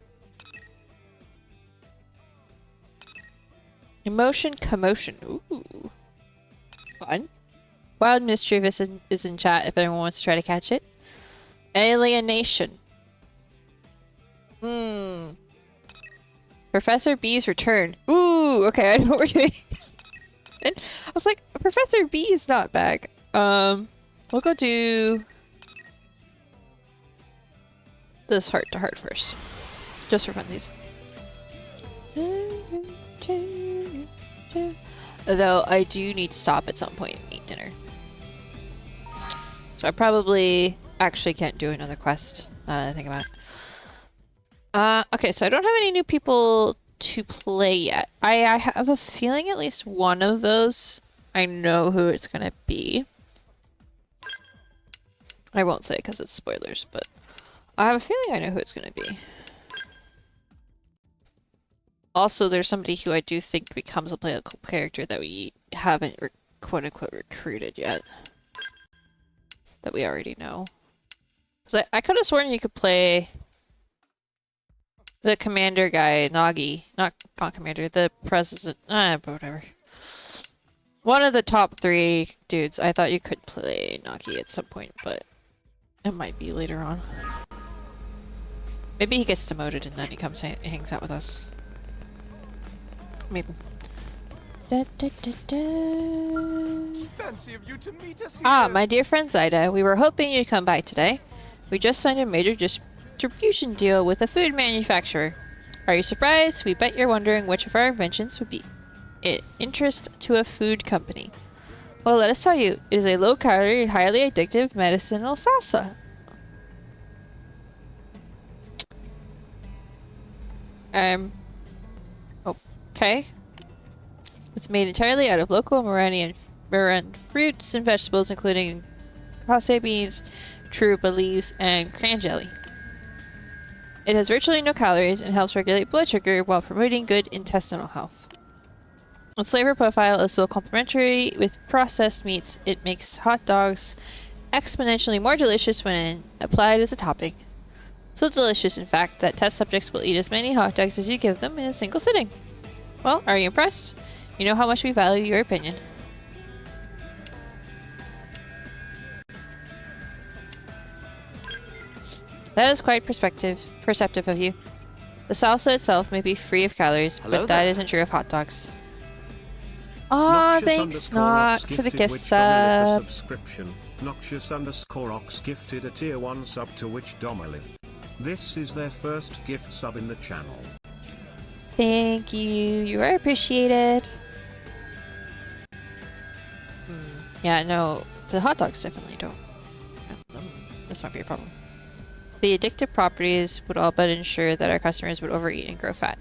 Emotion Commotion. Ooh. Fun. Wild Mischief is in chat if anyone wants to try to catch it. Alienation. Professor B's return. Ooh, okay, I know what we're doing. And I was like, Professor B is not back. We'll go do this heart to heart first. Just for funsies. Though I do need to stop at some point and eat dinner. So I probably actually can't do another quest, now that I think about it. Okay, so I don't have any new people to play yet. I have a feeling at least one of those, I know who it's gonna be. I won't say because it's spoilers, but I have a feeling I know who it's gonna be. Also, there's somebody who I do think becomes a playable character that we haven't quote-unquote recruited yet. That we already know. Because I could have sworn you could play the commander guy, Nagi. Not commander, the president. Whatever. One of the top 3 dudes. I thought you could play Nagi at some point, but it might be later on. Maybe he gets demoted and then he comes and hangs out with us. Maybe. Fancy of you to meet us here. Ah, my dear friend Zyda, we were hoping you'd come by today. We just signed a major distribution deal with a food manufacturer. Are you surprised? We bet you're wondering which of our inventions would be of interest to a food company. Well, let us tell you, it is a low-calorie, highly addictive medicinal salsa. Okay. It's made entirely out of local Moranian around fruits and vegetables, including kase beans, charupa leaves, and cran jelly. It has virtually no calories and helps regulate blood sugar while promoting good intestinal health. Its flavor profile is so complementary with processed meats, it makes hot dogs exponentially more delicious when applied as a topping. So delicious, in fact, that test subjects will eat as many hot dogs as you give them in a single sitting. Well, are you impressed? You know how much we value your opinion. That is quite perceptive of you. The salsa itself may be free of calories, but that isn't true of hot dogs. Aw, thanks, Nox, for the gift sub. Subscription. Noxious_Ox gifted a tier 1 sub to Witch Domalith. This is their first gift sub in the channel. Thank you. You are appreciated. Yeah, no, the hot dogs definitely don't. This might be a problem. The addictive properties would all but ensure that our customers would overeat and grow fat.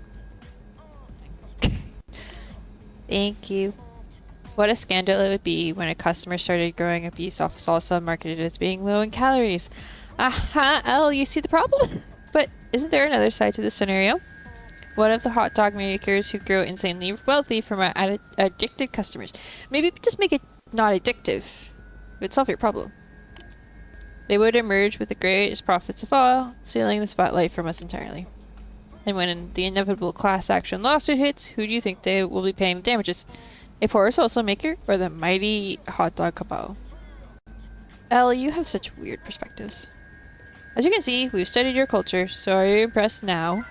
Thank you. What a scandal it would be when a customer started growing a piece of salsa marketed as being low in calories. Aha, Elle, you see the problem? But isn't there another side to this scenario? One of the hot dog makers who grow insanely wealthy from our addicted customers. Maybe just make it not addictive. It would solve your problem. They would emerge with the greatest profits of all, stealing the spotlight from us entirely. And when the inevitable class action lawsuit hits, who do you think they will be paying the damages? A poor salsa maker or the mighty hot dog cabal? Elle, you have such weird perspectives. As you can see, we've studied your culture, so are you impressed now?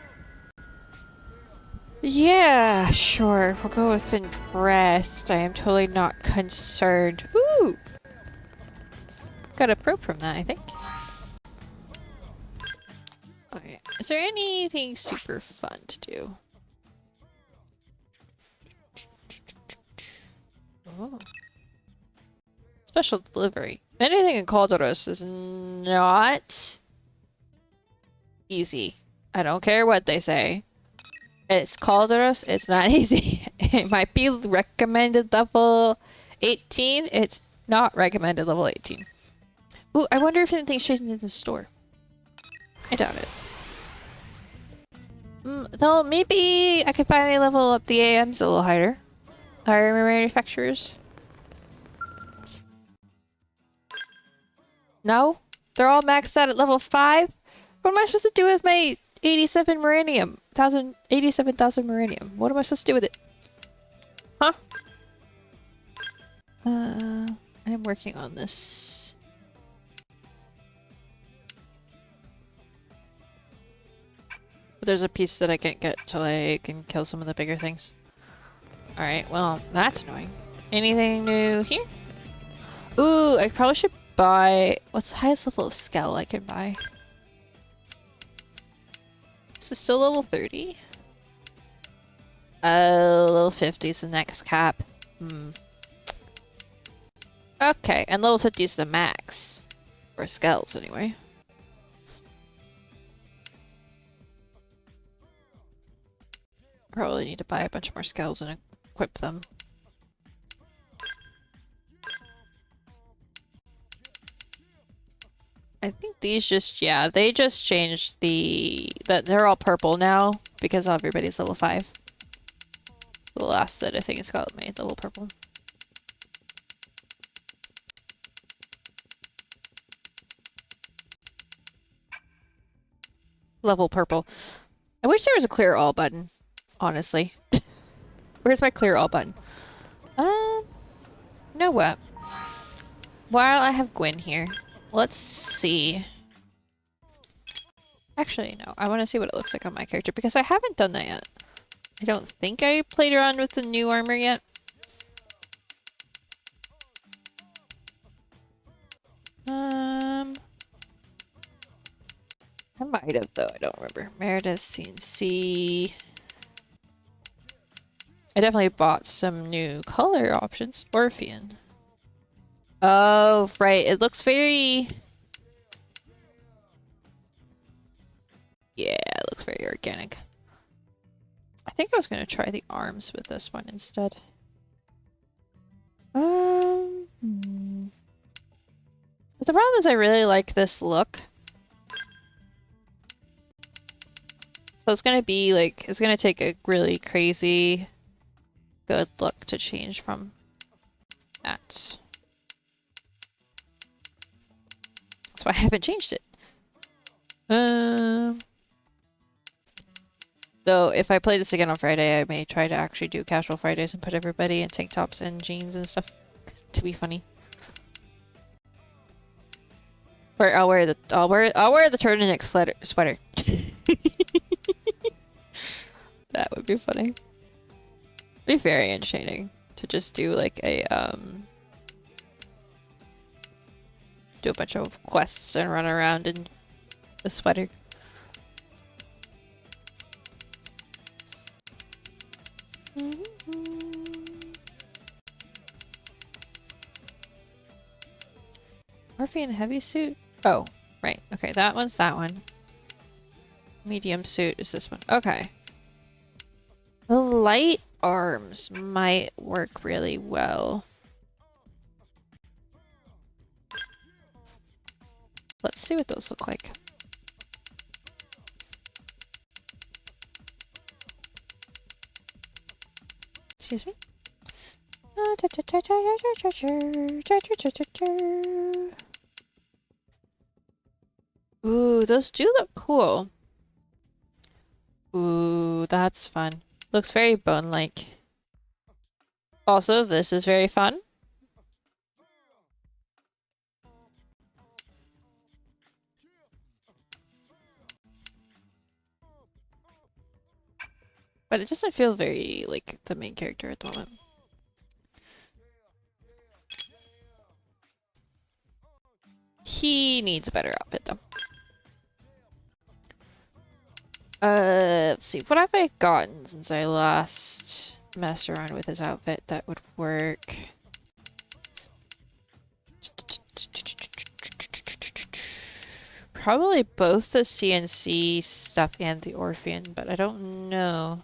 Yeah, sure. We'll go with impressed. I am totally not concerned. Ooh! Got a probe from that, I think. Okay. Is there anything super fun to do? Oh. Special delivery. Anything in Calderos is not easy. I don't care what they say. It's Calderos, it's not easy. It might be recommended level 18. It's not recommended level 18. Ooh, I wonder if anything's changed in the store. I doubt it. Though maybe I could finally level up the AMs a little higher. Higher manufacturers. No? They're all maxed out at level 5? What am I supposed to do with my 87 Marinium? 87,000 Marinium. What am I supposed to do with it? Huh? I'm working on this. But there's a piece that I can't get till I can kill some of the bigger things. Alright, well, that's annoying. Anything new here? Ooh, I probably should buy... What's the highest level of Skell I can buy? Is it still level 30? Level 50 is the next cap. Okay, and level 50 is the max. For Skells, anyway. Probably need to buy a bunch more Skells and equip them. I think these just, yeah, they just changed that they're all purple now because everybody's level 5. The last set I think is got made level purple. Level purple. I wish there was a clear all button, honestly. Where's my clear all button? You know what? While I have Gwen here, let's see. Actually, no. I want to see what it looks like on my character because I haven't done that yet. I don't think I played around with the new armor yet. I might have though. I don't remember. Meredith, CNC. I definitely bought some new color options. Orphean. Oh, right. It looks very... Yeah, it looks very organic. I think I was going to try the arms with this one instead. the problem is I really like this look. So it's gonna be like, it's gonna take a really crazy good look to change from that. That's why I haven't changed it. Though if I play this again on Friday, I may try to actually do casual Fridays and put everybody in tank tops and jeans and stuff to be funny. Or I'll wear the turtleneck sweater. That would be funny. Be very entertaining to just do like a do a bunch of quests and run around in a sweater. Orphean heavy suit? Oh, right. Okay, that one's that one. Medium suit is this one. Okay. The light arms might work really well. Let's see what those look like. Excuse me. Ooh, those do look cool. Ooh, that's fun. Looks very bone-like. Also, this is very fun. But it doesn't feel very like the main character at the moment. He needs a better outfit though. Let's see. What have I gotten since I last messed around with his outfit that would work? Probably both the CNC stuff and the Orphean, but I don't know.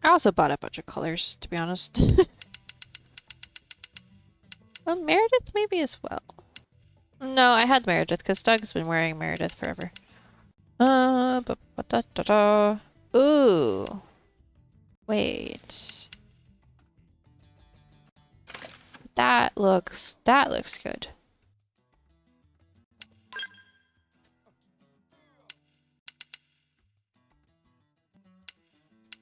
I also bought a bunch of colors, to be honest. Well, Meredith maybe as well. No, I had Meredith because Doug's been wearing Meredith forever. Ooh. Wait. That looks good.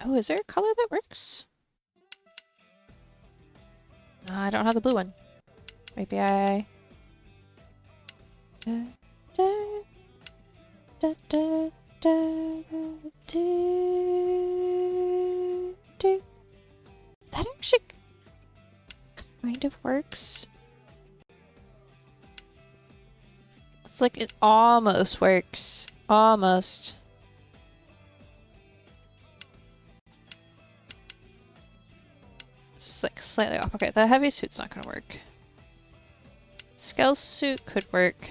Oh, is there a color that works? No, I don't have the blue one. Maybe I... That actually kind of works. It's like it almost works. Almost. It's just like slightly off. Okay, the heavy suit's not gonna work. Scale suit could work.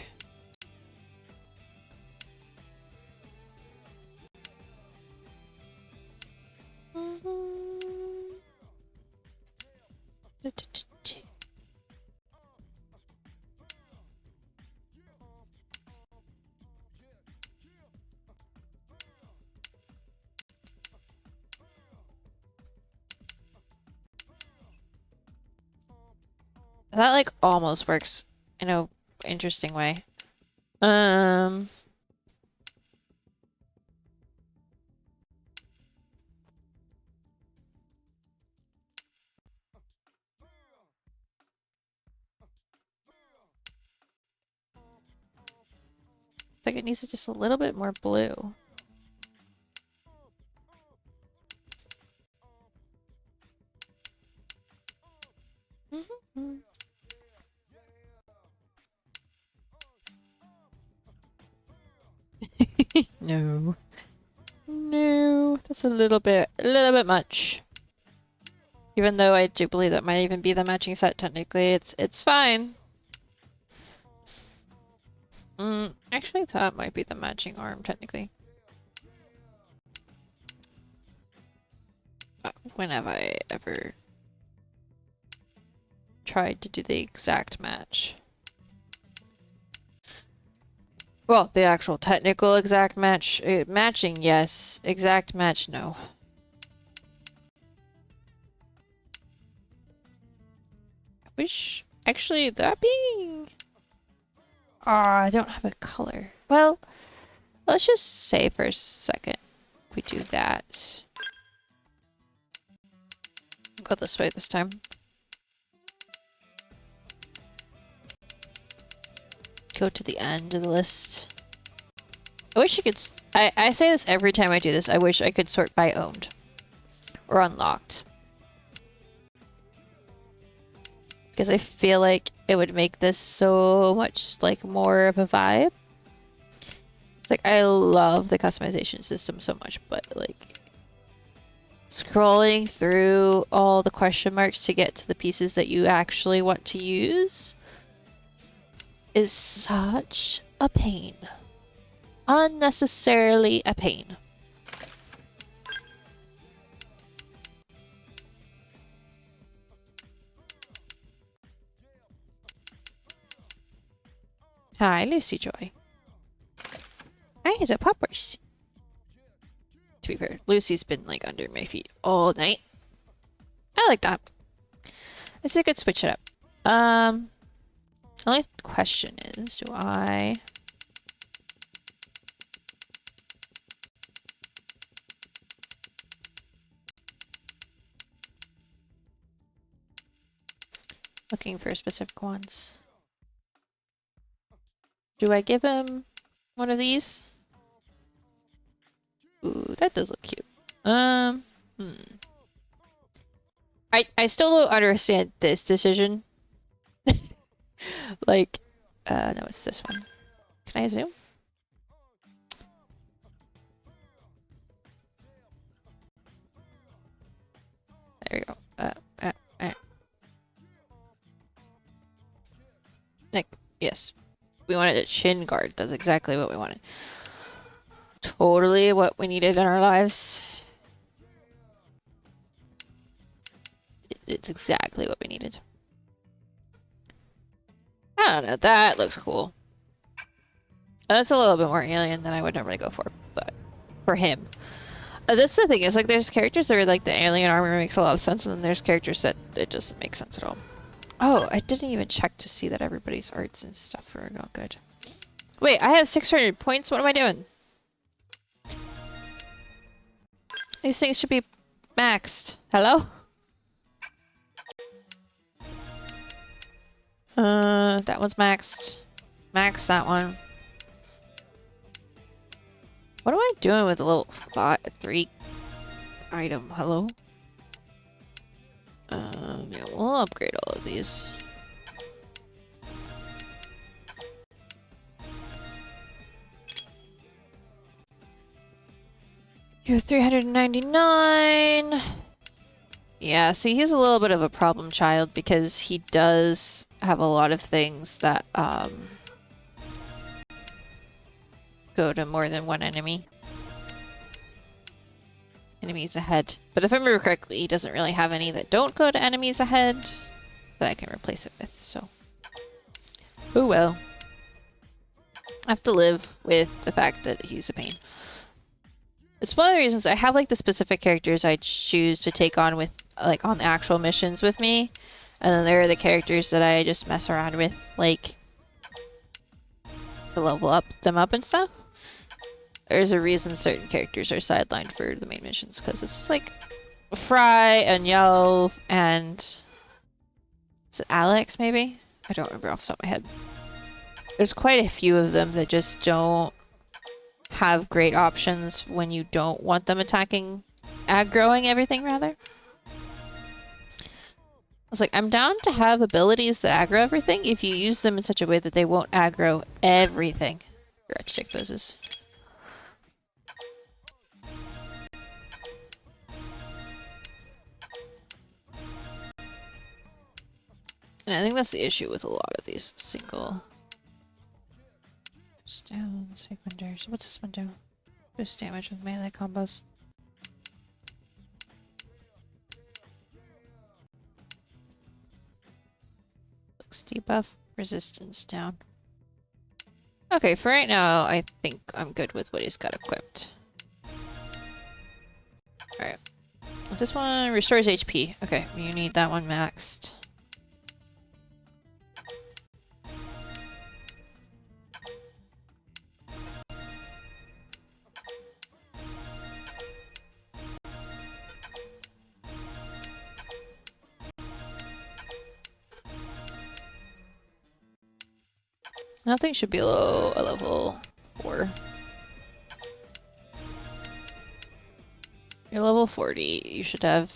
That like almost works in a interesting way. It's like it needs just a little bit more blue. No. No, that's a little bit much. Even though I do believe that might even be the matching set technically, it's fine. Actually that might be the matching arm technically. When have I ever tried to do the exact match. Well, the actual technical exact match, matching, yes. Exact match, no. I wish, actually, that being... I don't have a color. Well, let's just say for a second we do that. Go this way this time. Go to the end of the list. I wish I could... I say this every time I do this. I wish I could sort by owned. Or unlocked. Because I feel like it would make this so much, like, more of a vibe. It's like, I love the customization system so much, but, like... scrolling through all the question marks to get to the pieces that you actually want to use is such a pain. Unnecessarily a pain. Hi, Lucy Joy. Hi, is it Poppers? To be fair, Lucy's been like under my feet all night. I like that. It's a good switch it up. Only question is, do I... Looking for specific ones. Do I give him one of these? Ooh, that does look cute. I still don't understand this decision. Like, no, it's this one. Can I zoom? There we go. Nick, yes. We wanted a chin guard. That's exactly what we wanted. Totally what we needed in our lives. It's exactly what we needed. I don't know. That looks cool. That's a little bit more alien than I would normally go for, but for him. That's the thing, is like there's characters that are like the alien armor makes a lot of sense, and then there's characters that it doesn't make sense at all. Oh, I didn't even check to see that everybody's arts and stuff are all good. Wait, I have 600 points? What am I doing? These things should be maxed. Hello? That one's maxed. Max that one. What am I doing with the little 3 item? Hello? Yeah, we'll upgrade all of these. You're 399. Yeah, see, he's a little bit of a problem child because he does have a lot of things that, go to more than one enemy. Enemies ahead. But if I remember correctly, he doesn't really have any that don't go to enemies ahead that I can replace it with, so. Oh well. I have to live with the fact that he's a pain. It's one of the reasons I have like the specific characters I choose to take on with, like, on the actual missions with me. And then there are the characters that I just mess around with, like, to level them up and stuff. There's a reason certain characters are sidelined for the main missions, because it's just like Fry and Yelv and is it Alex maybe? I don't remember off the top of my head. There's quite a few of them that just don't have great options when you don't want them aggroing everything rather. I was like, I'm down to have abilities that aggro everything if you use them in such a way that they won't aggro everything. Forgot to take those. And I think that's the issue with a lot of these single... Down, segmenters. What's this one do? Boost damage with melee combos. Max debuff resistance down. Okay, for right now, I think I'm good with what he's got equipped. Alright. This one restores HP. Okay, you need that one maxed. Nothing should be low a level 4. You're level 40. You should have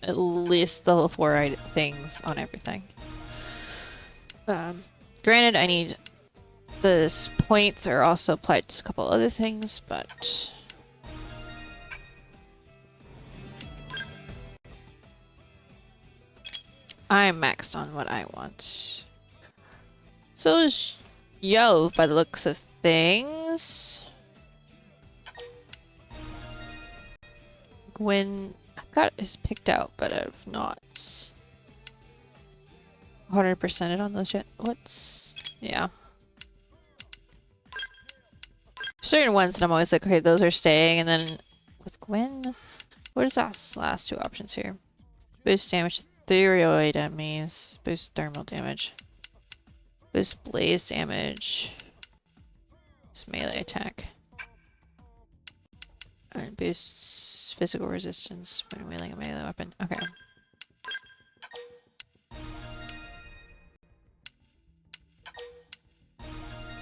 at least level 4 things on everything. Granted, I need the points are also applied to a couple other things, but I'm maxed on what I want. So is Yo, by the looks of things. Gwen, I've got is picked out, but I've not 100%ed on those yet. Yeah. Certain ones that I'm always like, okay, those are staying, and then with Gwen, what is that last two options here? Boost damage to thyroid enemies, boost thermal damage, boost blaze damage, boost melee attack, and boosts physical resistance when wielding a melee weapon. Okay.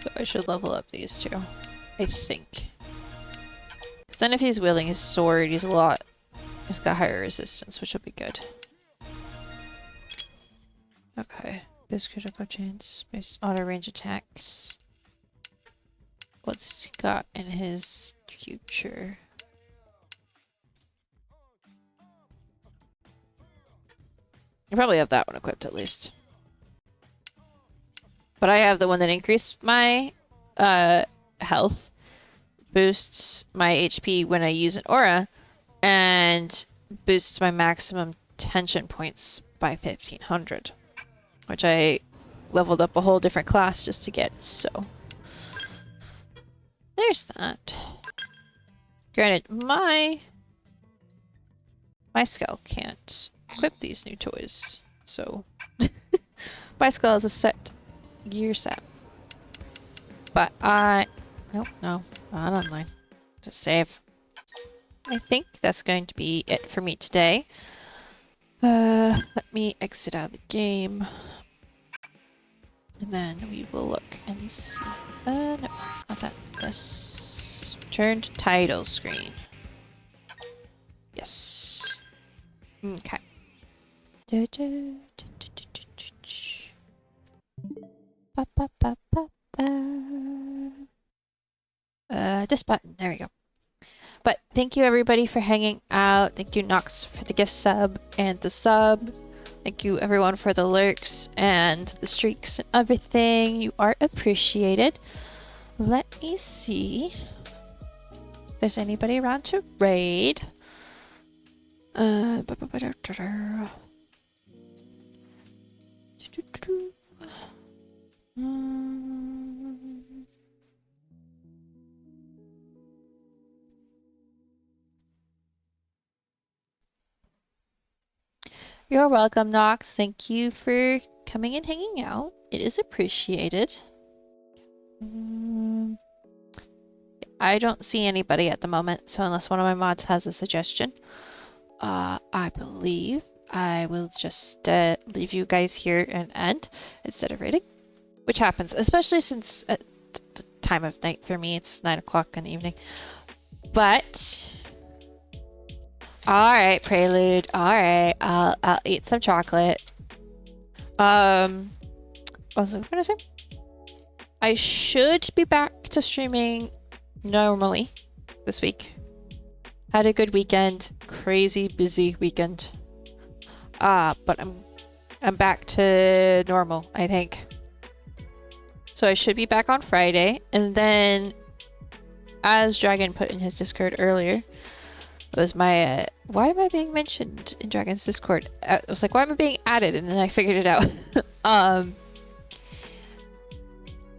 So I should level up these two, I think. Because then if he's wielding his sword, he's got higher resistance, which will be good. Okay. Boost critical chance, boost auto range attacks. What's he got in his future? You probably have that one equipped at least. But I have the one that increased my health, boosts my HP when I use an aura, and boosts my maximum tension points by 1500. Which I leveled up a whole different class just to get, so. There's that. Granted, my skull can't equip these new toys, so. My skull is a set. Gear set. But nope, no, not online. Just save. I think that's going to be it for me today. Let me exit out of the game. And then we will look and see. No, not that. This. Return to title screen. Yes. Okay. This button. There we go. But thank you everybody for hanging out. Thank you Nox for the gift sub and the sub. Thank you everyone for the lurks and the streaks and everything. You are appreciated. Let me see if there's anybody around to raid. You're welcome, Nox. Thank you for coming and hanging out. It is appreciated. I don't see anybody at the moment, so unless one of my mods has a suggestion, I believe I will just leave you guys here and end instead of raiding, which happens, especially since at the time of night for me, it's 9 o'clock in the evening. But alright, Prelude. Alright, I'll eat some chocolate. What was I gonna say? I should be back to streaming normally this week. Had a good weekend. Crazy busy weekend. But I'm back to normal, I think. So I should be back on Friday, and then as Dragon put in his Discord earlier, It was my, why am I being mentioned in Dragon's Discord? I was like, why am I being added? And then I figured it out.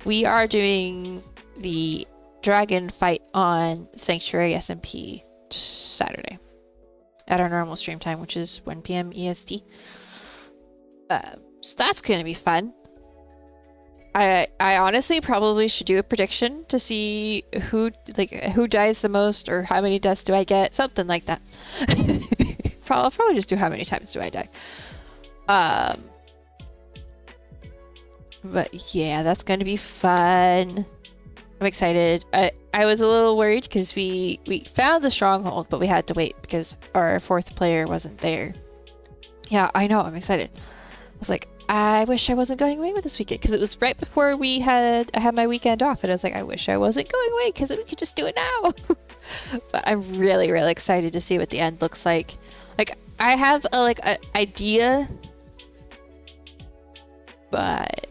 We are doing the dragon fight on Sanctuary SMP Saturday at our normal stream time, which is 1 p.m. EST. So that's gonna be fun. I honestly probably should do a prediction to see who dies the most or how many deaths do I get, something like that. I'll probably just do how many times do I die. But yeah, that's gonna be fun. I'm excited. I was a little worried because we found the stronghold, but we had to wait because our fourth player wasn't there. Yeah, I know. I'm excited. I was like, I wish I wasn't going away with this weekend because it was right before I had my weekend off, and I was like, I wish I wasn't going away because we could just do it now. But I'm really, really excited to see what the end looks like. Like, I have an idea, but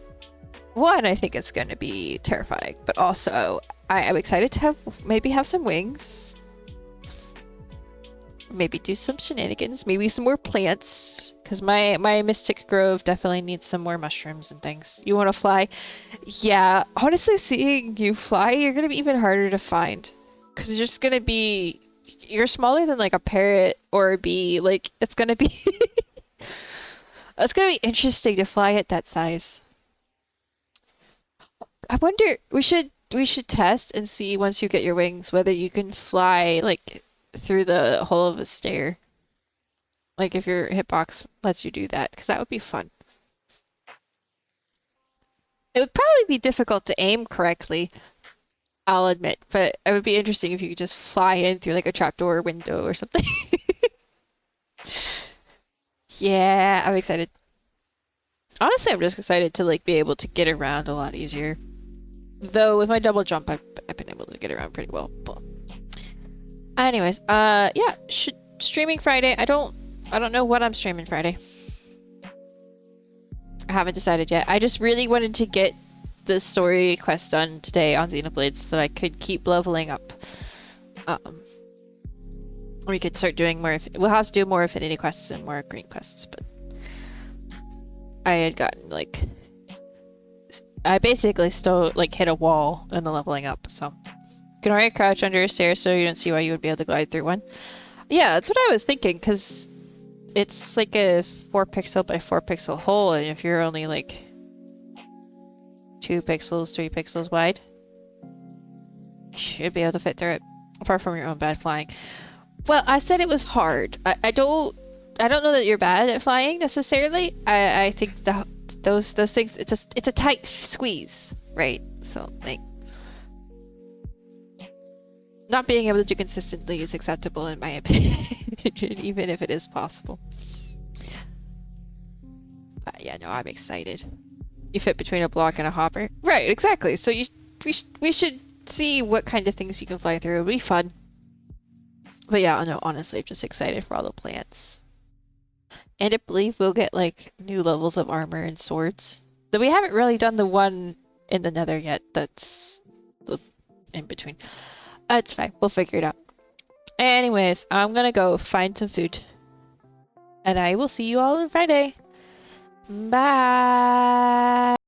one, I think it's going to be terrifying, but also I'm excited to maybe have some wings, maybe do some shenanigans, maybe some more plants, because my Mystic Grove definitely needs some more mushrooms and things. You want to fly? Yeah, honestly, seeing you fly, you're going to be even harder to find, because you're just going to be, you're smaller than like a parrot or a bee. Like, it's going to be it's going to be interesting to fly at that size. I wonder, we should test and see once you get your wings whether you can fly like through the hole of a stair. Like if your hitbox lets you do that, because that would be fun. It would probably be difficult to aim correctly, I'll admit, but it would be interesting if you could just fly in through like a trapdoor window or something. Yeah, I'm excited. Honestly, I'm just excited to like be able to get around a lot easier. Though with my double jump, I've been able to get around pretty well. But anyways, yeah, streaming Friday. I don't know what I'm streaming Friday. I haven't decided yet. I just really wanted to get the story quest done today on Xenoblade so that I could keep leveling up. We could start doing more. We'll have to do more affinity quests and more green quests, but I had gotten like. I basically still like hit a wall in the leveling up, so you can already crouch under a stair so you don't see why you would be able to glide through one. Yeah, that's what I was thinking, because it's like a 4 pixel by 4 pixel hole, and if you're only like 2 pixels, 3 pixels wide, you should be able to fit through it, apart from your own bad flying. Well, I said it was hard. I don't know that you're bad at flying necessarily. I think those things, it's a tight squeeze, right? So like not being able to do consistently is acceptable in my opinion, even if it is possible. But yeah, no, I'm excited. You fit between a block and a hopper, right? Exactly. So we should see what kind of things you can fly through. It'll be fun. But yeah, no, honestly, I'm just excited for all the plants. And I believe we'll get like new levels of armor and swords. Though we haven't really done the one in the Nether yet. That's the in between. It's fine. We'll figure it out. Anyways, I'm gonna go find some food. And I will see you all on Friday. Bye!